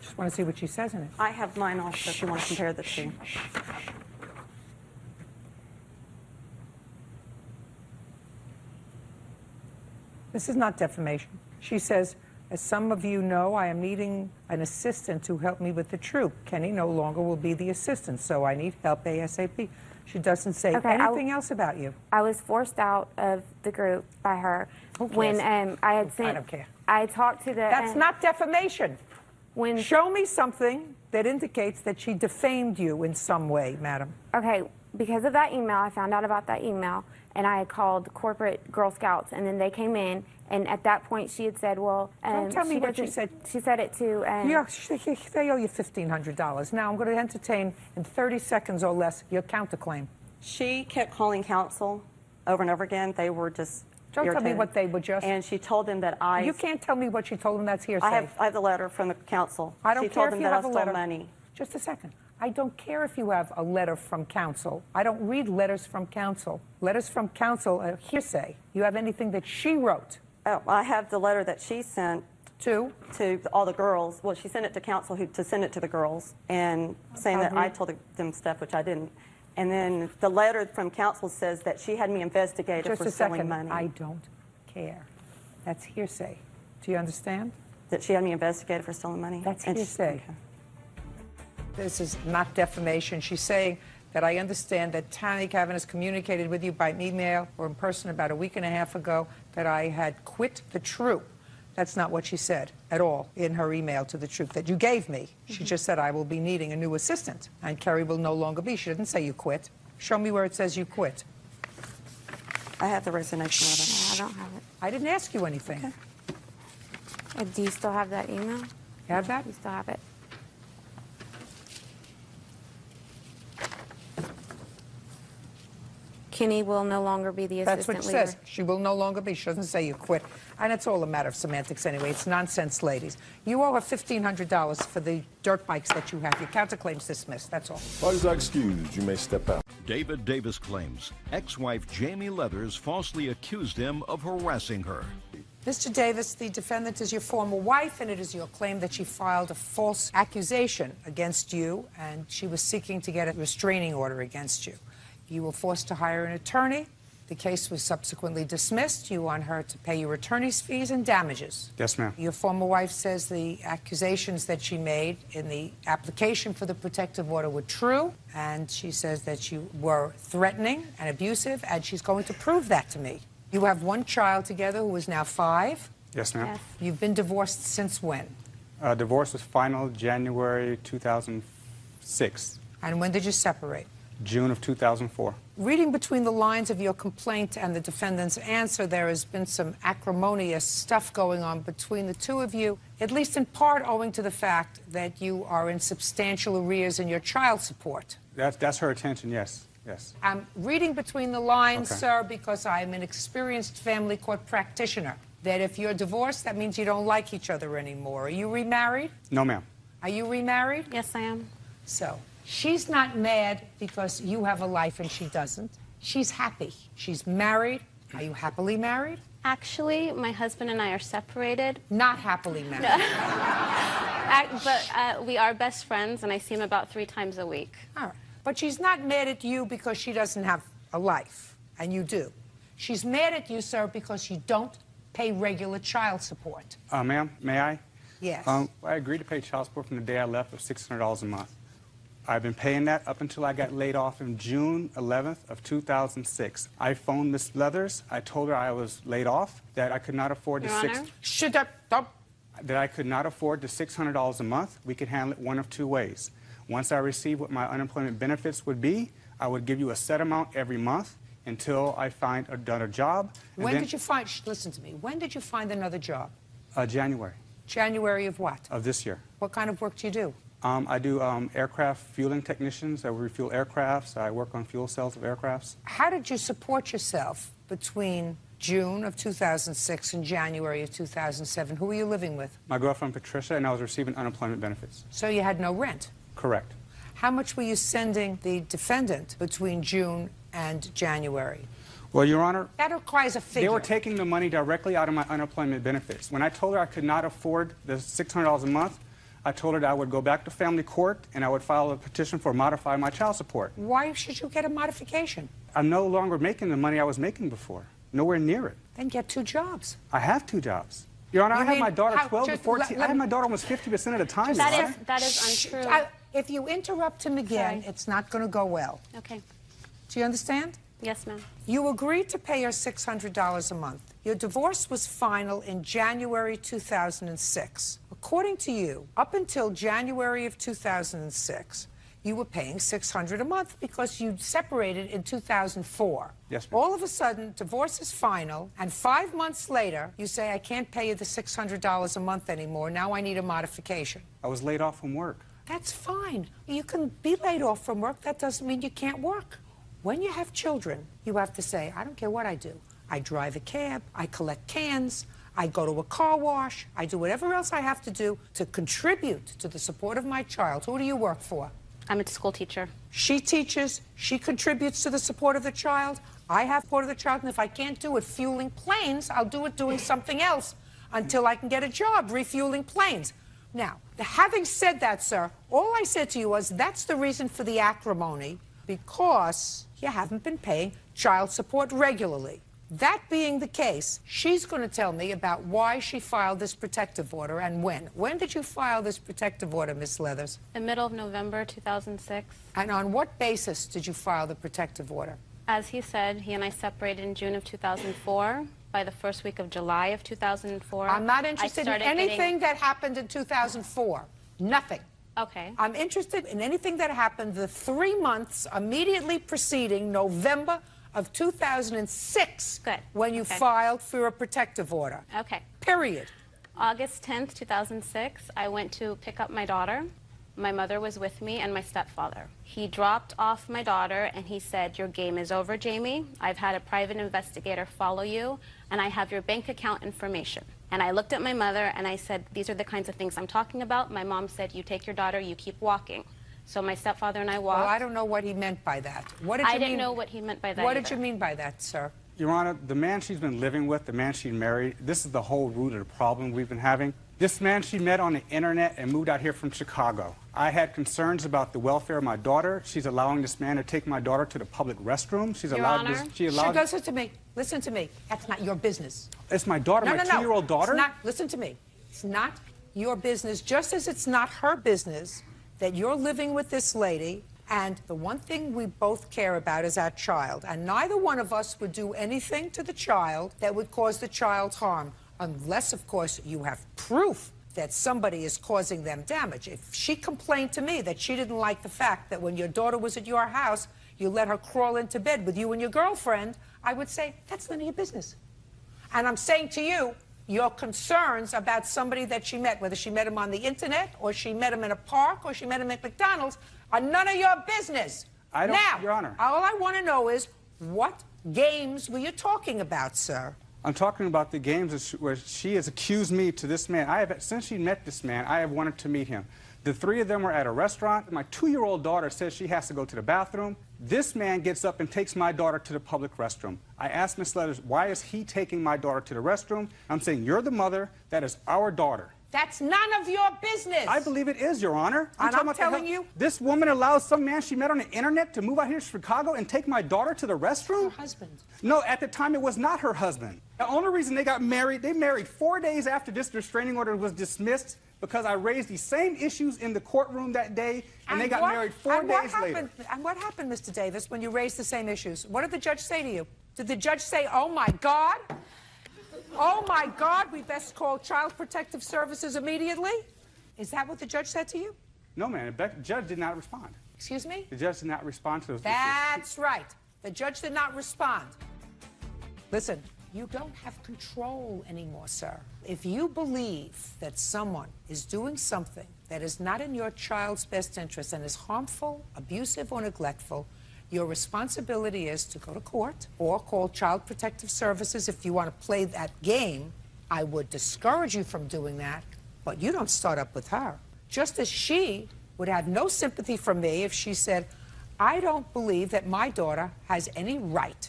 Speaker 2: Just want to see what she says in it.
Speaker 20: I have mine also if you want to compare the two.
Speaker 2: This is not defamation. She says, as some of you know, I am needing an assistant to help me with the troop. Kenny no longer will be the assistant, so I need help ASAP. She doesn't say anything else about you.
Speaker 3: I was forced out of the group by her when I had sent.
Speaker 2: I don't care.
Speaker 3: I talked to the.
Speaker 2: That's not defamation. Show me something that indicates that she defamed you in some way, madam.
Speaker 3: Okay, because of that email, I found out about that email, and I had called corporate Girl Scouts, and then they came in, and at that point she had said, well,
Speaker 2: Don't tell me what she said.
Speaker 3: She said it to.
Speaker 2: Yeah, they owe you $1,500. Now I'm going to entertain in 30 seconds or less your counterclaim.
Speaker 20: She kept calling counsel over and over again. They were just
Speaker 2: Don't tell me
Speaker 20: irritated.
Speaker 2: what they were just.
Speaker 20: And she told them that
Speaker 2: You can't tell me what she told them. That's hearsay.
Speaker 20: I have the letter from the council.
Speaker 2: I don't
Speaker 20: she
Speaker 2: care
Speaker 20: told
Speaker 2: if
Speaker 20: them
Speaker 2: you
Speaker 20: that
Speaker 2: have
Speaker 20: I
Speaker 2: a
Speaker 20: stole
Speaker 2: letter.
Speaker 20: money.
Speaker 2: Just a second. I don't care if you have a letter from counsel. I don't read letters from counsel. Letters from counsel are hearsay. You have anything that she wrote?
Speaker 20: Oh, I have the letter that she sent
Speaker 2: to
Speaker 20: all the girls. Well, she sent it to counsel to send it to the girls and saying that I told them stuff, which I didn't. And then the letter from counsel says that she had me investigated
Speaker 2: Just
Speaker 20: for
Speaker 2: a
Speaker 20: stealing
Speaker 2: second.
Speaker 20: money.
Speaker 2: I don't care. That's hearsay. Do you understand?
Speaker 20: That she had me investigated for stealing money?
Speaker 2: That's
Speaker 20: And she-
Speaker 2: hearsay. This is not defamation. She's saying that I understand that Tammy Cavan has communicated with you by email or in person about a week and a half ago that I had quit the troop. That's not what she said at all in her email to the troop that you gave me. She just said I will be needing a new assistant and Kerry will no longer be. She didn't say you quit. Show me where it says you quit.
Speaker 20: I have the resignation letter.
Speaker 3: I don't have it.
Speaker 2: I didn't ask you anything.
Speaker 3: Do you still have that email?
Speaker 2: You have that?
Speaker 3: You still have it? Kenny will no longer be the
Speaker 2: That's
Speaker 3: assistant
Speaker 2: what she
Speaker 3: leader.
Speaker 2: says. She will no longer be. She doesn't say you quit. And it's all a matter of semantics anyway. It's nonsense, ladies. You owe her $1,500 for the dirt bikes that you have. Your counterclaim's dismissed. That's all.
Speaker 8: Parties are excused. You may step out.
Speaker 1: David Davis claims ex-wife Jamie Leathers falsely accused him of harassing her.
Speaker 2: Mr. Davis, the defendant is your former wife, and it is your claim that she filed a false accusation against you, and she was seeking to get a restraining order against you. You were forced to hire an attorney. The case was subsequently dismissed. You want her to pay your attorney's fees and damages.
Speaker 4: Yes, ma'am.
Speaker 2: Your former wife says the accusations that she made in the application for the protective order were true, and she says that you were threatening and abusive, and she's going to prove that to me. You have one child together who is now 5.
Speaker 4: Yes, ma'am.
Speaker 2: You've been divorced since when?
Speaker 4: Divorce was final January 2006.
Speaker 2: And when did you separate?
Speaker 4: June of 2004.
Speaker 2: Reading between the lines of your complaint and the defendant's answer, there has been some acrimonious stuff going on between the two of you, at least in part owing to the fact that you are in substantial arrears in your child support.
Speaker 4: That's her attention, yes. Yes.
Speaker 2: I'm reading between the lines,
Speaker 4: Okay.
Speaker 2: sir, because I'm an experienced family court practitioner, that if you're divorced, that means you don't like each other anymore. Are you remarried?
Speaker 4: No, ma'am.
Speaker 2: Are you remarried?
Speaker 21: Yes, I am.
Speaker 2: So, she's not mad because you have a life and she doesn't. She's happy. She's married. Are you happily married?
Speaker 21: Actually, my husband and I are separated.
Speaker 2: Not happily married.
Speaker 21: But we are best friends, and I see him about 3 times a week.
Speaker 2: All right. But she's not mad at you because she doesn't have a life, and you do. She's mad at you, sir, because you don't pay regular child support.
Speaker 4: Ma'am, may I?
Speaker 2: Yes.
Speaker 4: I agreed to pay child support from the day I left of $600 a month. I've been paying that up until I got laid off in June 11th of 2006. I phoned Miss Leathers. I told her I was laid off, that I could not afford
Speaker 21: Your Honor?
Speaker 4: that I could not afford the $600 a month. We could handle it one of 2 ways. Once I received what my unemployment benefits would be, I would give you a set amount every month until I find another job.
Speaker 2: When did you find, listen to me, when did you find another job?
Speaker 4: January.
Speaker 2: January of what?
Speaker 4: Of this year.
Speaker 2: What kind of work do you do?
Speaker 4: I do aircraft fueling technicians. I refuel aircrafts. I work on fuel cells of aircrafts.
Speaker 2: How did you support yourself between June of 2006 and January of 2007? Who were you living with?
Speaker 4: My girlfriend, Patricia, and I was receiving unemployment benefits.
Speaker 2: So you had no rent?
Speaker 4: Correct.
Speaker 2: How much were you sending the defendant between June and January?
Speaker 4: Well, Your Honor,
Speaker 2: that requires a figure.
Speaker 4: They were taking the money directly out of my unemployment benefits. When I told her I could not afford the $600 a month, I told her that I would go back to family court and I would file a petition for modify my child support.
Speaker 2: Why should you get a modification?
Speaker 4: I'm no longer making the money I was making before. Nowhere near it.
Speaker 2: Then get 2 jobs.
Speaker 4: I have 2 jobs. Your Honor, I have my daughter 12 to 14. I have my daughter almost 50% of the time.
Speaker 21: That is untrue.
Speaker 2: If you interrupt him again, it's not going to go well.
Speaker 21: Okay.
Speaker 2: Do you understand?
Speaker 21: Yes, ma'am.
Speaker 2: You agreed to pay her $600 a month. Your divorce was final in January 2006. According to you, up until January of 2006, you were paying $600 a month because you separated in 2004.
Speaker 4: Yes, ma'am.
Speaker 2: All of a sudden, divorce is final, and 5 months later, you say, I can't pay you the $600 a month anymore. Now I need a modification.
Speaker 4: I was laid off from work.
Speaker 2: That's fine. You can be laid off from work. That doesn't mean you can't work. When you have children, you have to say, I don't care what I do. I drive a cab, I collect cans, I go to a car wash, I do whatever else I have to do to contribute to the support of my child. Who do you work for?
Speaker 21: I'm a school teacher.
Speaker 2: She teaches, she contributes to the support of the child. I have support of the child, and if I can't do it fueling planes, I'll do it doing something else until I can get a job refueling planes. Now, having said that, sir, all I said to you was that's the reason for the acrimony, because you haven't been paying child support regularly. That being the case, she's going to tell me about why she filed this protective order and when. When did you file this protective order, Miss Leathers?
Speaker 21: The middle of November 2006.
Speaker 2: And on what basis did you file the protective order?
Speaker 21: As he said, he and I separated in June of 2004. By the first week of July of 2004,
Speaker 2: I'm not interested in anything that happened in 2004. Nothing.
Speaker 21: Okay.
Speaker 2: I'm interested in anything that happened the 3 months immediately preceding November of 2006.
Speaker 21: Good.
Speaker 2: When you filed for a protective order.
Speaker 21: Okay.
Speaker 2: Period.
Speaker 21: August 10th, 2006, I went to pick up my daughter. My mother was with me and my stepfather. He dropped off my daughter and he said, your game is over, Jamie. I've had a private investigator follow you and I have your bank account information. And I looked at my mother and I said, these are the kinds of things I'm talking about. My mom said, you take your daughter, you keep walking. So my stepfather and I walked.
Speaker 2: Well, I don't know what he meant by that. What did you
Speaker 21: I
Speaker 2: mean?
Speaker 21: didn't know what he meant by that
Speaker 2: What
Speaker 21: either.
Speaker 2: did you mean by that, sir?
Speaker 4: Your Honor, the man she's been living with, the man she married, this is the whole root of the problem we've been having. This man she met on the internet and moved out here from Chicago. I had concerns about the welfare of my daughter. She's allowing this man to take my daughter to the public restroom. She's
Speaker 21: Your
Speaker 4: allowed
Speaker 21: Honor?
Speaker 4: this. She allowed.
Speaker 2: Listen to me. Listen to me. That's not your business.
Speaker 4: It's my daughter, my 2-year-old daughter.
Speaker 2: It's not. Listen to me. It's not your business, just as it's not her business that you're living with this lady And the one thing we both care about is our child. And neither one of us would do anything to the child that would cause the child harm, unless, of course, you have proof that somebody is causing them damage. If she complained to me that she didn't like the fact that when your daughter was at your house, you let her crawl into bed with you and your girlfriend, I would say, that's none of your business. And I'm saying to you, your concerns about somebody that she met, whether she met him on the internet, or she met him in a park, or she met him at McDonald's, are none of your business.
Speaker 4: I don't,
Speaker 2: now,
Speaker 4: Your Honor.
Speaker 2: all I want to know is, what games were you talking about, sir?
Speaker 4: I'm talking about the games where she has accused me to this man. Since she met this man, I have wanted to meet him. The three of them were at a restaurant. My 2-year-old daughter says she has to go to the bathroom. This man gets up and takes my daughter to the public restroom. I asked Ms. Letters, why is he taking my daughter to the restroom? I'm saying, you're the mother. That is our daughter.
Speaker 2: That's none of your business.
Speaker 4: I believe it is, Your Honor.
Speaker 2: And I'm telling you,
Speaker 4: this woman allows some man she met on the internet to move out here to Chicago and take my daughter to the restroom?
Speaker 2: her husband.
Speaker 4: No, at the time it was not her husband. The only reason they got married, they married 4 days after this restraining order was dismissed because I raised these same issues in the courtroom that day, and they got married 4 days later.
Speaker 2: And what happened, Mr. Davis, when you raised the same issues? What did the judge say to you? Did the judge say, oh, my God? Oh, my God, we best call Child Protective Services immediately? Is that what the judge said to you?
Speaker 4: No, ma'am. The judge did not respond.
Speaker 2: Excuse me?
Speaker 4: The judge did not respond to those.
Speaker 2: That's right. The judge did not respond. Listen, you don't have control anymore, sir. If you believe that someone is doing something that is not in your child's best interest and is harmful, abusive, or neglectful, your responsibility is to go to court or call Child Protective Services if you want to play that game. I would discourage you from doing that, but you don't start up with her. Just as she would have no sympathy from me if she said, I don't believe that my daughter has any right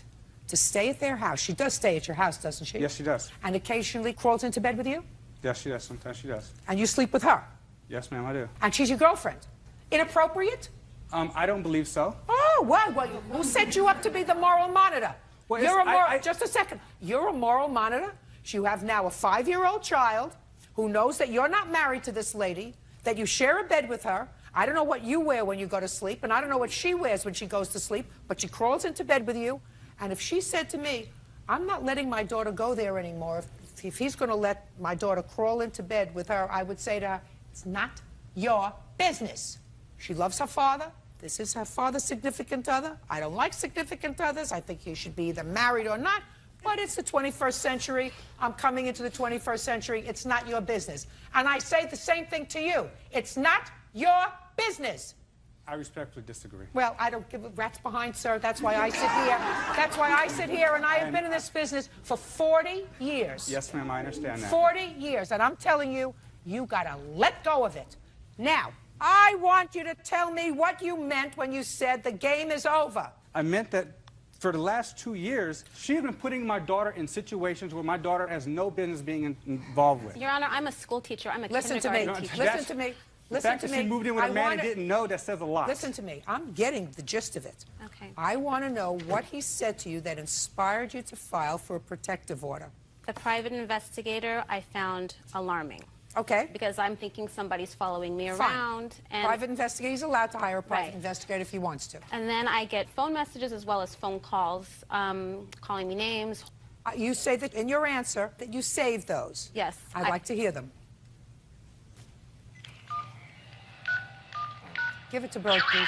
Speaker 2: to stay at their house. She does stay at your house, doesn't she?
Speaker 4: Yes, she does.
Speaker 2: And occasionally crawls into bed with you?
Speaker 4: Yes, she does. Sometimes she does.
Speaker 2: And you sleep with her?
Speaker 4: Yes, ma'am, I do.
Speaker 2: And she's your girlfriend? Inappropriate?
Speaker 4: I don't believe so.
Speaker 2: Oh, well, who set you up to be the moral monitor?
Speaker 4: Well,
Speaker 2: You're a moral, just a second. You're a moral monitor. You have now a 5-year-old child who knows that you're not married to this lady, that you share a bed with her. I don't know what you wear when you go to sleep, and I don't know what she wears when she goes to sleep, but she crawls into bed with you. And if she said to me, I'm not letting my daughter go there anymore, if he's going to let my daughter crawl into bed with her, I would say to her, it's not your business. She loves her father. This is her father's significant other. I don't like significant others. I think you should be either married or not. But it's the 21st century. I'm coming into the 21st century. It's not your business. And I say the same thing to you. It's not your business.
Speaker 4: I respectfully disagree.
Speaker 2: Well, I don't give a rat's behind, sir. That's why I sit here. That's why I sit here, and I have been in this business for 40 years.
Speaker 4: Yes, ma'am, I understand that.
Speaker 2: 40 years. And I'm telling you, you got to let go of it. Now, I want you to tell me what you meant when you said the game is over.
Speaker 4: I meant that for the last 2 years, she's been putting my daughter in situations where my daughter has no business being involved with.
Speaker 5: Your Honor, I'm a school teacher. I'm a
Speaker 2: Listen to me.
Speaker 5: kindergarten teacher.
Speaker 2: Listen to me.
Speaker 4: The fact that she moved in with a man and didn't know, that says a lot.
Speaker 2: Listen to me. I'm getting the gist of it.
Speaker 5: Okay.
Speaker 2: I want to know what he said to you that inspired you to file for a protective order.
Speaker 5: The private investigator I found alarming.
Speaker 2: Okay.
Speaker 5: Because I'm thinking somebody's following me
Speaker 2: Fine.
Speaker 5: around. And
Speaker 2: Private investigator, he's allowed to hire a private investigator if he wants to.
Speaker 5: And then I get phone messages as well as phone calls, calling me names.
Speaker 2: You say that in your answer that you saved those.
Speaker 5: Yes.
Speaker 2: I'd like to hear them. Give it to Bert, please.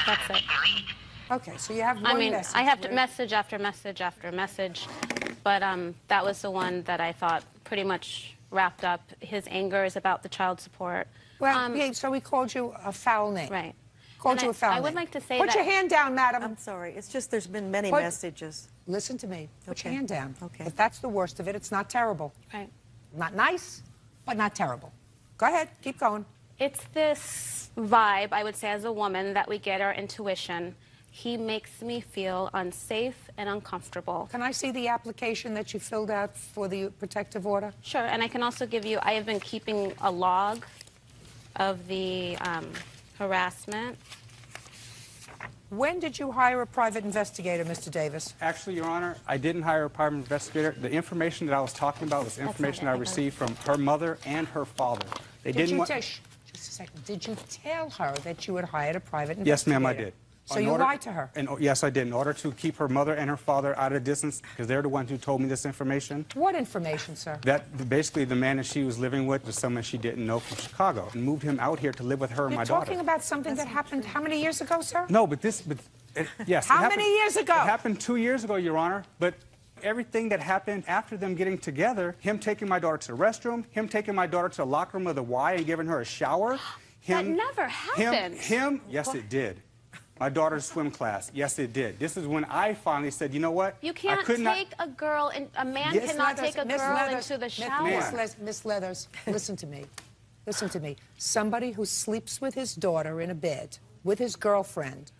Speaker 5: That's it.
Speaker 2: Okay, so you have one message.
Speaker 5: I have message after message after message, but that was the one that I thought pretty much wrapped up. His anger is about the child support.
Speaker 2: Well, so he called you a foul name.
Speaker 5: Right.
Speaker 2: Called you a foul name.
Speaker 5: I would like to say
Speaker 2: Put
Speaker 5: that...
Speaker 2: your hand down, madam.
Speaker 14: I'm sorry. It's just there's been many messages.
Speaker 2: Listen to me. Put your
Speaker 14: Okay.
Speaker 2: hand down.
Speaker 14: Okay.
Speaker 2: If that's the worst of it, it's not terrible.
Speaker 5: Right.
Speaker 2: Not nice, but not terrible. Go ahead. Keep going.
Speaker 5: It's this vibe, I would say, as a woman, that we get our intuition, He makes me feel unsafe and uncomfortable.
Speaker 2: Can I see the application that you filled out for the protective order?
Speaker 5: Sure, and I can also give you, I have been keeping a log of the harassment.
Speaker 2: When did you hire a private investigator, Mr. Davis?
Speaker 4: Actually, Your Honor, I didn't hire a private investigator. The information that I was talking about was information I received from her mother and her father. They didn't want...
Speaker 2: Just a second. Did you tell her that you had hired a private investigator?
Speaker 4: Yes, ma'am, I did.
Speaker 2: So you lied to her?
Speaker 4: Yes, I did, in order to keep her mother and her father out of distance, because they're the ones who told me this information.
Speaker 2: What information, sir?
Speaker 4: That basically the man that she was living with was someone she didn't know from Chicago, and moved him out here to live with her and my daughter.
Speaker 2: You're talking about something that happened how many years ago, sir?
Speaker 4: No, yes.
Speaker 2: How many years ago?
Speaker 4: It happened 2 years ago, Your Honor, but everything that happened after them getting together, him taking my daughter to the restroom, him taking my daughter to the locker room of the Y and giving her a shower.
Speaker 5: That never happened.
Speaker 4: Yes, it did. My daughter's swim class, yes, it did. This is when I finally said, you know what?
Speaker 5: You can't take a girl, and a man cannot take a girl into the shower.
Speaker 2: Miss Leathers, listen to me. Listen to me. Somebody who sleeps with his daughter in a bed with his girlfriend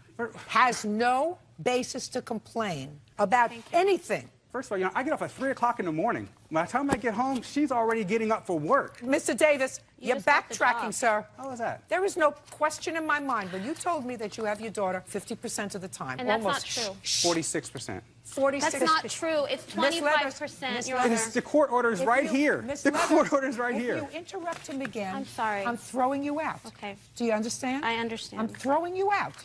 Speaker 2: has no basis to complain about anything.
Speaker 4: First of all, you know, I get off at 3 o'clock in the morning. By the time I get home, she's already getting up for work.
Speaker 2: Mr. Davis, you're backtracking, sir.
Speaker 4: How is that?
Speaker 2: There is no question in my mind when you told me that you have your daughter 50% of the time.
Speaker 5: And that's not true.
Speaker 4: 46%.
Speaker 2: 46%.
Speaker 5: That's not true. It's 25%, Your Honor.
Speaker 4: The court order is right here. The court order is right here.
Speaker 2: If you interrupt him again,
Speaker 5: I'm sorry.
Speaker 2: I'm throwing you out.
Speaker 5: Okay.
Speaker 2: Do you understand?
Speaker 5: I understand.
Speaker 2: I'm throwing you out.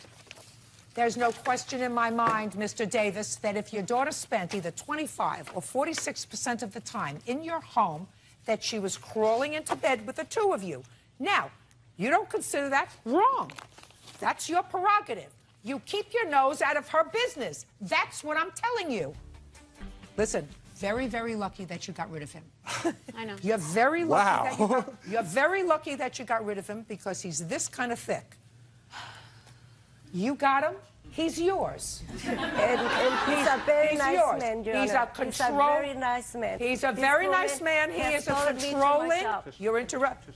Speaker 2: There's no question in my mind, Mr. Davis, that if your daughter spent either 25 or 46% of the time in your home, that she was crawling into bed with the two of you. Now, you don't consider that wrong. That's your prerogative. You keep your nose out of her business. That's what I'm telling you. Listen, very, very lucky that you got rid of him.
Speaker 5: I know.
Speaker 2: You're very lucky you're very lucky that you got rid of him because he's this kind of thick. You got him. He's yours.
Speaker 6: And he's a very nice man, Your Honor. He's a very nice man.
Speaker 2: He's a very nice man. He is a controlling. You're interrupting.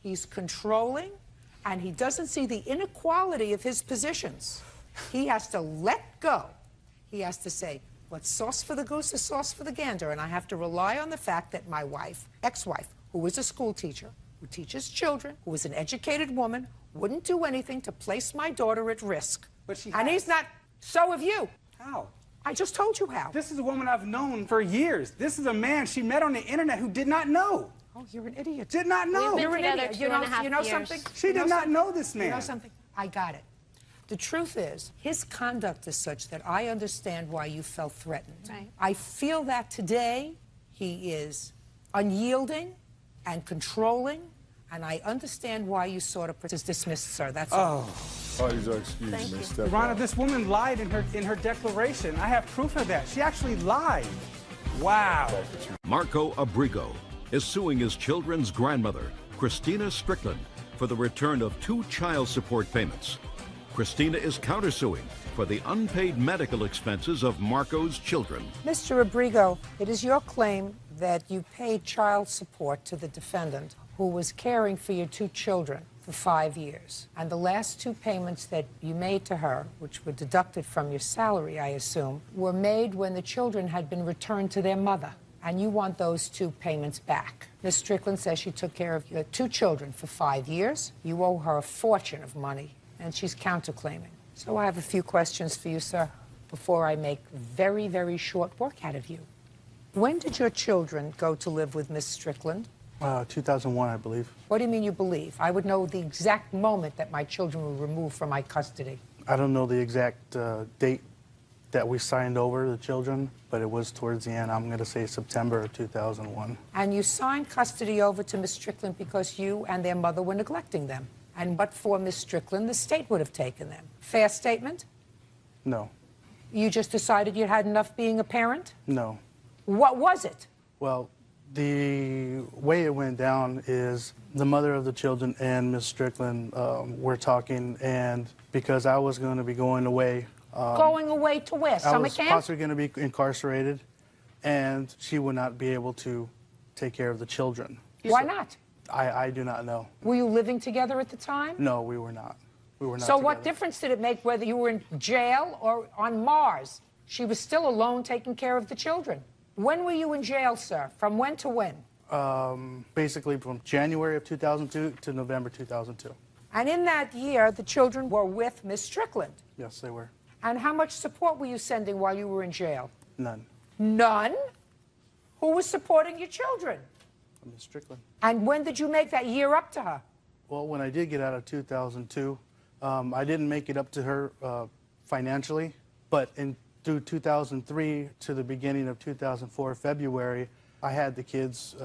Speaker 2: He's controlling, and he doesn't see the inequality of his positions. He has to let go. He has to say, what's sauce for the goose is sauce for the gander, and I have to rely on the fact that my wife, ex-wife, who is a school teacher, who teaches children, who is an educated woman, wouldn't do anything to place my daughter at risk.
Speaker 4: But she
Speaker 2: and he's not. So have you.
Speaker 4: How?
Speaker 2: I just told you how.
Speaker 4: This is a woman I've known for years. This is a man she met on the internet who did not know.
Speaker 2: Oh, you're an idiot.
Speaker 4: Did not know.
Speaker 2: You're an idiot. You know something?
Speaker 4: She did not know this man.
Speaker 2: You know something? I got it. The truth is, his conduct is such that I understand why you felt threatened.
Speaker 5: Right.
Speaker 2: I feel that today he is unyielding and controlling, and I understand why you sort of dismissed, sir. That's all.
Speaker 8: Parties are excused, Miss Steph.
Speaker 4: Your Honor, this woman lied in her declaration. I have proof of that. She actually lied. Wow.
Speaker 1: Marco Abrigo is suing his children's grandmother, Christina Strickland, for the return of 2 child support payments. Christina is countersuing for the unpaid medical expenses of Marco's children.
Speaker 2: Mr. Abrigo, it is your claim that you paid child support to the defendant who was caring for your 2 children for 5 years. And the last 2 payments that you made to her, which were deducted from your salary, I assume, were made when the children had been returned to their mother. And you want those 2 payments back. Ms. Strickland says she took care of your 2 children for 5 years. You owe her a fortune of money, and she's counterclaiming. So I have a few questions for you, sir, before I make very, very short work out of you. When did your children go to live with Ms. Strickland?
Speaker 23: 2001, I believe.
Speaker 2: What do you mean you believe? I would know the exact moment that my children were removed from my custody.
Speaker 23: I don't know the exact date that we signed over the children, but it was towards the end. I'm going to say September of 2001.
Speaker 2: And you signed custody over to Ms. Strickland because you and their mother were neglecting them. And but for Ms. Strickland, the state would have taken them. Fair statement?
Speaker 23: No.
Speaker 2: You just decided you had enough being a parent?
Speaker 23: No.
Speaker 2: What was it?
Speaker 23: Well, the way it went down is the mother of the children and Ms. Strickland were talking, and because I was going to be going away.
Speaker 2: Going away to where? Summer camp?
Speaker 23: I was possibly going to be incarcerated, and she would not be able to take care of the children.
Speaker 2: Why not?
Speaker 23: I do not know.
Speaker 2: Were you living together at the time?
Speaker 23: No, we were not.
Speaker 18: We were not
Speaker 2: So
Speaker 18: together.
Speaker 2: what difference did it make whether you were in jail or on Mars? She was still alone taking care of the children. When were you in jail, sir? From when to when?
Speaker 18: Basically from January of 2002 to November 2002.
Speaker 2: And in that year, the children were with Miss Strickland.
Speaker 18: Yes, they were.
Speaker 2: And how much support were you sending while you were in jail?
Speaker 18: None.
Speaker 2: None? Who was supporting your children?
Speaker 18: Miss Strickland.
Speaker 2: And when did you make that year up to her?
Speaker 18: Well, when I did get out of 2002, I didn't make it up to her financially, but through 2003 to the beginning of 2004, February, I had the kids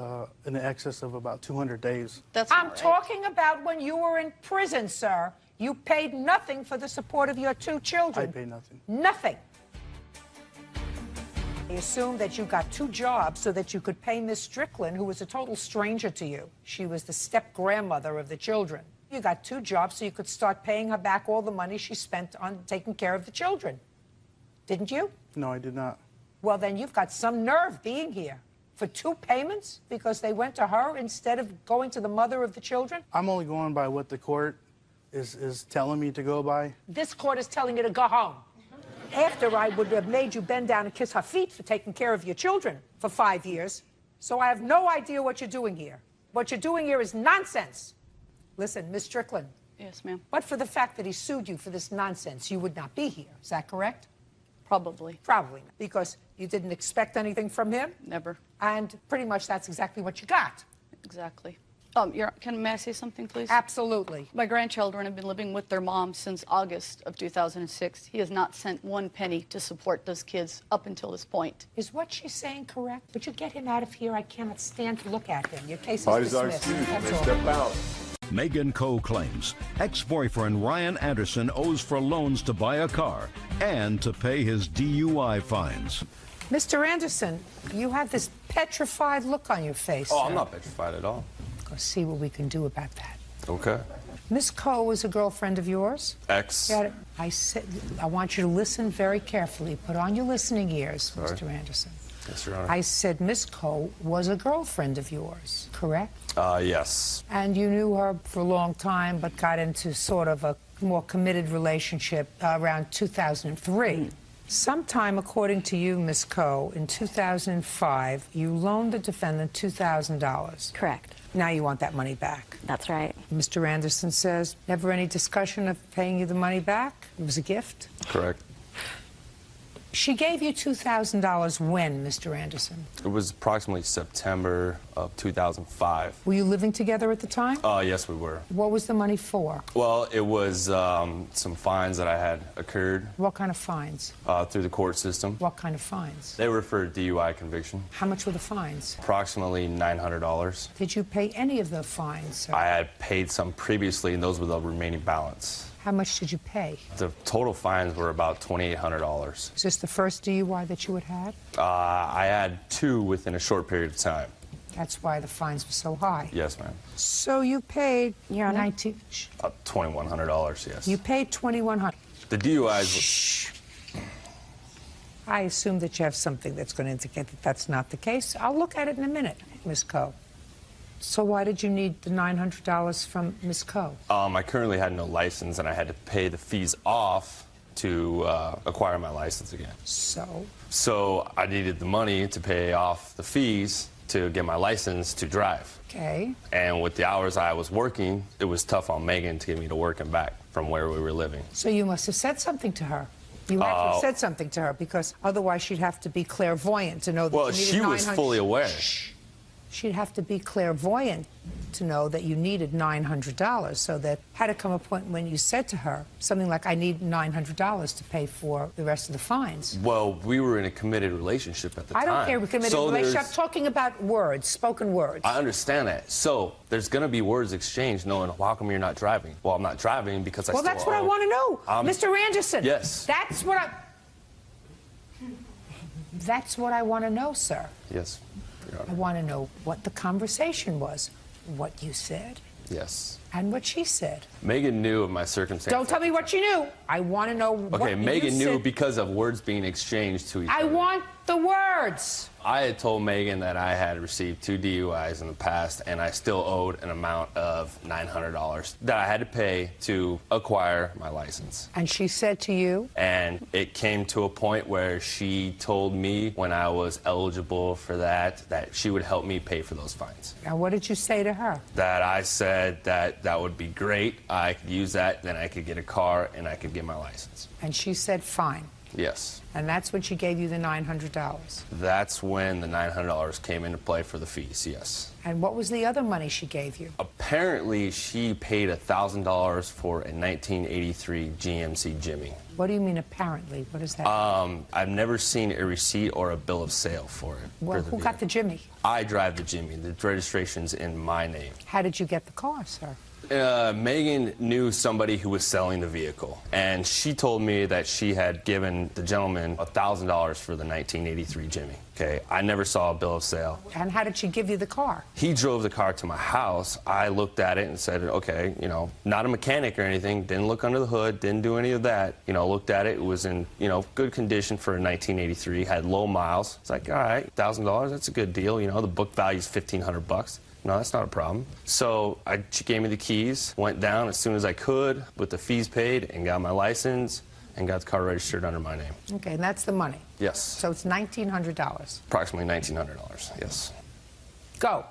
Speaker 18: in excess of about 200 days.
Speaker 2: I'm talking about when you were in prison, sir. You paid nothing for the support of your two children.
Speaker 18: I paid nothing.
Speaker 2: Nothing. I assume that you got 2 jobs so that you could pay Miss Strickland, who was a total stranger to you. She was the step-grandmother of the children. You got 2 jobs so you could start paying her back all the money she spent on taking care of the children. Didn't you?
Speaker 18: No, I did not.
Speaker 2: Well, then you've got some nerve being here. For 2 payments because they went to her instead of going to the mother of the children?
Speaker 18: I'm only going by what the court is telling me to go by.
Speaker 2: This court is telling you to go home. After I would have made you bend down and kiss her feet for taking care of your children for 5 years. So I have no idea what you're doing here. What you're doing here is nonsense. Listen, Miss Strickland.
Speaker 9: Yes, ma'am.
Speaker 2: But for the fact that he sued you for this nonsense, you would not be here. Is that correct?
Speaker 9: Probably.
Speaker 2: Probably. Because you didn't expect anything from him?
Speaker 9: Never.
Speaker 2: And pretty much that's exactly what you got.
Speaker 9: Exactly. May I say something, please?
Speaker 2: Absolutely.
Speaker 9: My grandchildren have been living with their mom since August of 2006. He has not sent 1 penny to support those kids up until this point.
Speaker 2: Is what she's saying correct? Would you get him out of here? I cannot stand to look at him. Your case is
Speaker 8: Parties are
Speaker 2: dismissed.
Speaker 8: excused.
Speaker 2: That's
Speaker 8: They
Speaker 2: all.
Speaker 8: step out.
Speaker 1: Megan Coe claims ex-boyfriend Ryan Anderson owes for loans to buy a car and to pay his DUI fines.
Speaker 2: Mr. Anderson, you have this petrified look on your face.
Speaker 10: Oh,
Speaker 2: sir.
Speaker 10: I'm not petrified at all.
Speaker 2: Go see what we can do about that.
Speaker 10: Okay.
Speaker 2: Miss Coe was a girlfriend of yours?
Speaker 10: Ex.
Speaker 2: I said, I want you to listen very carefully. Put on your listening ears,
Speaker 10: Sorry.
Speaker 2: Mr. Anderson.
Speaker 10: Yes, Your Honor.
Speaker 2: I said Miss Coe was a girlfriend of yours, correct?
Speaker 10: Yes.
Speaker 2: And you knew her for a long time, but got into sort of a more committed relationship around 2003. Sometime, according to you, Miss Coe, in 2005, you loaned the defendant $2,000.
Speaker 21: Correct.
Speaker 2: Now you want that money back.
Speaker 21: That's right.
Speaker 2: Mr. Anderson says, never any discussion of paying you the money back? It was a gift?
Speaker 10: Correct.
Speaker 2: She gave you $2,000 when, Mr. Anderson?
Speaker 10: It was approximately September of 2005.
Speaker 2: Were you living together at the time?
Speaker 10: Yes, we were.
Speaker 2: What was the money for?
Speaker 10: Well, it was some fines that I had occurred
Speaker 2: What kind of fines?
Speaker 10: through the court system.
Speaker 2: What kind of fines?
Speaker 10: They were for DUI conviction.
Speaker 2: How much were the fines?
Speaker 10: Approximately $900.
Speaker 2: Did you pay any of the fines, sir?
Speaker 10: I had paid some previously, and those were the remaining balance.
Speaker 2: How much did you pay?
Speaker 10: The total fines were about $2,800.
Speaker 2: Is this the first DUI that you had had?
Speaker 10: I had 2 within a short period of time.
Speaker 2: That's why the fines were so high.
Speaker 10: Yes, ma'am.
Speaker 2: So you paid
Speaker 10: $2,100, yes.
Speaker 2: You paid $2,100.
Speaker 10: The DUIs
Speaker 2: I assume that you have something that's going to indicate that that's not the case. I'll look at it in a minute, Ms. Coe. So why did you need the $900 from Ms. Coe?
Speaker 10: I currently had no license, and I had to pay the fees off to acquire my license again. So I needed the money to pay off the fees to get my license to drive.
Speaker 2: Okay.
Speaker 10: And with the hours I was working, it was tough on Megan to get me to work and back from where we were living.
Speaker 2: So you must have said something to her. You have to have said something to her, because otherwise she'd have to be clairvoyant to know that
Speaker 10: Well,
Speaker 2: you needed
Speaker 10: she was fully aware.
Speaker 2: She'd have to be clairvoyant to know that you needed $900, so that had to come a point when you said to her something like, I need $900 to pay for the rest of the fines.
Speaker 10: Well, we were in a committed relationship at the time.
Speaker 2: I don't care if committed relationship. I'm talking about words, spoken words.
Speaker 10: I understand that. So there's going to be words exchanged knowing, well, how come you're not driving? Well, I'm not driving because
Speaker 2: Well, that's what I want to know. Mr. Anderson.
Speaker 10: Yes.
Speaker 2: That's what I want to know, sir.
Speaker 10: Yes.
Speaker 2: I want to know what the conversation was, what you said.
Speaker 10: Yes.
Speaker 2: And what she said.
Speaker 12: Megan knew of my circumstances.
Speaker 2: Don't tell me what she knew. I want to know what
Speaker 12: Okay, Megan knew
Speaker 2: said.
Speaker 12: because of words being exchanged to each
Speaker 2: I
Speaker 12: other.
Speaker 2: want the words.
Speaker 12: I had told Megan that I had received 2 DUIs in the past, and I still owed an amount of $900 that I had to pay to acquire my license.
Speaker 2: And she said to you?
Speaker 12: And it came to a point where she told me when I was eligible for that she would help me pay for those fines.
Speaker 2: And what did you say to her?
Speaker 12: That I said that would be great. I could use that, then I could get a car, and I could get my license.
Speaker 2: And she said, fine.
Speaker 12: Yes.
Speaker 2: And that's when she gave you the $900.
Speaker 12: That's when the $900 came into play for the fees, yes.
Speaker 2: And what was the other money she gave you?
Speaker 12: Apparently, she paid $1,000 for a 1983 GMC Jimmy.
Speaker 2: What do you mean apparently? What is that?
Speaker 12: I've never seen a receipt or a bill of sale for it.
Speaker 2: Well, who got the Jimmy?
Speaker 12: I drive the Jimmy. The registration's in my name.
Speaker 2: How did you get the car, sir?
Speaker 12: Megan knew somebody who was selling the vehicle, and she told me that she had given the gentleman $1,000 for the 1983 Jimmy. Okay, I never saw a bill of sale.
Speaker 2: And how did she give you the car?
Speaker 12: He drove the car to my house. I looked at it and said, okay, you know, not a mechanic or anything, didn't look under the hood, didn't do any of that. You know, looked at it, it was in, you know, good condition for a 1983, had low miles. It's like, all right, $1,000, that's a good deal. You know, the book value is $1,500. No, that's not a problem. So she gave me the keys, went down as soon as I could with the fees paid, and got my license and got the car registered under my name.
Speaker 2: Okay, and that's the money?
Speaker 12: Yes.
Speaker 2: So it's $1,900?
Speaker 12: Approximately $1,900, yes.
Speaker 2: Go.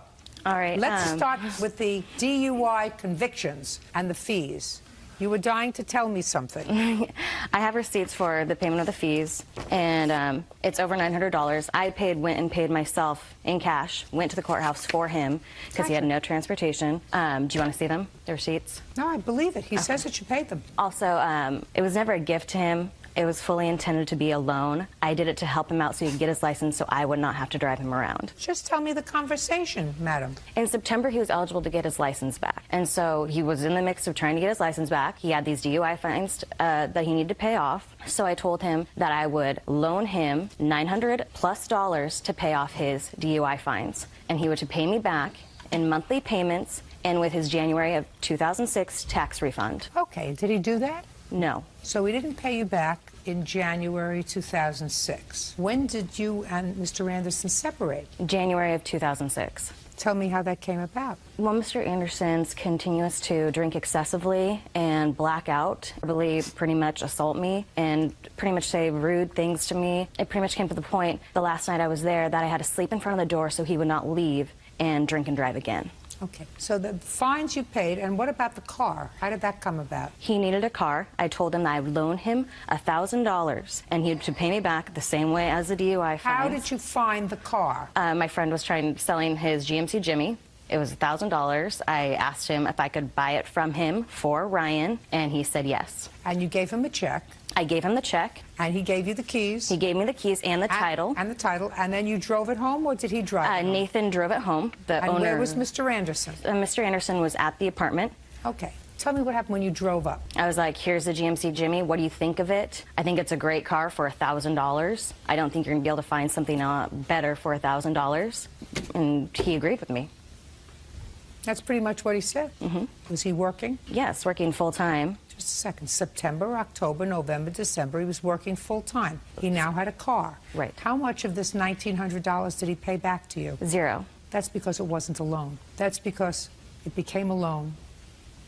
Speaker 21: All right.
Speaker 2: Let's start with the DUI convictions and the fees. You were dying to tell me something.
Speaker 13: I have receipts for the payment of the fees, and it's over $900. I went and paid myself in cash, went to the courthouse for him because he had no transportation. Do you want to see them, the receipts?
Speaker 2: No, I believe it. He says that you paid them.
Speaker 13: Also, it was never a gift to him. It was fully intended to be a loan. I did it to help him out so he could get his license so I would not have to drive him around.
Speaker 2: Just tell me the conversation, madam.
Speaker 13: In September, he was eligible to get his license back. And so he was in the mix of trying to get his license back. He had these DUI fines that he needed to pay off. So I told him that I would loan him $900+ to pay off his DUI fines. And he would to pay me back in monthly payments and with his January of 2006 tax refund.
Speaker 2: Okay, did he do that?
Speaker 13: No.
Speaker 2: So he didn't pay you back in January 2006. When did you and Mr. Anderson separate?
Speaker 13: January of 2006.
Speaker 2: Tell me how that came about.
Speaker 13: Well, Mr. Anderson's continues to drink excessively and black out, really pretty much assault me and pretty much say rude things to me. It pretty much came to the point the last night I was there that I had to sleep in front of the door so he would not leave and drink and drive again.
Speaker 2: Okay, so the fines you paid, and what about the car? How did that come about?
Speaker 13: He needed a car. I told him that I would loan him $1,000, and he had to pay me back the same way as the DUI fines.
Speaker 2: How did you find the car?
Speaker 13: My friend was selling his GMC Jimmy. It was $1,000. I asked him if I could buy it from him for Ryan, and he said yes.
Speaker 2: And you gave him a check?
Speaker 13: I gave him the check.
Speaker 2: And he gave you the keys?
Speaker 13: He gave me the keys and the title.
Speaker 2: And the title. And then you drove it home, or did he drive it home?
Speaker 13: Nathan drove it home. The owner.
Speaker 2: Where was Mr. Anderson?
Speaker 13: Mr. Anderson was at the apartment.
Speaker 2: Okay. Tell me what happened when you drove up.
Speaker 13: I was like, here's the GMC Jimmy. What do you think of it? I think it's a great car for $1,000. I don't think you're going to be able to find something better for $1,000. And he agreed with me.
Speaker 2: That's pretty much what he said?
Speaker 13: Mm-hmm.
Speaker 2: Was he working?
Speaker 13: Yes, working full-time.
Speaker 2: Just a second. September, October, November, December, he was working full-time. He now had a car.
Speaker 13: Right.
Speaker 2: How much of this $1,900 did he pay back to you?
Speaker 13: Zero.
Speaker 2: That's because it wasn't a loan. That's because it became a loan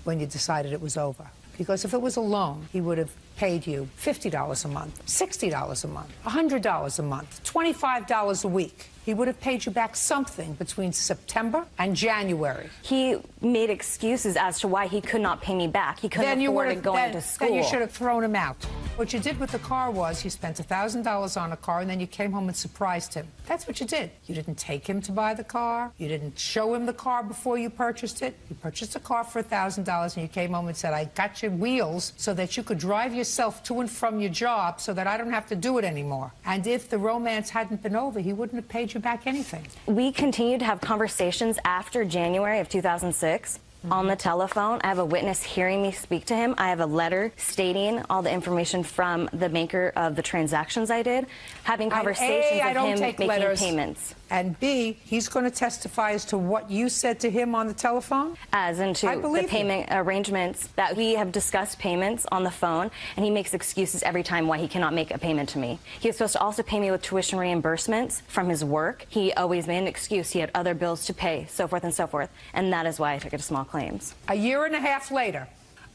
Speaker 2: when you decided it was over. Because if it was a loan, he would have paid you $50 a month, $60 a month, $100 a month, $25 a week. He would have paid you back something between September and January.
Speaker 13: He made excuses as to why he could not pay me back. He couldn't afford going to school.
Speaker 2: Then you should have thrown him out. What you did with the car was you spent $1,000 on a car, and then you came home and surprised him. That's what you did. You didn't take him to buy the car. You didn't show him the car before you purchased it. You purchased a car for $1,000, and you came home and said, I got your wheels so that you could drive yourself to and from your job so that I don't have to do it anymore. And if the romance hadn't been over, he wouldn't have paid you back anything.
Speaker 13: We continued to have conversations after January of 2006. On the telephone. I have a witness hearing me speak to him. I have a letter stating all the information from the maker of the transactions I did, having conversations with him, making payments.
Speaker 2: And B, he's going to testify as to what you said to him on the telephone?
Speaker 13: As into the payment arrangements that we have discussed payments on the phone, and he makes excuses every time why he cannot make a payment to me. He was supposed to also pay me with tuition reimbursements from his work. He always made an excuse. He had other bills to pay, so forth and so forth. And that is why I took it to small claims.
Speaker 2: A year and a half later,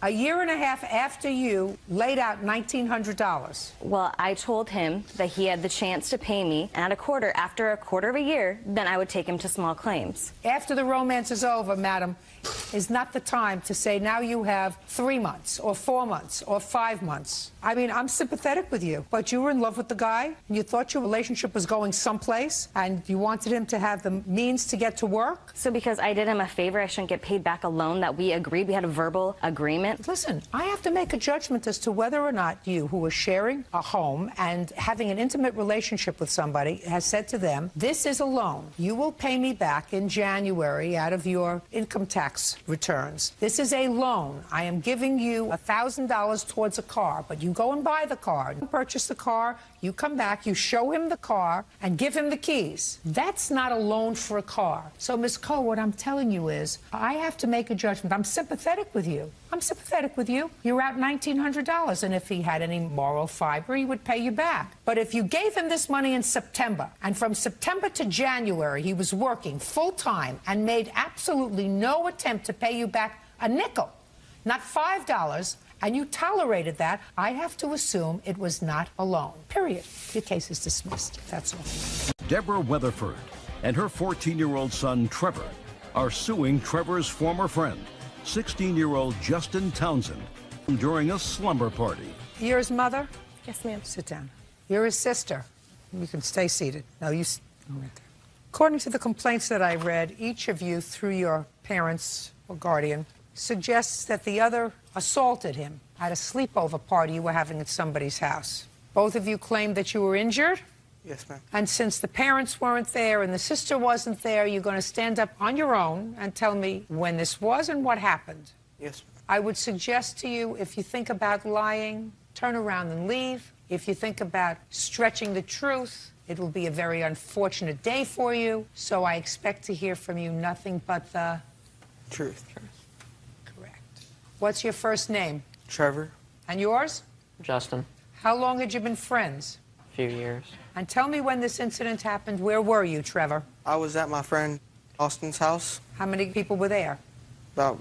Speaker 2: a year and a half after you laid out $1,900.
Speaker 13: Well, I told him that he had the chance to pay me, and after a quarter of a year, then I would take him to small claims.
Speaker 2: After the romance is over, madam, is not the time to say now you have 3 months or 4 months or 5 months. I mean, I'm sympathetic with you, but you were in love with the guy, and you thought your relationship was going someplace, and you wanted him to have the means to get to work?
Speaker 13: So because I did him a favor, I shouldn't get paid back a loan that we agreed. We had a verbal agreement.
Speaker 2: Listen, I have to make a judgment as to whether or not you, who are sharing a home and having an intimate relationship with somebody, has said to them, this is a loan. You will pay me back in January out of your income tax returns. This is a loan. I am giving you $1,000 towards a car, but you go and buy the car, you purchase the car, you come back, you show him the car, and give him the keys. That's not a loan for a car. So, Ms. Coe, what I'm telling you is, I have to make a judgment. I'm sympathetic with you. I'm sympathetic with you. You're out $1,900, and if he had any moral fiber, he would pay you back. But if you gave him this money in September, and from September to January, he was working full-time and made absolutely no attempt to pay you back a nickel, not $5, and you tolerated that, I have to assume it was not a loan. Period. Your case is dismissed. That's all.
Speaker 1: Deborah Weatherford and her 14-year-old son, Trevor, are suing Trevor's former friend, 16-year-old Justin Townsend, during a slumber party.
Speaker 2: You're his mother?
Speaker 21: Yes, ma'am.
Speaker 2: Sit down. You're his sister. You can stay seated. No, you... Right there. According to the complaints that I read, each of you, through your parents or guardian, suggests that the other assaulted him at a sleepover party you were having at somebody's house. Both of you claimed that you were injured?
Speaker 16: Yes, ma'am.
Speaker 2: And since the parents weren't there and the sister wasn't there, you're going to stand up on your own and tell me when this was and what happened.
Speaker 16: Yes, ma'am.
Speaker 2: I would suggest to you, if you think about lying, turn around and leave. If you think about stretching the truth, it will be a very unfortunate day for you. So I expect to hear from you nothing but the
Speaker 16: truth.
Speaker 2: Correct. What's your first name?
Speaker 16: Trevor.
Speaker 2: And yours?
Speaker 17: Justin.
Speaker 2: How long had you been friends?
Speaker 17: A few years.
Speaker 2: And tell me when this incident happened. Where were you, Trevor?
Speaker 16: I was at my friend Austin's house.
Speaker 2: How many people were there?
Speaker 16: About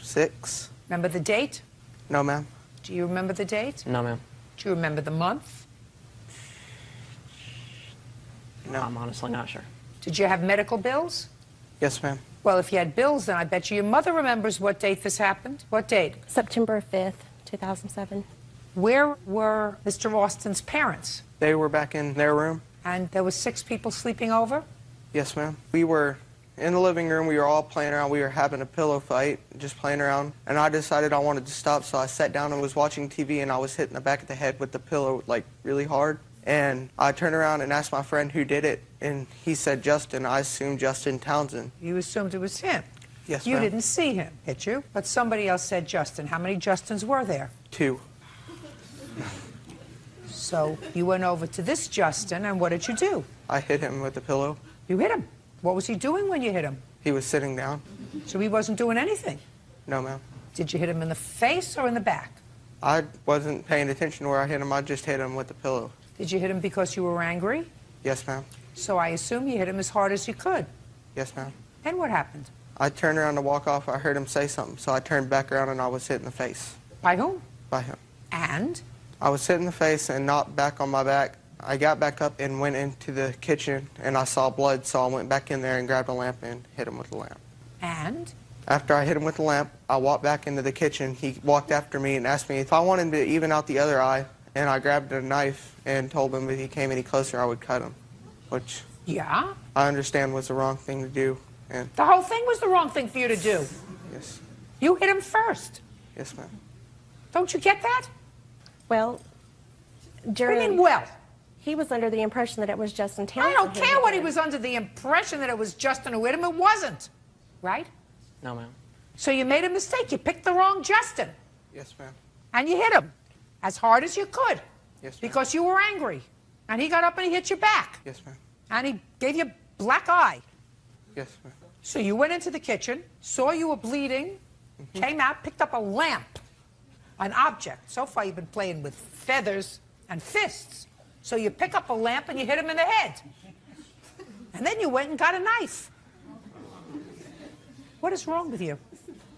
Speaker 16: 6.
Speaker 2: Remember the date?
Speaker 16: No, ma'am.
Speaker 2: Do you remember the date?
Speaker 17: No, ma'am.
Speaker 2: Do you remember the month?
Speaker 17: No. I'm honestly not sure.
Speaker 2: Did you have medical bills?
Speaker 16: Yes, ma'am.
Speaker 2: Well, if you had bills, then I bet you your mother remembers what date this happened. What date?
Speaker 21: September 5th, 2007.
Speaker 2: Where were Mr. Austin's parents?
Speaker 16: They were back in their room.
Speaker 2: And there was 6 people sleeping over?
Speaker 16: Yes, ma'am. We were in the living room. We were all playing around. We were having a pillow fight, just playing around. And I decided I wanted to stop, so I sat down and was watching TV, and I was hitting the back of the head with the pillow, like, really hard. And I turned around and asked my friend who did it, and he said Justin. I assumed Justin Townsend.
Speaker 2: You assumed it was him?
Speaker 16: Yes,
Speaker 2: You
Speaker 16: ma'am.
Speaker 2: didn't see him, did you? But somebody else said Justin. How many Justins were there?
Speaker 16: 2.
Speaker 2: So you went over to this Justin, and what did you do?
Speaker 16: I hit him with the pillow.
Speaker 2: You hit him. What was he doing when you hit him?
Speaker 16: He was sitting down.
Speaker 2: So he wasn't doing anything?
Speaker 16: No, ma'am.
Speaker 2: Did you hit him in the face or in the back?
Speaker 16: I wasn't paying attention to where I hit him. I just hit him with the pillow.
Speaker 2: Did you hit him because you were angry?
Speaker 16: Yes, ma'am.
Speaker 2: So I assume you hit him as hard as you could.
Speaker 16: Yes, ma'am.
Speaker 2: Then what happened?
Speaker 16: I turned around to walk off. I heard him say something, so I turned back around and I was hit in the face.
Speaker 2: By whom?
Speaker 16: By him.
Speaker 2: And?
Speaker 16: I was hit in the face and knocked back on my back. I got back up and went into the kitchen, and I saw blood, so I went back in there and grabbed a lamp and hit him with the lamp.
Speaker 2: And?
Speaker 16: After I hit him with the lamp, I walked back into the kitchen. He walked after me and asked me if I wanted to even out the other eye, and I grabbed a knife and told him if he came any closer, I would cut him, which
Speaker 2: Yeah?
Speaker 16: I understand was the wrong thing to do. And
Speaker 2: The whole thing was the wrong thing for you to do.
Speaker 16: yes,
Speaker 2: You hit him first.
Speaker 16: yes, ma'am.
Speaker 2: Don't you get that?
Speaker 21: Well,
Speaker 2: What do you mean, well?
Speaker 21: He was under the impression that it was Justin Townsend.
Speaker 2: I don't
Speaker 21: who
Speaker 2: care
Speaker 21: hit
Speaker 2: what he
Speaker 21: him.
Speaker 2: was under the impression that it was Justin who hit him. It wasn't. Right?
Speaker 17: No, ma'am.
Speaker 2: So you made a mistake. You picked the wrong Justin.
Speaker 16: Yes, ma'am.
Speaker 2: And you hit him as hard as you could.
Speaker 16: Yes, ma'am.
Speaker 2: Because you were angry. And he got up and he hit you back.
Speaker 16: Yes, ma'am.
Speaker 2: And he gave you black eye.
Speaker 16: Yes, ma'am.
Speaker 2: So you went into the kitchen, saw you were bleeding, came out, picked up a lamp, an object. So far you've been playing with feathers and fists. So you pick up a lamp and you hit him in the head. And then you went and got a knife. What is wrong with you?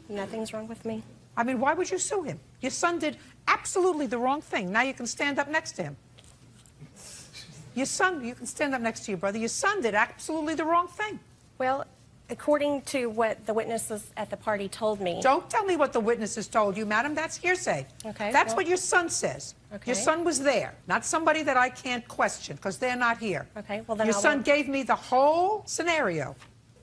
Speaker 6: Nothing's wrong with me.
Speaker 2: I mean, why would you sue him? Your son did absolutely the wrong thing. Now you can stand up next to him. Your son, you can stand up next to your brother. Your son did absolutely the wrong thing.
Speaker 6: Well, according to what the witnesses at the party told me.
Speaker 2: Don't tell me what the witnesses told you, madam. That's hearsay.
Speaker 6: Okay.
Speaker 2: That's what your son says.
Speaker 6: Okay.
Speaker 2: Your son was there, not somebody that I can't question because they're not here.
Speaker 6: Okay, well then
Speaker 2: your son gave me the whole scenario.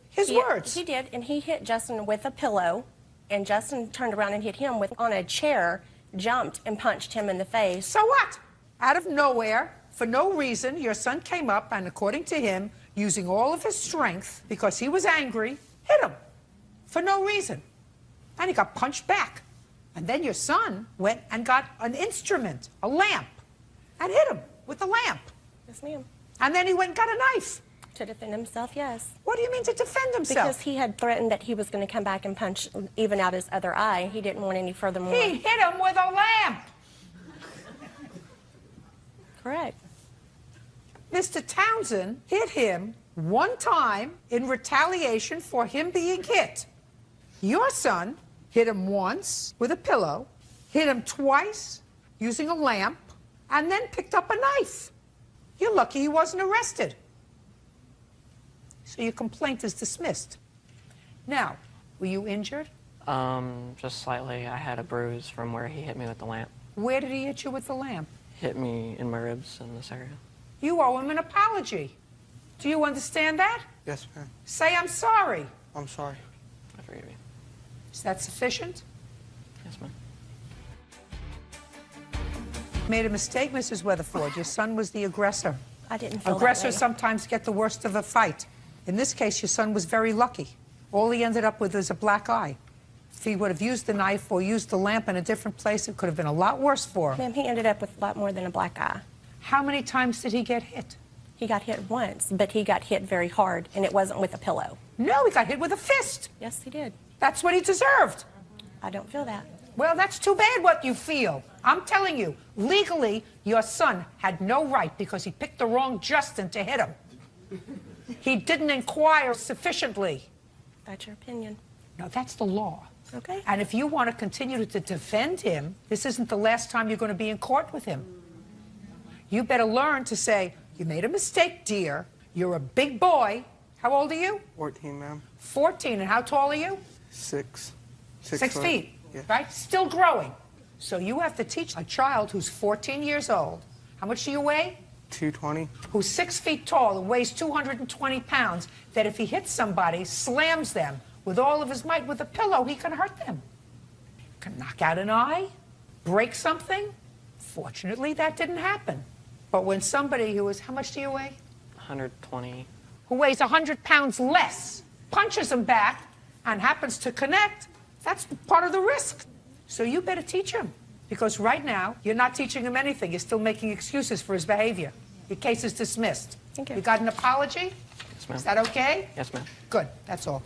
Speaker 2: His words.
Speaker 6: He did, and he hit Justin with a pillow, and Justin turned around and hit him on a chair, jumped and punched him in the face.
Speaker 2: So what? Out of nowhere, for no reason, your son came up and, according to him, using all of his strength, because he was angry, hit him for no reason. And he got punched back. And then your son went and got an instrument, a lamp, and hit him with the lamp.
Speaker 6: Yes, ma'am.
Speaker 2: And then he went and got a knife.
Speaker 6: To defend himself, yes.
Speaker 2: What do you mean to defend himself?
Speaker 6: Because he had threatened that he was going to come back and punch even out his other eye. He didn't want any further more.
Speaker 2: He hit him with a lamp.
Speaker 6: Correct.
Speaker 2: Mr. Townsend hit him one time in retaliation for him being hit. Your son hit him once with a pillow, hit him twice using a lamp, and then picked up a knife. You're lucky he wasn't arrested. So your complaint is dismissed. Now, were you injured?
Speaker 17: Just slightly. I had a bruise from where he hit me with the lamp.
Speaker 2: Where did he hit you with the lamp?
Speaker 17: Hit me in my ribs in this area.
Speaker 2: You owe him an apology. Do you understand that?
Speaker 16: Yes, ma'am.
Speaker 2: Say, I'm sorry.
Speaker 16: I'm sorry.
Speaker 17: I forgive you.
Speaker 2: Is that sufficient?
Speaker 17: Yes, ma'am.
Speaker 2: Made a mistake, Mrs. Weatherford. Your son was the aggressor.
Speaker 6: I didn't feel
Speaker 2: Aggressors
Speaker 6: that way.
Speaker 2: sometimes get the worst of a fight. In this case, your son was very lucky. All he ended up with was a black eye. If he would have used the knife or used the lamp in a different place, it could have been a lot worse for him.
Speaker 6: Ma'am, he ended up with a lot more than a black eye.
Speaker 2: How many times did he get hit?
Speaker 6: He got hit once, but he got hit very hard, and it wasn't with a pillow.
Speaker 2: No, he got hit with a fist.
Speaker 6: Yes, he did.
Speaker 2: That's what he deserved.
Speaker 6: I don't feel that.
Speaker 2: Well, that's too bad what you feel. I'm telling you, legally, your son had no right because he picked the wrong Justin to hit him. He didn't inquire sufficiently.
Speaker 6: That's your opinion.
Speaker 2: No, that's the law.
Speaker 6: Okay.
Speaker 2: And if you want to continue to defend him, this isn't the last time you're going to be in court with him. You better learn to say, you made a mistake, dear. You're a big boy. How old are you?
Speaker 16: 14, ma'am.
Speaker 2: 14. And how tall are you?
Speaker 16: 6.
Speaker 2: 6
Speaker 16: foot.
Speaker 2: feet,
Speaker 16: Yeah.
Speaker 2: right? Still growing. So you have to teach a child who's 14 years old. How much do you weigh?
Speaker 16: 220.
Speaker 2: Who's 6 feet tall and weighs 220 pounds, that if he hits somebody, slams them with all of his might with a pillow, he can hurt them. Can knock out an eye, break something. Fortunately, that didn't happen. But when somebody who is, how much do you weigh?
Speaker 17: 120.
Speaker 2: Who weighs 100 pounds less, punches him back and happens to connect, that's part of the risk. So you better teach him. Because right now, you're not teaching him anything. You're still making excuses for his behavior. Your case is dismissed.
Speaker 6: Thank you.
Speaker 2: You got an apology?
Speaker 17: Yes, ma'am.
Speaker 2: Is that okay?
Speaker 17: Yes, ma'am.
Speaker 2: Good. That's all.